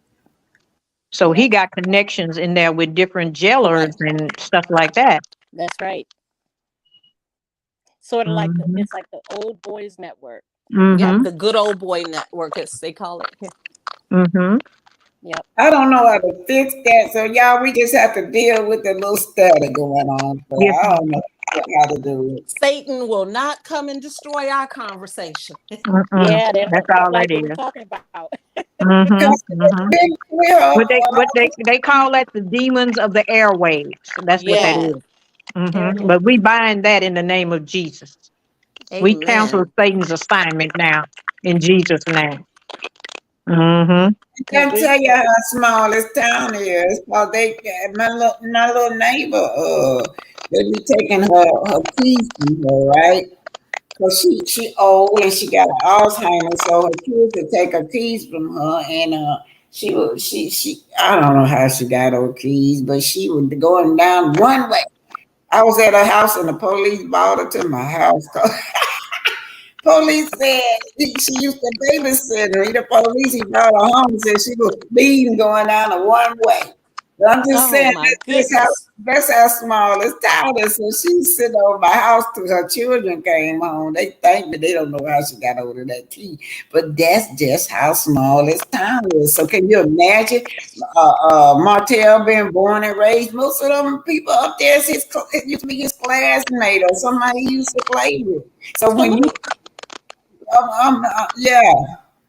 So he Yep. got connections in there with different jailers Correct. and stuff like that. That's right. Sort of like Mm-hmm. it's like the old boys network. Yep, Mm-hmm. the good old boy network, as they call it here. Mm-hmm. Yep. I don't know how to fix that. So y'all, we just have to deal with the little stutter going on. So Yes, I don't ma'am. know how to do it. Satan will not come and destroy our conversation. Mm-mm. Yeah, they That's don't all that like what we're is. talking about. Mm-hmm. Because Mm-hmm. we're What they call that the demons of the airwaves. That's what that Yeah. is. There it Mm-hmm. is. But we bind that in the name of Jesus. We cancel Amen. Satan's assignment now in Jesus' name. Mm-hmm. Because can't tell you how small this town is. Because my little neighbor, they be taking her keys from her, right? Because she old and she got Alzheimer's, so her kids would take her keys from her, and she I don't know how she got her keys, but she was going down one way. I was at her house and the police brought her to my house. Police said she used to babysit her. The police, he brought her home, said she was speeding going down a one way. But I'm just Oh saying my goodness. that's how small this town is. So she's sitting over my house till her children came home. They think that they don't know how she got over that key. But that's just how small this town is. So can you imagine Martel being born and raised? Most of them people up there it used to be his classmate or somebody he used to play with. So So when let you me yeah.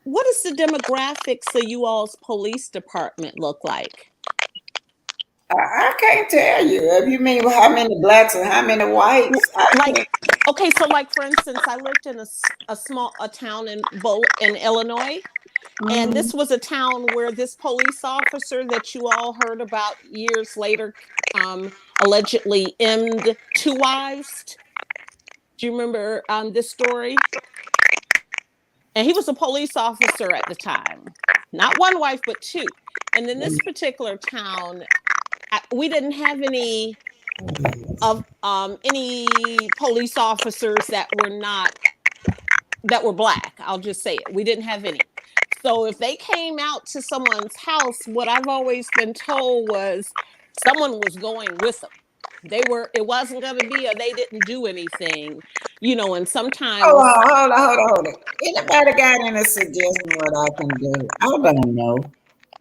what does the demographics of you all's police department look like? I can't tell you. If you mean how many blacks and how many whites, I Like, can't. okay, so like for instance, I lived in a town in Illinois, and this was a town where this police officer that you all heard about years later allegedly emmed two wives. Do you remember this story? And he was a police officer at the time, not one wife but two. And in this particular town, we didn't have any police officers that were black. I'll just say it. We didn't have any. So if they came out to someone's house, what I've always been told was someone was going with them. It wasn't going to be they didn't do anything, and Hold sometimes. on, hold on. Anybody got any suggestion what I can do? I don't know.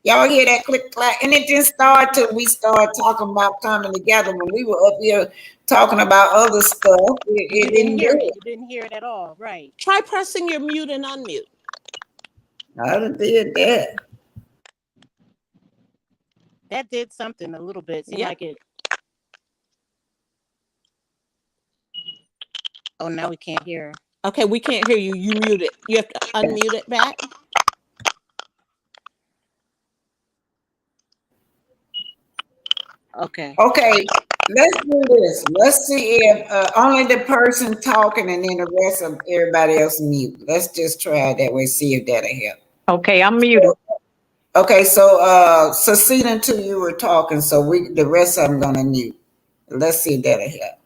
Y'all hear that click clack? And it didn't start till we started talking about coming together. When we were up here talking about other stuff, it you didn't didn't hear do it. it. You didn't hear it at all. Right. Try pressing your mute and unmute. I done did that. That did something a little bit. Seemed like it. Oh, now we can't hear. Okay, we can't hear you. You mute it. You have to unmute it back. Okay. Okay, let's do this. Let's see if only the person talking and then the rest of everybody else mute. Let's just try it that way, see if that'll help. Okay, I'm muted. Okay, so succeed until you were talking, so the rest of them gonna mute. Let's see if that'll help.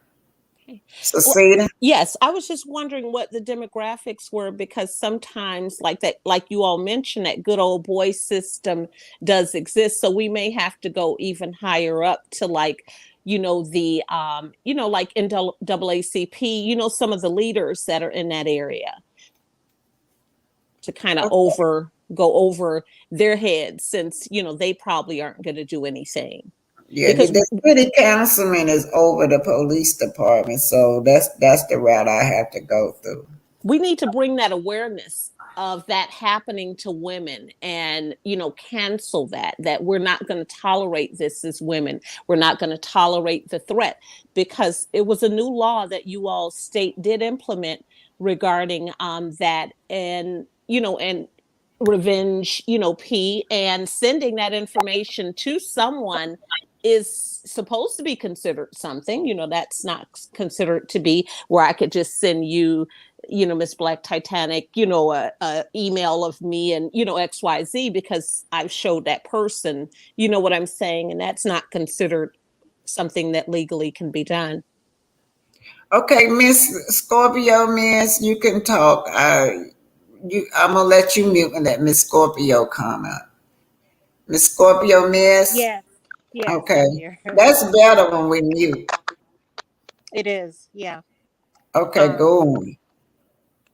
Succeed. Yes, I was just wondering what the demographics were, because sometimes like that, like you all mentioned, that good old boy system does exist. So we may have to go even higher up to like, the like NAACP, some of the leaders that are in that area, to kind of go over their heads, since they probably aren't going to do anything. Yeah, the city councilman is over the police department, so that's the route I have to go through. We need to bring that awareness of that happening to women, and cancel that we're not going to tolerate this as women. We're not going to tolerate the threat, because it was a new law that you all state did implement regarding that, and and revenge P, and sending that information to someone is supposed to be considered something. That's not considered to be where I could just send you Miss Black Titanic, a email of me and XYZ, because I've showed that person, what I'm saying, and that's not considered something that legally can be done. Okay, Miss Scorpio, Miss, you can talk. I'm gonna let you mute and let Miss Scorpio comment. Miss Scorpio, Miss. Yes. Okay, that's better when we mute. It is. Yeah. Okay, go on.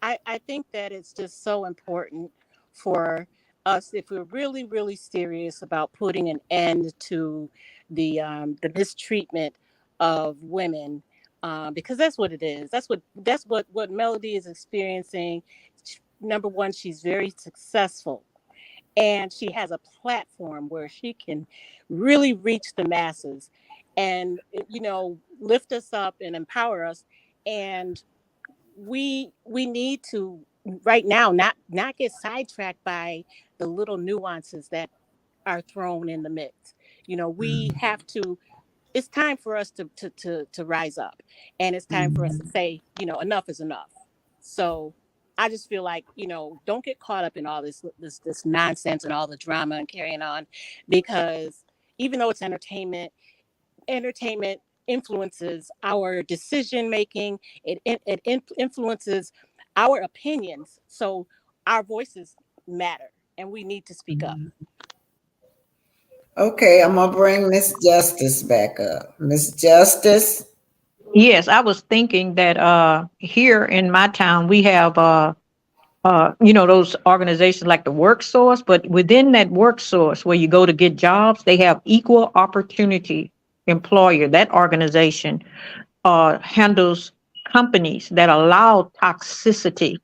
I think that it's just so important for us, if we're really, really serious about putting an end to the mistreatment of women, because that's what it is. That's what Melody is experiencing. Number one, she's very successful, and she has a platform where she can really reach the masses, and lift us up and empower us. And we need to right now not get sidetracked by the little nuances that are thrown in the mix. We have to. It's time for us to rise up, and it's time for us to say, enough is enough. So I just feel like, don't get caught up in all this nonsense and all the drama and carrying on, because even though it's entertainment influences our decision making. It influences our opinions. So our voices matter, and we need to speak up. Okay, I'm gonna bring Miss Justice back up. Miss Justice. Yes, I was thinking that here in my town we have those organizations like the Work Source, but within that Work Source where you go to get jobs, they have Equal Opportunity Employer. That organization handles companies that allow toxicity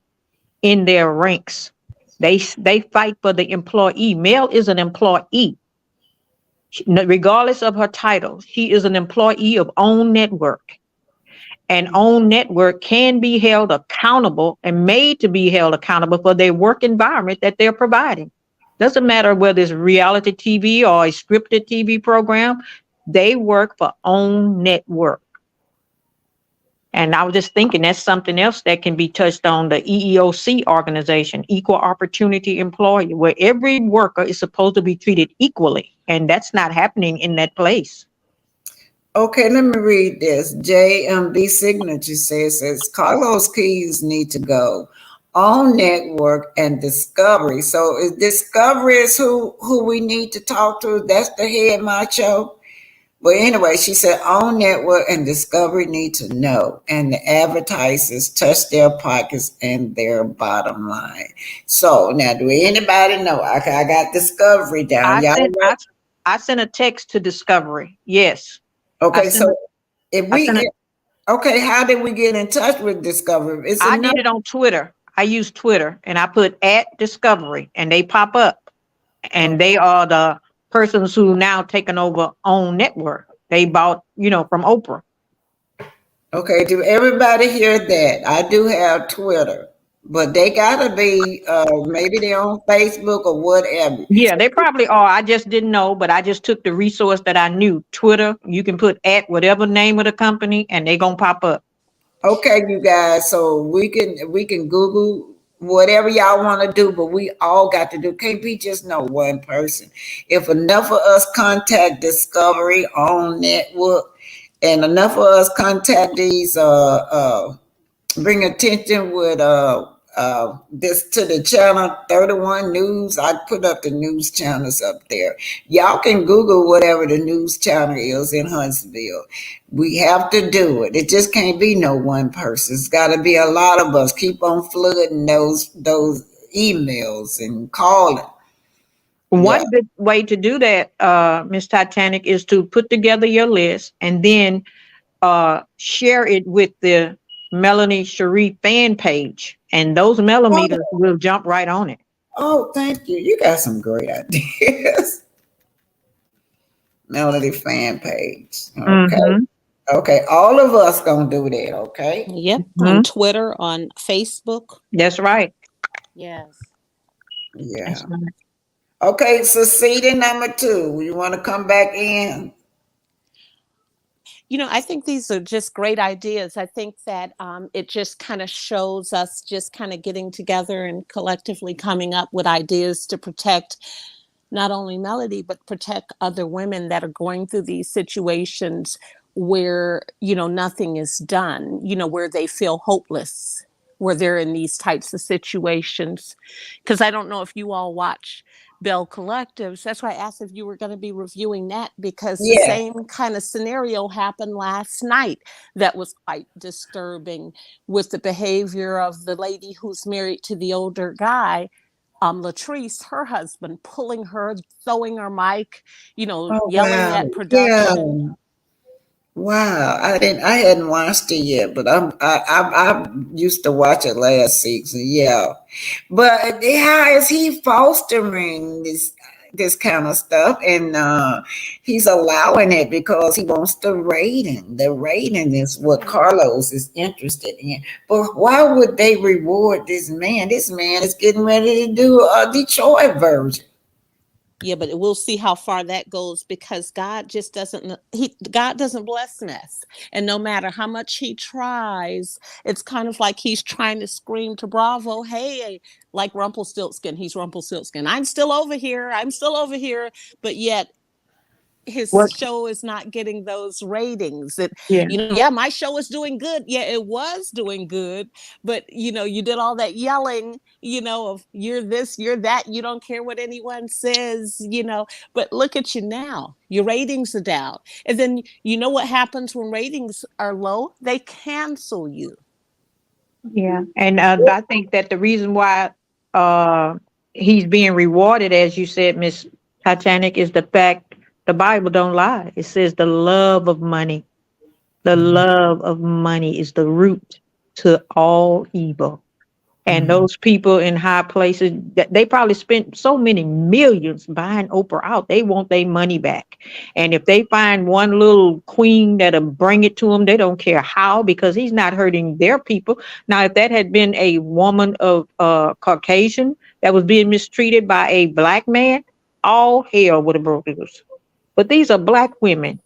in their ranks. They fight for the employee. Mel is an employee. Regardless of her title, she is an employee of OWN Network. And OWN Network can be held accountable and made to be held accountable for their work environment that they're providing. Doesn't matter whether it's reality TV or a scripted TV program, they work for OWN Network. And I was just thinking that's something else that can be touched on, the EEOC organization, Equal Opportunity Employer, where every worker is supposed to be treated equally. And that's not happening in that place. Okay, let me read this. JMB signature says Carlos Keys need to go. OWN Network and Discovery. So Discovery is who we need to talk to. That's the head macho. But anyway, she said OWN Network and Discovery need to know, and the advertisers touch their pockets and their bottom line. So now, do anybody know? I got Discovery down. I sent a text to Discovery. Yes. Okay, so how did we get in touch with Discovery? I did it on Twitter. I use Twitter, and I put @Discovery, and they pop up, and they are persons who now taken over OWN network. They bought, from Oprah. Okay, do everybody hear that? I do have Twitter, but they gotta be maybe they're on Facebook or whatever. Yeah, they probably are. I just didn't know, but I just took the resource that I knew. Twitter, you can put at whatever name of the company and they gonna pop up. Okay, you guys, so we can Google whatever y'all want to do, but we all got to do. Can't be just no one person. If enough of us contact Discovery on network, and enough of us contact these bring attention with this to the channel 31 news. I put up the news channels up there. Y'all can Google whatever the news channel is in Huntsville. We have to do it. It just can't be no one person. It's got to be a lot of us. Keep on flooding those emails and calling. One good way to do that, Miss Titanic, is to put together your list and then share it with the Melanie Cherie fan page, and those millimeters will jump right on it. Oh, thank you. You got some great ideas. Melody fan page. Okay. Mm-hmm. Okay. All of us gonna do that, okay? Yep. On Twitter, on Facebook. That's right. Yes. Yeah. That's right. Okay, so seating number 2. You want to come back in? I think these are just great ideas. I think that it just kind of shows us just kind of getting together and collectively coming up with ideas to protect not only Melody, but protect other women that are going through these situations where, nothing is done, where they feel hopeless, where they're in these types of situations. Because I don't know if you all watch Bell Collectives. That's why I asked if you were going to be reviewing that, because the same kind of scenario happened last night that was quite disturbing with the behavior of the lady who's married to the older guy. Latrice, her husband, pulling her, throwing her mic, yelling at production. Yeah. Wow, I hadn't watched it yet, but I used to watch it last season. Yeah, but how is he fostering this kind of stuff, and he's allowing it because he wants the rating. The rating is what Carlos is interested in. But why would they reward this man? This man is getting ready to do a Detroit version. Yeah, but we'll see how far that goes, because God just doesn't bless mess. And no matter how much he tries, it's kind of like he's trying to scream to Bravo, hey, like Rumpelstiltskin. He's Rumpelstiltskin. I'm still over here. But yet his show is not getting those ratings. My show is doing good. Yeah, it was doing good, but you did all that yelling, of you're this, you're that, you don't care what anyone says, but look at you now. Your ratings are down. And then what happens when ratings are low? They cancel you. Yeah. And I think that the reason why he's being rewarded, as you said, Miss Titanic, is the fact the Bible don't lie. It says the love of money. The love of money is the root to all evil. And those people in high places, they probably spent so many millions buying Oprah out. They want their money back. And if they find one little queen that'll bring it to them, they don't care how, because he's not hurting their people. Now, if that had been a woman of Caucasian that was being mistreated by a black man, all hell would have broken loose. But these are black women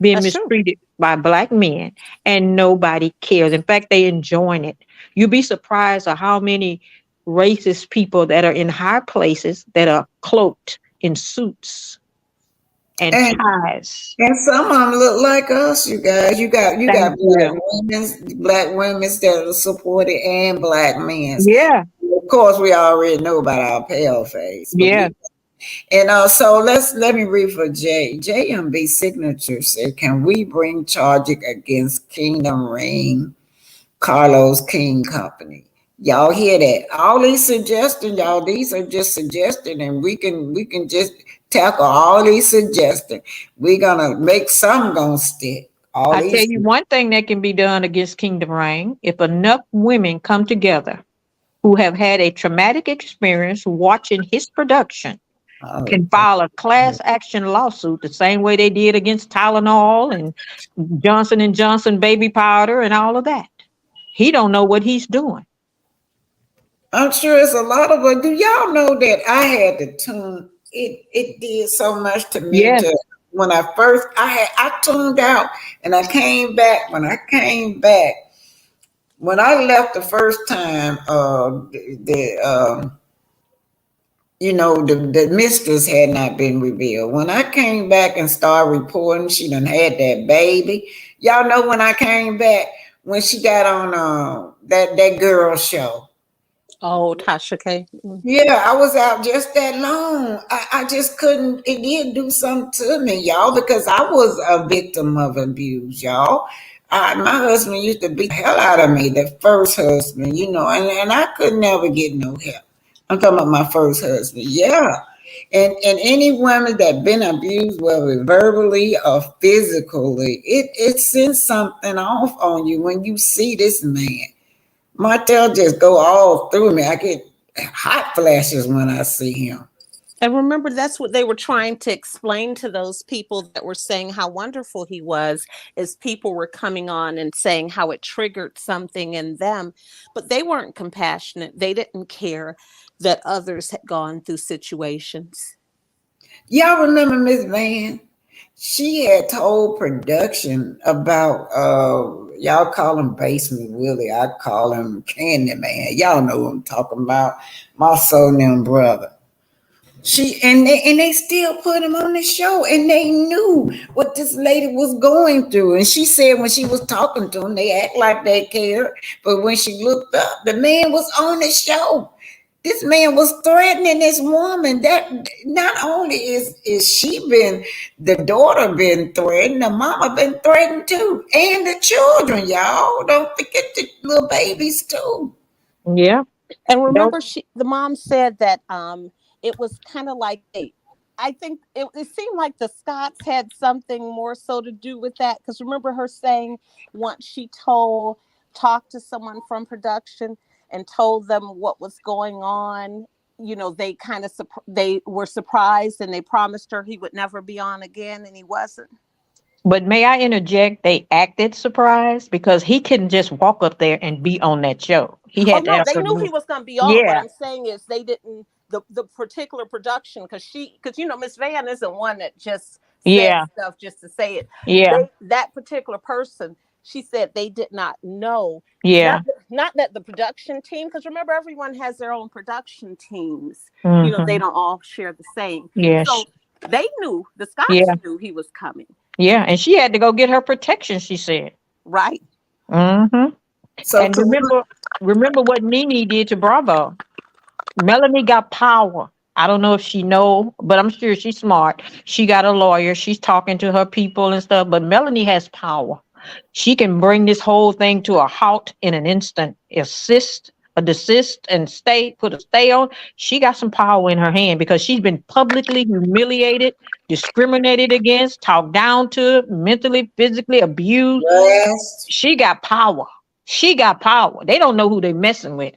being mistreated by black men, and nobody cares. In fact, they enjoying it. You'd be surprised at how many racist people that are in high places that are cloaked in suits and ties. And some of them look like us, you guys. You got black women that are supported, and black men. Yeah. Of course, we already know about our pale face. Yeah. And so let me read for Jay. JMB Signature said, can we bring charges against Kingdom Ring, Carlos King Company? Y'all hear that? All these suggestions, y'all, these are just suggestions, and we can just tackle all these suggestions. We're gonna make some gonna stick. I tell you one thing that can be done against Kingdom Ring: if enough women come together who have had a traumatic experience watching his production, can file a class action lawsuit the same way they did against Tylenol and Johnson and Johnson baby powder and all of that. He don't know what he's doing. I'm sure it's a lot of it. Do y'all know that I had to tune it did so much to me Yes. to when I tuned out and I came back. When I left the first time, the mistress had not been revealed. When I came back and started reporting, she done had that baby. Y'all know when I came back, when she got on that girl show. Oh, Tasha K. Yeah, I was out just that long. I just couldn't, it did do something to me, y'all, because I was a victim of abuse, y'all. My husband used to beat the hell out of me, the first husband, and I could never get no help. I'm talking about my first husband. Yeah. And any woman that been abused, whether verbally or physically, it sends something off on you when you see this man. Martel just go all through me. I get hot flashes when I see him. And remember, that's what they were trying to explain to those people that were saying how wonderful he was, is people were coming on and saying how it triggered something in them, but they weren't compassionate. They didn't care that others had gone through situations. Y'all remember Miss Van? She had told production about y'all call him Basement Willie. I call him Candyman. Y'all know what I'm talking about. My soul and brother. They still put him on the show, and they knew what this lady was going through. And she said when she was talking to him, they act like they cared, but when she looked up, the man was on the show. This man was threatening this woman. That not only is she been the daughter been threatened, the mama been threatened too, and the children. Y'all don't forget the little babies too. Yeah. And remember, the mom said that it was kind of like I think it seemed like the Scotts had something more so to do with that, because remember her saying once she talked to someone from production and told them what was going on, they kind of they were surprised and they promised her he would never be on again, and he wasn't. But may I interject? They acted surprised because he couldn't just walk up there and be on that show. He had to No, have they knew he permission. was going to be on. What Yeah. I'm saying is they didn't, the particular production, because Miss Van isn't one that just says stuff just to say it. Yeah. That particular person, she said they did not know. Yeah. Not that the production team, because remember everyone has their own production teams. Mm-hmm. They don't all share the same. Yeah. So they knew, the Scotts knew he was coming. Yeah, and she had to go get her protection, she said. Right. Mm-hmm. So and remember what Nene did to Bravo. Melanie got power. I don't know if she know, but I'm sure she's smart. She got a lawyer. She's talking to her people and stuff, but Melanie has power. She can bring this whole thing to a halt in an instant. Desist and put a stay on. She got some power in her hand because she's been publicly humiliated, discriminated against, talked down to, mentally, physically abused. Yes. She got power. They don't know who they're messing with.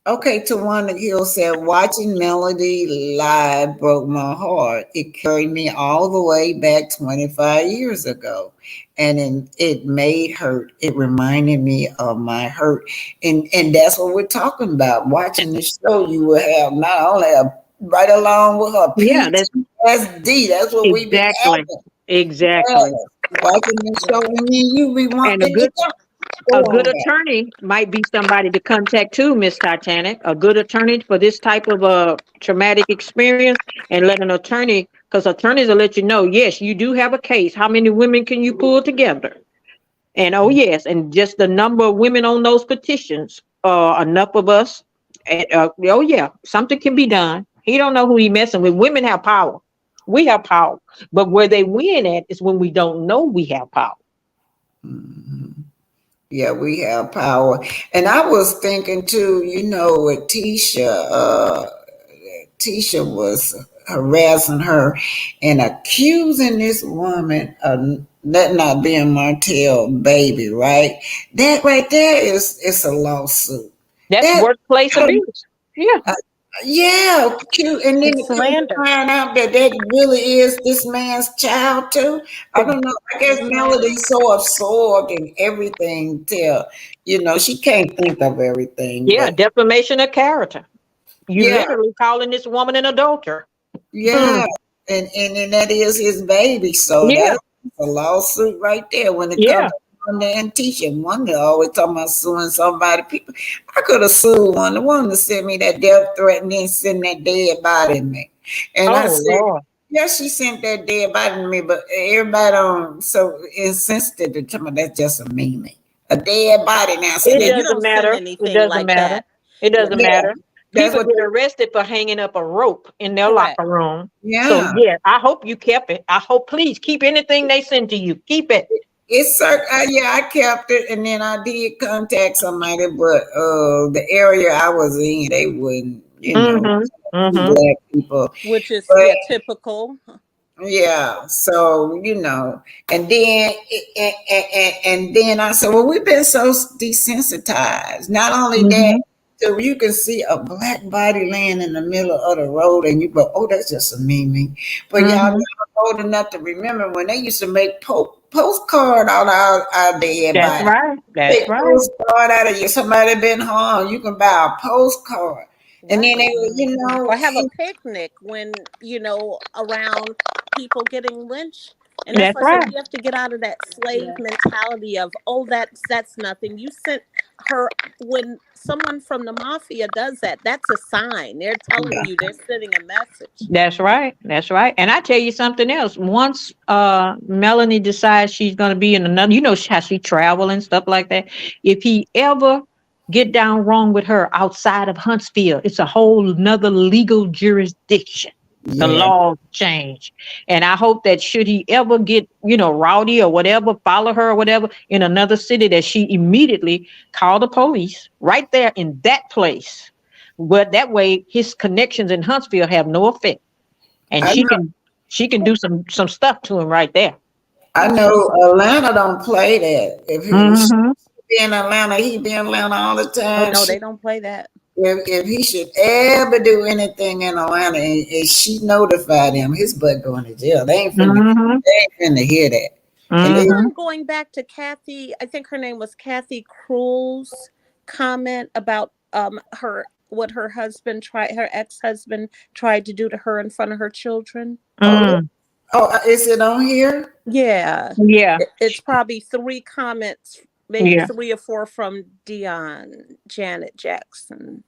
Okay, Tawana Hill said, watching Melody live broke my heart. It carried me all the way back 25 years ago. And it made hurt. It reminded me of my hurt. And that's what we're talking about. Watching the show, you will have not only right along with her PTSD. That's what we be having. Exactly. Watching the show, and you be wanting a good attorney might be somebody to contact too, Miss Titanic. A good attorney for this type of a traumatic experience, and let an attorney, because attorneys will let you know, yes, you do have a case. How many women can you pull together? And yes, and just the number of women on those petitions, enough of us. And something can be done. He don't know who he messing with. Women have power. We have power, but where they win at is when we don't know we have power. Mm-hmm. Yeah, we have power. And I was thinking too, with Tisha was harassing her and accusing this woman of that not being Martel baby, right? That right there is a lawsuit. That's workplace abuse. Yeah. Yeah, cute. And then It's to come to slander. find out that that really is this man's child too. I don't know. I guess It's slander. Melody's so absorbed in everything till, she can't think of everything. Yeah, But defamation of character. You yeah, literally calling this woman an adulterer. Hmm. yeah. And that is his baby. So Yeah, that's a lawsuit right there when it comes yeah. to Wanda and Tisha. Wanda always talking about suing somebody. People, I could have sued one. The one that sent me that death threat and then send that dead body to me. And I Oh said, Lord. yeah, she sent that dead body to me, but everybody on so insensitive to tell me that's just a meme. A dead body now. So It Yeah, that, you doesn't don't send matter. It anything doesn't like matter. that. It Yeah. doesn't yeah, matter. that's People what get arrested for hanging up a rope in their Correct. locker room. So yeah. yeah, I hope you kept it. I hope, please keep anything they send to you. Keep it. It's yeah, I kept it, and then I did contact somebody, but the area I was in, they wouldn't, Mm-hmm. Mm-hmm. black people. Which is, But yeah, typical. yeah, so and then and then I said, well, we've been so desensitized. Not only that, Mm-hmm. so you can see a black body laying in the middle of the road, and you go, oh, that's just a meme. But y'all Mm-hmm. old enough to remember when they used to make postcard out of our dead That's body. right. That's They right. postcard out of you. Somebody been harmed. You can buy a postcard, and then they, Right. Or have a picnic when, around people getting lynched. And that's That's why I say right. we have to get out of that slave mentality of, oh, that's nothing. You sent her when someone from the mafia does that, that's a sign. They're telling you, they're sending a message. That's right. That's right. And I tell you something else. Once Melanie decides she's going to be in another, how she travel and stuff like that. If he ever get down wrong with her outside of Huntsville, it's a whole nother legal jurisdiction. The yeah. laws change. And I hope that should he ever get, rowdy or whatever, follow her or whatever in another city, that she immediately call the police right there in that place. But that way his connections in Huntsville have no effect. And I know. she can do some stuff to him right there. I know Atlanta don't play that. If he should Mm-hmm. be in Atlanta, he be in Atlanta all the Oh, time. no, they don't play that. If he should ever do anything in Atlanta, and she notified him, his butt going to jail. Mm-hmm. They ain't finna hear that. And they, Mm-hmm. Going back to Kathy, I think her name was Kathy Cruel's comment about her ex-husband tried to do to her in front of her children. Mm. is it on here? Yeah. Yeah. It's probably 3 comments, maybe Yeah. 3 or 4 from Janet Jackson.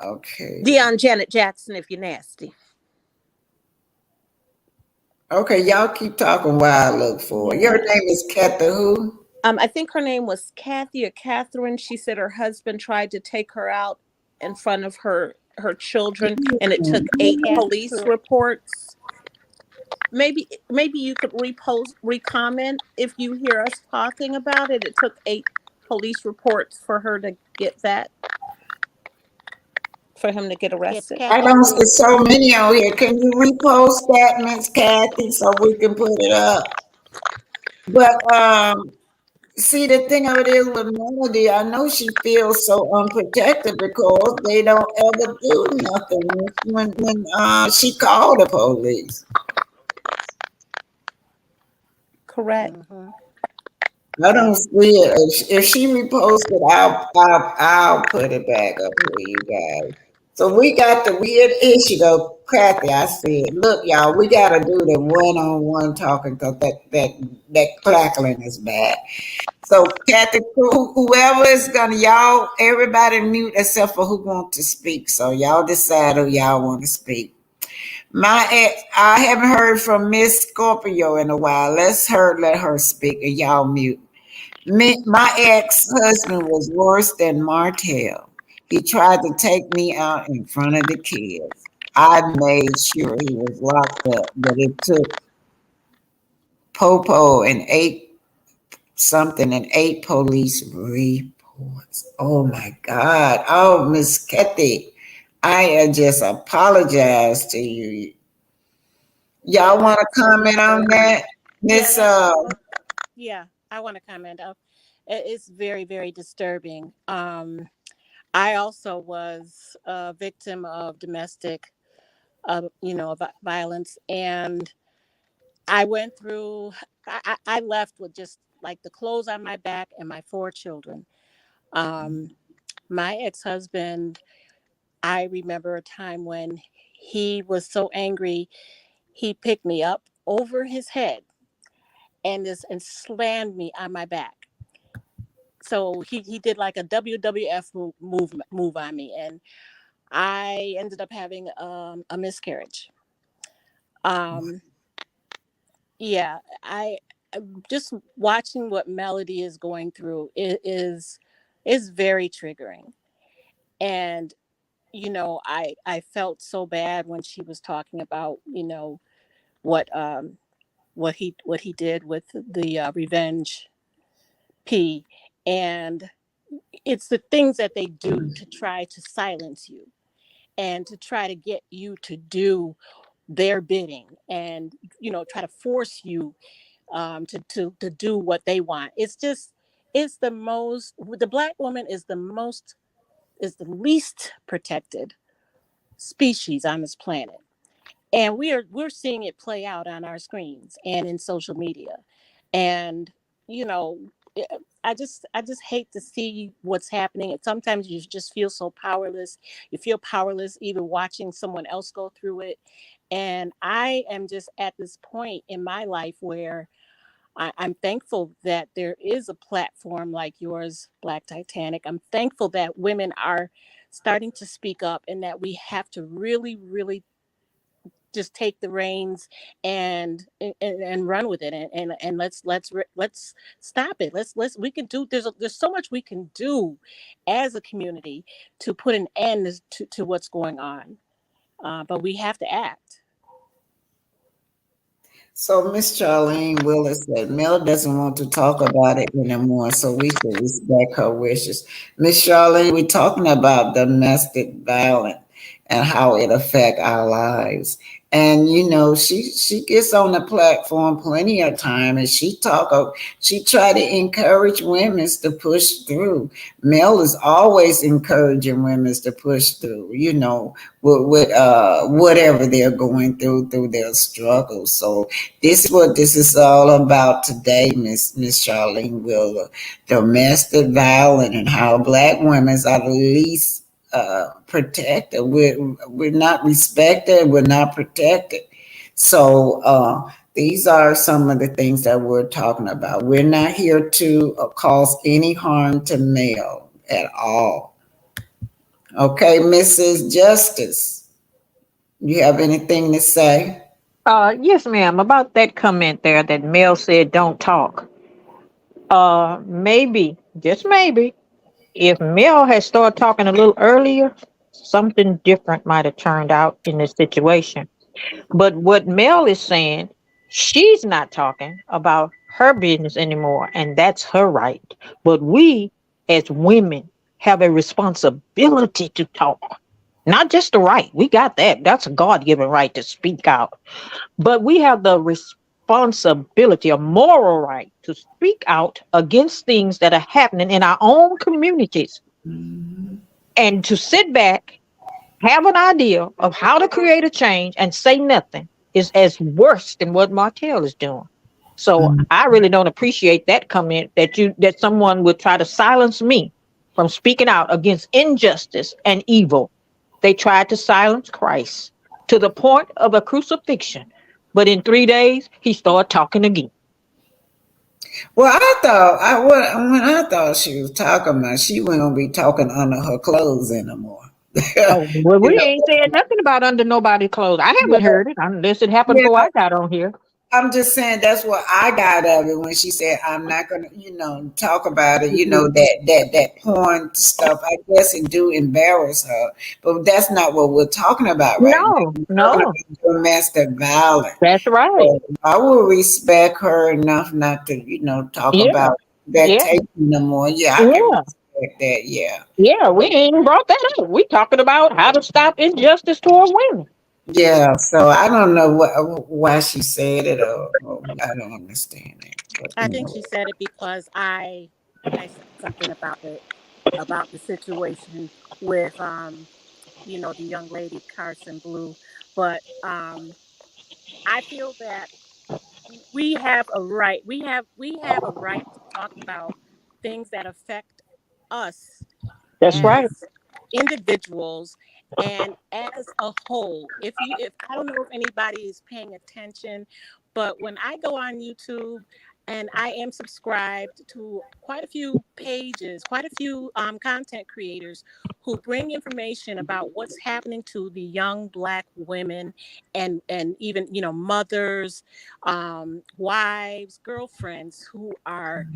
Okay. Janet Jackson, if you're nasty. Okay, y'all keep talking while I look for it. Your name is Kathy who? I think her name was Kathy or Catherine. She said her husband tried to take her out in front of her children, and it took 8 police reports. Maybe you could recomment if you hear us talking about it. It took 8 police reports for her to get that, for him to get arrested. I don't see so many on here. Can you repost that, Miss Kathy, so we can put it up? But see, the thing of it is with Melody, I know she feels so unprotected because they don't ever do nothing when she called the police. Correct. I don't see it. If she reposted, I'll put it back up for you guys. So we got the weird issue though, Kathy. I said, look, y'all, we got to do the one-on-one talking because that crackling is bad. So Kathy, whoever is gonna, y'all, everybody mute except for who want to speak. So y'all decide who y'all want to speak. My ex, I haven't heard from Miss Scorpio in a while. Let her speak, and y'all mute. My ex-husband was worse than Martel. He tried to take me out in front of the kids. I made sure he was locked up, but it took Popo and 8 police reports. Oh my God. Oh, Miss Kathy, I just apologize to you. Y'all want to comment on that? Miss Yeah, I want to comment. It's very, very disturbing. I also was a victim of domestic, violence, and I went through. I left with just like the clothes on my back and my 4 children. Um, my ex-husband, I remember a time when he was so angry, he picked me up over his head and slammed me on my back. So he did like a WWF move on me, and I ended up having a miscarriage. Um, yeah, I just watching what Melody is going through is very triggering. And I felt so bad when she was talking about what what he did with the revenge P, and it's the things that they do to try to silence you and to try to get you to do their bidding, and try to force you to do what they want. It's the Black woman is the least protected species on this planet, and we're seeing it play out on our screens and in social media. And you know eh, I just hate to see what's happening, and sometimes you just feel so powerless. You feel powerless even watching someone else go through it. And I am just at this point in my life where I'm thankful that there is a platform like yours, Black Titanic. I'm thankful that women are starting to speak up, and that we have to really, really just take the reins and run with it, and let's stop it. Let's we can do. There's so much we can do as a community to put an end to what's going on, but we have to act. So Miss Charlene Willis said Mel doesn't want to talk about it anymore, so we should respect her wishes. Miss Charlene, we're talking about domestic violence and how it affect our lives. And she gets on the platform plenty of time, and she try to encourage women to push through. Mel is always encouraging women to push through, with whatever they're going through their struggles. So this is what this is all about today, Miss Charlene Wheeler. Domestic violence and how Black women are the least protected. We're not respected. We're not protected. So these are some of the things that we're talking about. We're not here to cause any harm to Mel at all. Okay, Mrs. Justice, you have anything to say? Yes, ma'am. About that comment there that Mel said, "Don't talk." Maybe, just maybe, if Mel had started talking a little earlier, something different might have turned out in this situation. But what Mel is saying, she's not talking about her business anymore, and that's her right. But we, as women, have a responsibility to talk. Not just a right. We got that. That's a God given right to speak out. But we have the responsibility, a moral right to speak out against things that are happening in our own communities, and to sit back, have an idea of how to create a change and say nothing is as worse than what Martel is doing. So I really don't appreciate that comment that someone would try to silence me from speaking out against injustice and evil. They tried to silence Christ to the point of a crucifixion. But in 3 days, he started talking again. Well, when I thought she was talking about, she wasn't gonna be talking under her clothes anymore. Oh, well, you we know, ain't said nothing about under nobody's clothes. I haven't yeah, heard it unless it happened yeah. before I got on here. I'm just saying that's what I got of it when she said I'm not gonna, talk about it. That porn stuff. I guess it do embarrass her, but that's not what we're talking about right now. No, We're talking no, about domestic violence. that's right. So I will respect her enough not to, talk Yeah, about that yeah, tape no more. Yeah, I can yeah, respect that. Yeah. yeah. We ain't even brought that up. We talking about how to stop injustice toward women. Yeah, so I don't know why she said it, or I don't understand it. But I think she said it because I said something about it. about the situation with the young lady Carson Blue, but I feel that we have a right. We have a right to talk about things that affect us That's right. as individuals and as a whole. If I don't know if anybody is paying attention, but when I go on YouTube and I am subscribed to quite a few pages, quite a few content creators who bring information about what's happening to the young Black women and even mothers, wives, girlfriends who are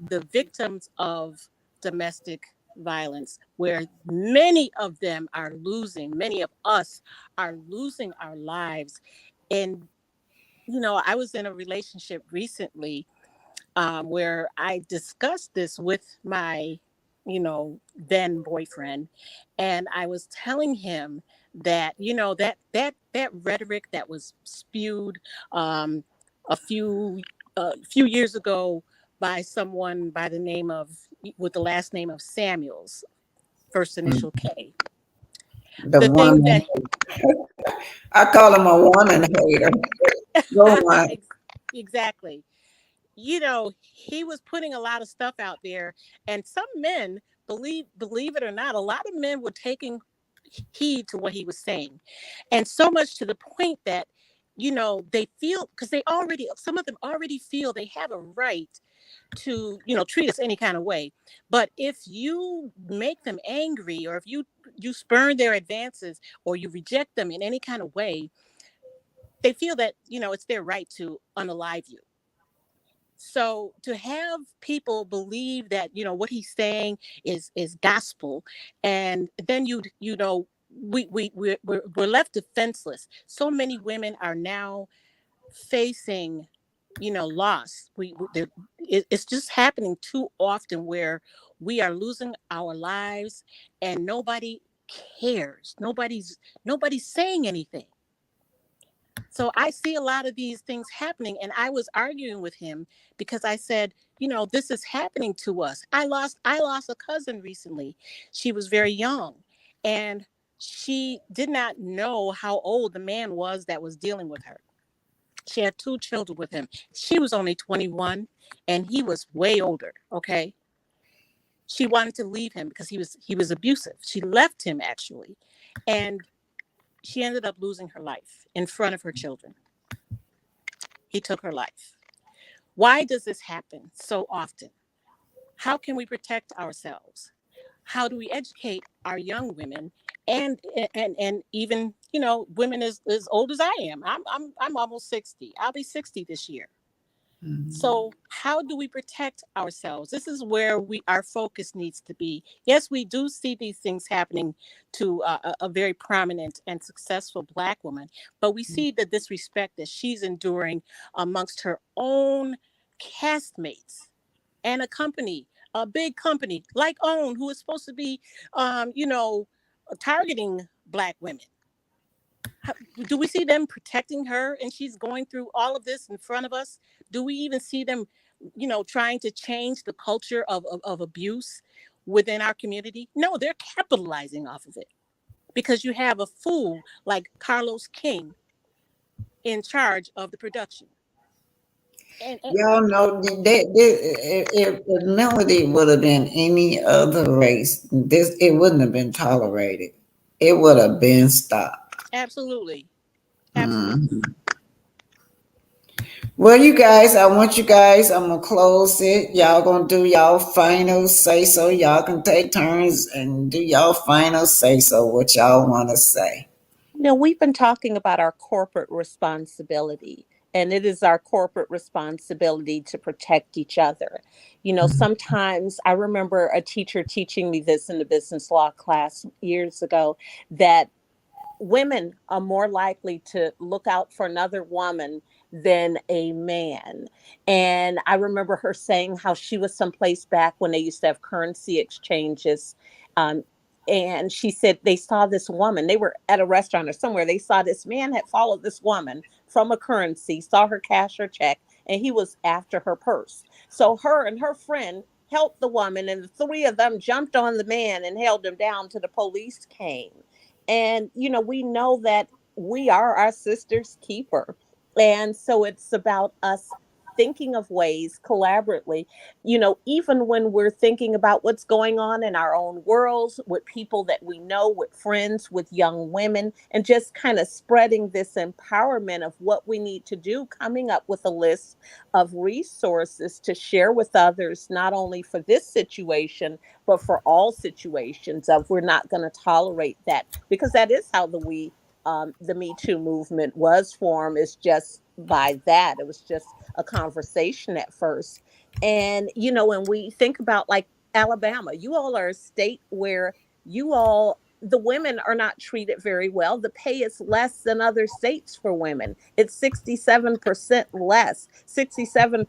the victims of domestic violence, where many of them are losing, many of us are losing our lives. And, I was in a relationship recently where I discussed this with my, then boyfriend. And I was telling him that, that rhetoric that was spewed um, a few years ago by someone by the name of, with the last name of Samuels, first initial K. The The thing woman, that I call him a woman hater. Go on. exactly, he was putting a lot of stuff out there, and some men believe it or not, a lot of men were taking heed to what he was saying, and so much to the point that they feel, because some of them already feel they have a right to treat us any kind of way. But if you make them angry, or if you spurn their advances, or you reject them in any kind of way, they feel that it's their right to unalive you. So to have people believe that what he's saying is gospel, and then we're left defenseless. So many women are now facing loss. It's just happening too often, where we are losing our lives and nobody cares. Nobody's saying anything. So I see a lot of these things happening, and I was arguing with him because I said, this is happening to us. I lost a cousin recently. She was very young, and she did not know how old the man was that was dealing with her. She had 2 children with him. She was only 21 and he was way older. Okay. She wanted to leave him because he was abusive. She left him, actually. And she ended up losing her life in front of her children. He took her life. Why does this happen so often? How can we protect ourselves? How do we educate our young women, and even women as old as I am? I'm almost 60. I'll be 60 this year. So how do we protect ourselves? This is where our focus needs to be. Yes, we do see these things happening to a very prominent and successful Black woman, but we see the disrespect that she's enduring amongst her own castmates and a big company like OWN, who is supposed to be, targeting Black women. Do we see them protecting her, and she's going through all of this in front of us? Do we even see them trying to change the culture of abuse within our community? No, they're capitalizing off of it, because you have a fool like Carlos King in charge of the production. And Y'all know if Melody would have been any other race, it wouldn't have been tolerated. It would have been stopped. absolutely. Mhm. Well, you guys, I'm gonna close it. Y'all gonna do y'all final say so. Y'all can take turns and do y'all final say so, what y'all wanna say. We've been talking about our corporate responsibility, and it is our corporate responsibility to protect each other. Sometimes I remember a teacher teaching me this in the business law class years ago, that women are more likely to look out for another woman than a man. And I remember her saying how she was someplace back when they used to have currency exchanges. Um, and she said they saw this woman. They were at a restaurant or somewhere. They saw this man had followed this woman from a currency, saw her cash her check, and he was after her purse. So her and her friend helped the woman, and the three of them jumped on the man and held him down till the police came. And, we know that we are our sister's keeper. And so it's about us thinking of ways collaboratively, even when we're thinking about what's going on in our own worlds with people that we know, with friends, with young women, and just kind of spreading this empowerment of what we need to do, coming up with a list of resources to share with others, not only for this situation, but for all situations of we're not going to tolerate that, because that is how the Me Too movement was formed, is just by that. It was just a conversation at first. And, when we think about like Alabama, you all are a state where the women are not treated very well. The pay is less than other states for women. It's 67% less, 67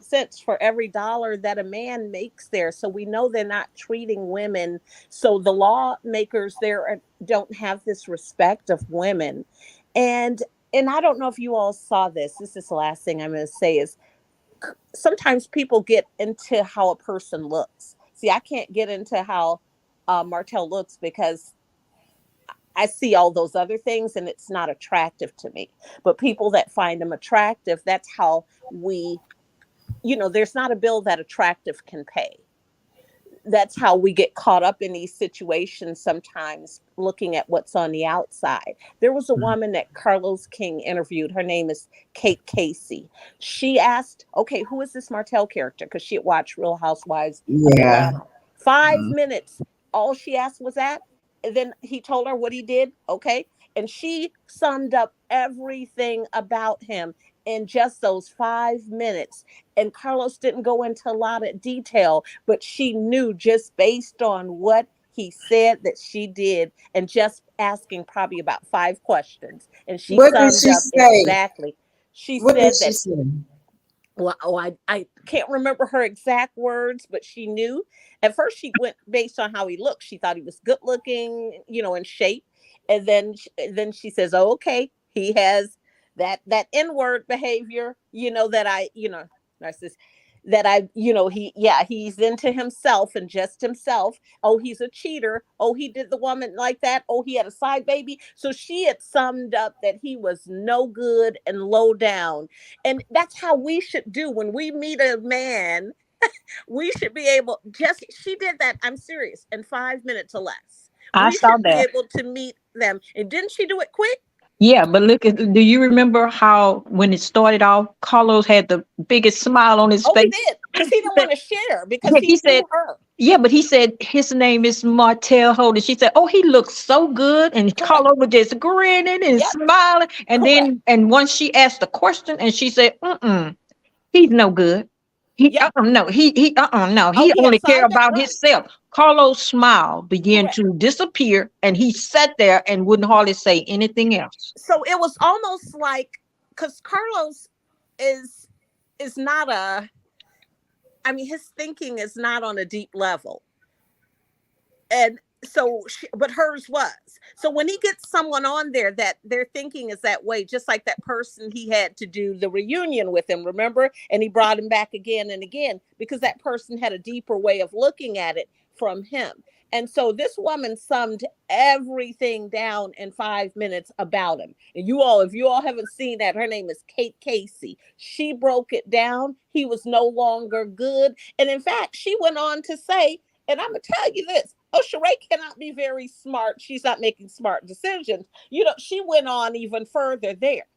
cents for every dollar that a man makes there. So we know they're not treating women. So the lawmakers there don't have this respect of women. And I don't know if you all saw this. This is the last thing I'm going to say is sometimes people get into how a person looks. See, I can't get into how Martel looks because I see all those other things and it's not attractive to me. But people that find them attractive, that's how there's not a bill that attractive can pay. That's how we get caught up in these situations sometimes, looking at what's on the outside. There was a woman that Carlos King interviewed. Her name is Kate Casey. She asked, okay, who is this Martel character? Because she had watched Real Housewives of Atlanta. 5 minutes. All she asked was that. And then he told her what he did. Okay. And she summed up everything about him in just those 5 minutes. And Carlos didn't go into a lot of detail, but she knew just based on what he said that she did, and just asking probably about 5 questions. And she What did summed she up say? exactly. She What did said she that, say? well, I can't remember her exact words, but she knew. At first, she went based on how he looked. She thought he was good looking, in shape. And then she says, "Oh, okay, he has that inward behavior, that narcissist, that he's into himself and just himself. Oh, he's a cheater. Oh, he did the woman like that. Oh, he had a side baby." So she had summed up that he was no good and low down. And that's how we should do when we meet a man. We should be able, she did that, I'm serious, in 5 minutes or less. I We saw should be that. able to meet them. And didn't she do it quick? Yeah, but do you remember how when it started off, Carlos had the biggest smile on his Oh, he face? did. Because he didn't want to share, because Yeah, he he said, knew her. yeah, but he said his name is Martel Holden. She said, "Oh, he looks so good," and Correct. Carlos was just grinning and smiling. And Correct. then once she asked the question, and she said, "He's no good. He no, no. He he only had care signed up, about right. himself." Carlos' smile began Correct. to disappear, and he sat there and wouldn't hardly say anything else. So it was almost like, because Carlos is not his thinking is not on a deep level. And so but hers was. So when he gets someone on there that their thinking is that way, just like that person he had to do the reunion with him, remember? And he brought him back again and again because that person had a deeper way of looking at it from him. And so this woman summed everything down in 5 minutes about him. And if you all haven't seen that, her name is Kate Casey. She broke it down. He was no longer good. And in fact, she went on to say, and I'm going to tell you this, Sheree cannot be very smart. She's not making smart decisions. She went on even further there,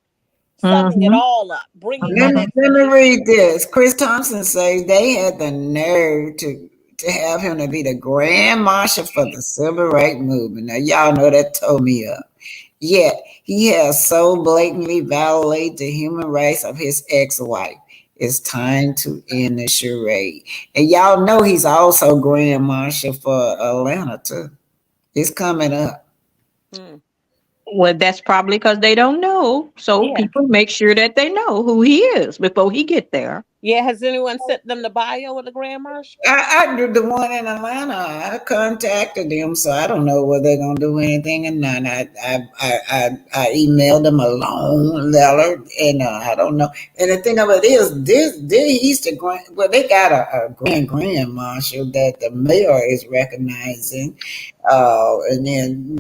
summing it all up, bringing Let that me, let me information. read this. Chris Thompson says they had the nerve to have him to be the grand marshal for the civil rights movement. Now, y'all know that tore me up. Yet, he has so blatantly violated the human rights of his ex-wife. It's time to end the charade. And y'all know he's also grand marshal for Atlanta, too. It's coming up. Well, that's probably because they don't know. So people make sure that they know who he is before he get there. Yeah, has anyone sent them the bio of the Grand Marshal? I do the one in Atlanta. I contacted them, so I don't know whether they're gonna do anything or not. I emailed them a long letter, and I don't know. And the thing of it is, he's the grand. Well, they got a grand marshal that the mayor is recognizing, and then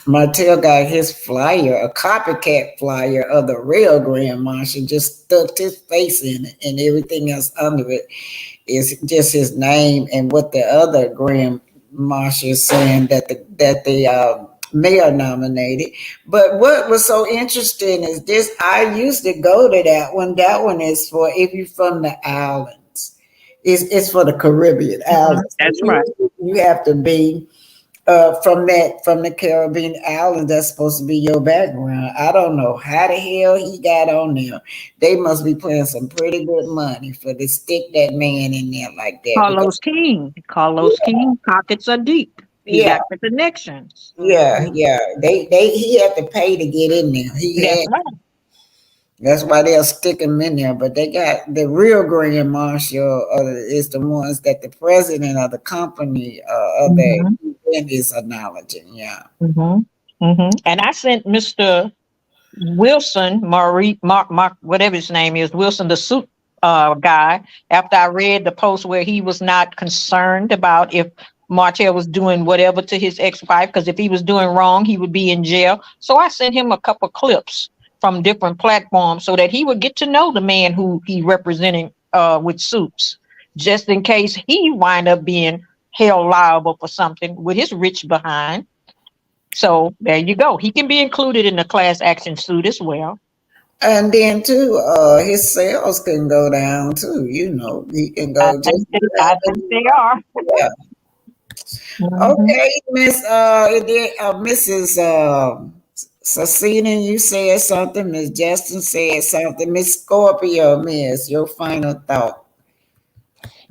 Martel got his flyer, a copycat flyer of the real Grand Marshal, just stuck his face in it, and everything else under it is just his name and what the other Grand Marshal is saying that the mayor nominated. But what was so interesting is this: I used to go to that one. That one is for if you're from the islands. It's for the Caribbean islands. That's right. You have to be from the Caribbean island. That's supposed to be your background. I don't know how the hell he got on there. They must be paying some pretty good money for to stick that man in there like that. Carlos King, pockets are deep. He got the connections. Yeah. He had to pay to get in there. That's right. That's why they'll stick him in there. But they got the real Grand Marshal is the ones that the president of the company of the event is acknowledging. Yeah. And I sent Mr. Wilson, Mark, whatever his name is, Wilson, the suit guy, after I read the post where he was not concerned about if Martel was doing whatever to his ex-wife, because if he was doing wrong, he would be in jail. So I sent him a couple clips from different platforms so that he would get to know the man who he representing with suits, just in case he wind up being held liable for something with his rich behind. So there you go. He can be included in the class action suit as well. And then too, his sales can go down too. He can go. I think they are. Yeah. Okay, Mrs. Cecina, you said something. Miss Justin said something. Miss Scorpio, Miss, your final thought.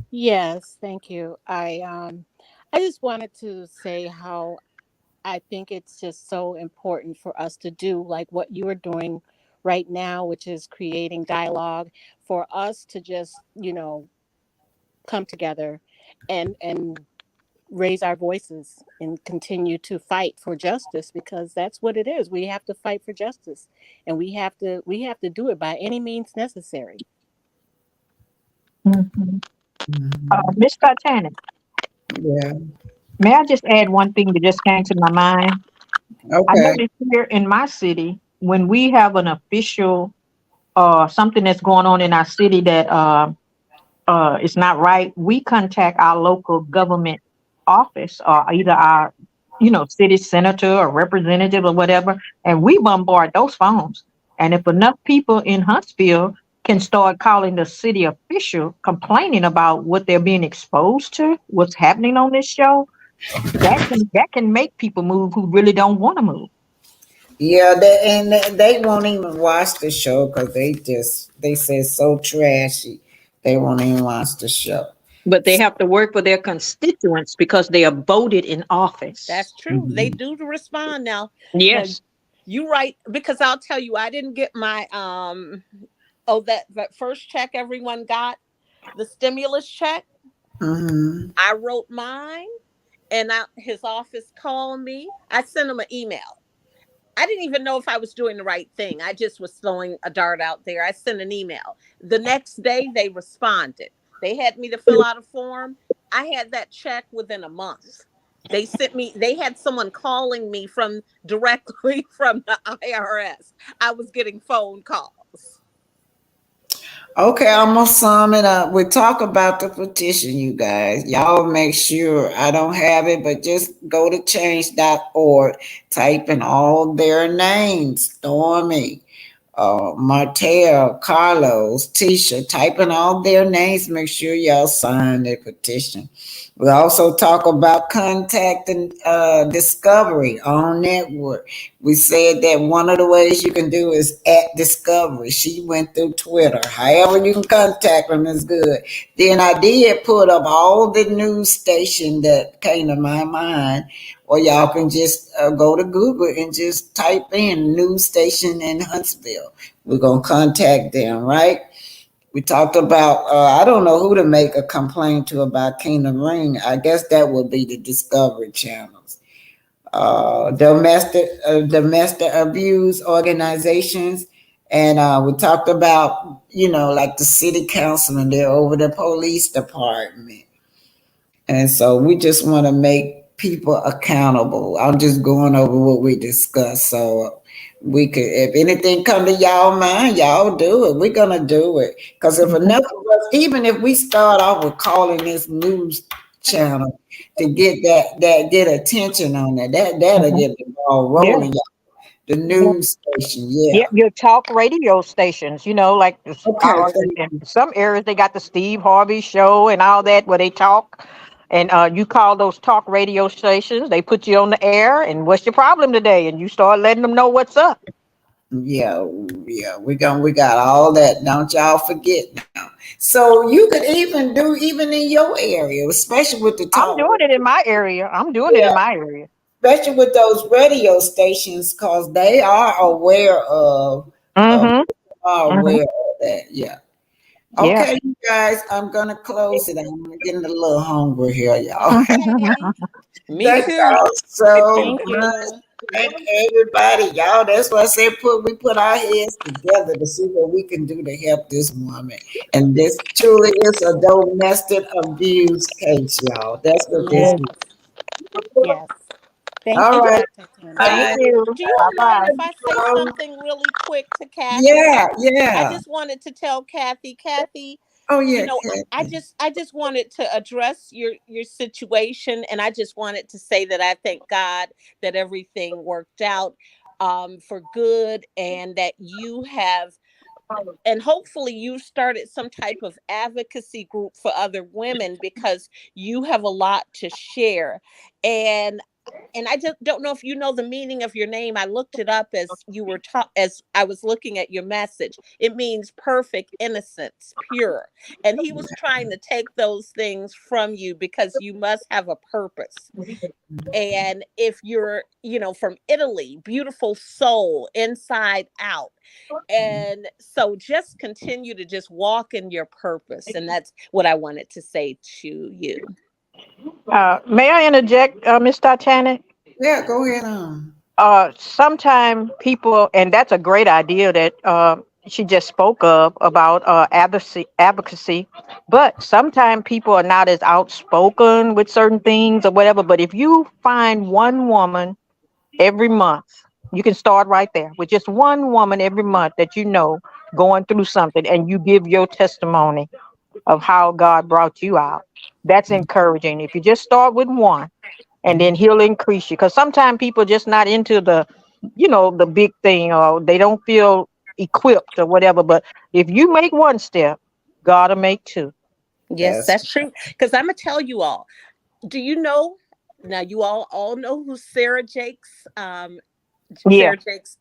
Yes, thank you. I just wanted to say how I think it's just so important for us to do like what you are doing right now, which is creating dialogue, for us to just, come together and raise our voices and continue to fight for justice, because that's what it is. We have to fight for justice, and we have to do it by any means necessary. Miss Titanic. Yeah. May I just add one thing that just came to my mind? Okay. I noticed here in my city, when we have an official something that's going on in our city that is not right, we contact our local government office or either our, city senator or representative or whatever, and we bombard those phones. And if enough people in Huntsville can start calling the city official complaining about what they're being exposed to, what's happening on this show, that can make people move who really don't want to move. Yeah, they won't even watch the show because they say it's so trashy. They won't even watch the show. But they have to work for their constituents because they are voted in office. That's true. They do respond now. Yes. Now, you right, because I'll tell you, I didn't get my that first check everyone got, the stimulus check. I wrote mine, and his office called me. I sent him an email. I didn't even know if I was doing the right thing. I just was throwing a dart out there. I sent an email. The next day, they responded. They had me to fill out a form. I had that check within a month. They had someone calling me directly from the IRS. I was getting phone calls. Okay, I'm gonna sum it up. We talk about the petition, you guys. Y'all make sure I don't have it, but just go to change.org, type in all their names. Stormy, Martel, Carlos, Tisha, type in all their names. Make sure y'all sign the petition. We also talk about contact and discovery on network. We said that one of the ways you can do is at discovery. She went through Twitter. However you can contact them is good. Then I did put up all the news station that came to my mind, or y'all can just go to Google and just type in news station in Huntsville. We're going to contact them, right? We talked about, I don't know who to make a complaint to about Kingdom Ring. I guess that would be the Discovery channels. Domestic abuse organizations. And we talked about, like the city council and they're over the police department. And so we just want to make people accountable. I'm just going over what we discussed. So we could, if anything come to y'all mind, y'all do it. We're gonna do it. Because if enough of us, even if we start off with calling this news channel to get get attention on that'll get the ball rolling. The news station, Yeah, your talk radio stations, like Okay. in some areas they got the Steve Harvey show and all that where they talk. And you call those talk radio stations, they put you on the air, and what's your problem today? And you start letting them know what's up. Yeah, we got all that. Don't y'all forget now. So you could even do even in your area, especially with the talk. I'm doing it in my area. Especially with those radio stations, because they are aware of that. Yeah. Okay, you guys, I'm gonna close it. I'm getting a little hungry here, y'all. Me too. So Thank much. you. Thank everybody, y'all. That's why I said we put our heads together to see what we can do to help this woman. And this truly is a domestic abuse case, y'all. That's what this is. Yes. Thank All you, right. Thank Tatiana. you. Do you all mind if I say something really quick to Kathy? I Yeah. just wanted to tell Kathy, Oh yeah, I just wanted to address your situation, and I just wanted to say that I thank God that everything worked out for good, and that you have, and hopefully you started some type of advocacy group for other women, because you have a lot to share. And I just don't know if you know the meaning of your name. I looked it up as you were as I was looking at your message. It means perfect innocence, pure. And he was trying to take those things from you because you must have a purpose. And if you're, from Italy, beautiful soul inside out. And so just continue to just walk in your purpose. And that's what I wanted to say to you. May I interject, Miss Titanic? Yeah, go ahead. Sometimes people, and that's a great idea that she just spoke of about advocacy. But sometimes people are not as outspoken with certain things or whatever. But if you find one woman every month, you can start right there with just one woman every month that going through something, and you give your testimony of how God brought you out. That's encouraging. If you just start with one, and then he'll increase you, because sometimes people just not into the big thing, or they don't feel equipped or whatever. But if you make one step, God will make two. Yes, that's true. Because I'm gonna tell you all. Do you know? Now you all know who Sarah Jakes. Yeah. Sarah Jakes.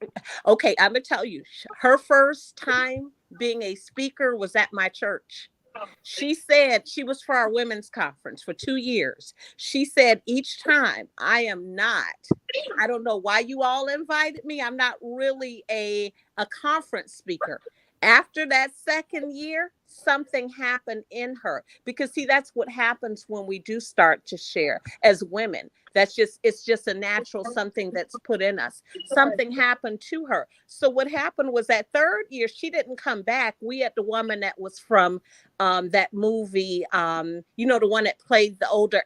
Okay, I'm gonna tell you. Her first time being a speaker was at my church. She said she was for our women's conference for 2 years. She said each time, I don't know why you all invited me. I'm not really a conference speaker. After that second year, something happened in her, because see, that's what happens when we do start to share as women. It's just a natural something that's put in us. Something happened to her. So what happened was that third year, she didn't come back. We had the woman that was from that movie, the one that played the older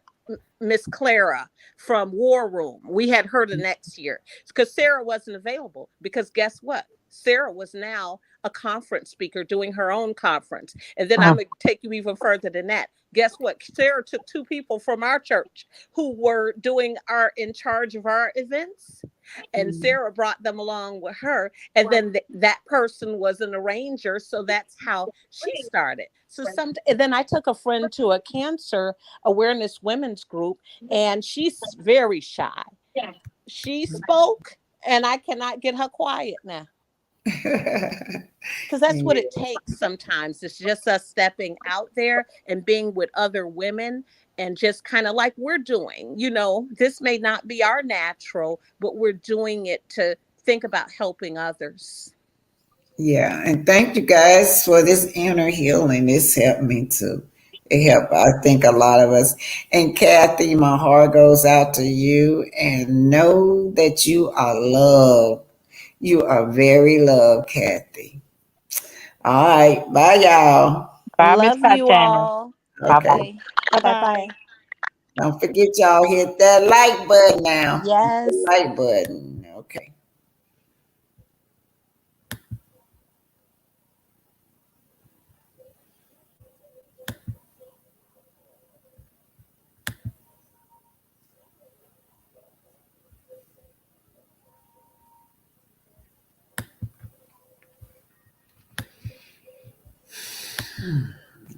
Miss Clara from War Room. We had her the next year because Sarah wasn't available, because guess what? Sarah was now a conference speaker doing her own conference. And then I'm going to take you even further than that. Guess what? Sarah took 2 people from our church who were in charge of our events. And Sarah brought them along with her. And then that person was an arranger. So that's how she started. So and then I took a friend to a cancer awareness women's group, and she's very shy. She spoke, and I cannot get her quiet now. Because that's what it takes sometimes. It's just us stepping out there and being with other women, and just kind of like we're doing. This may not be our natural, but we're doing it to think about helping others. Yeah, and thank you guys for this inner healing. This helped me too. It helped, I think, a lot of us. And Kathy, my heart goes out to you. And know that you are loved. You are very loved, Kathy. All right, bye, y'all. Bye, Miss Love you Tatiana. all. Bye bye. Okay. Bye Bye bye. bye. Don't forget, y'all hit that like button now. Hit the Yes. like button. Okay.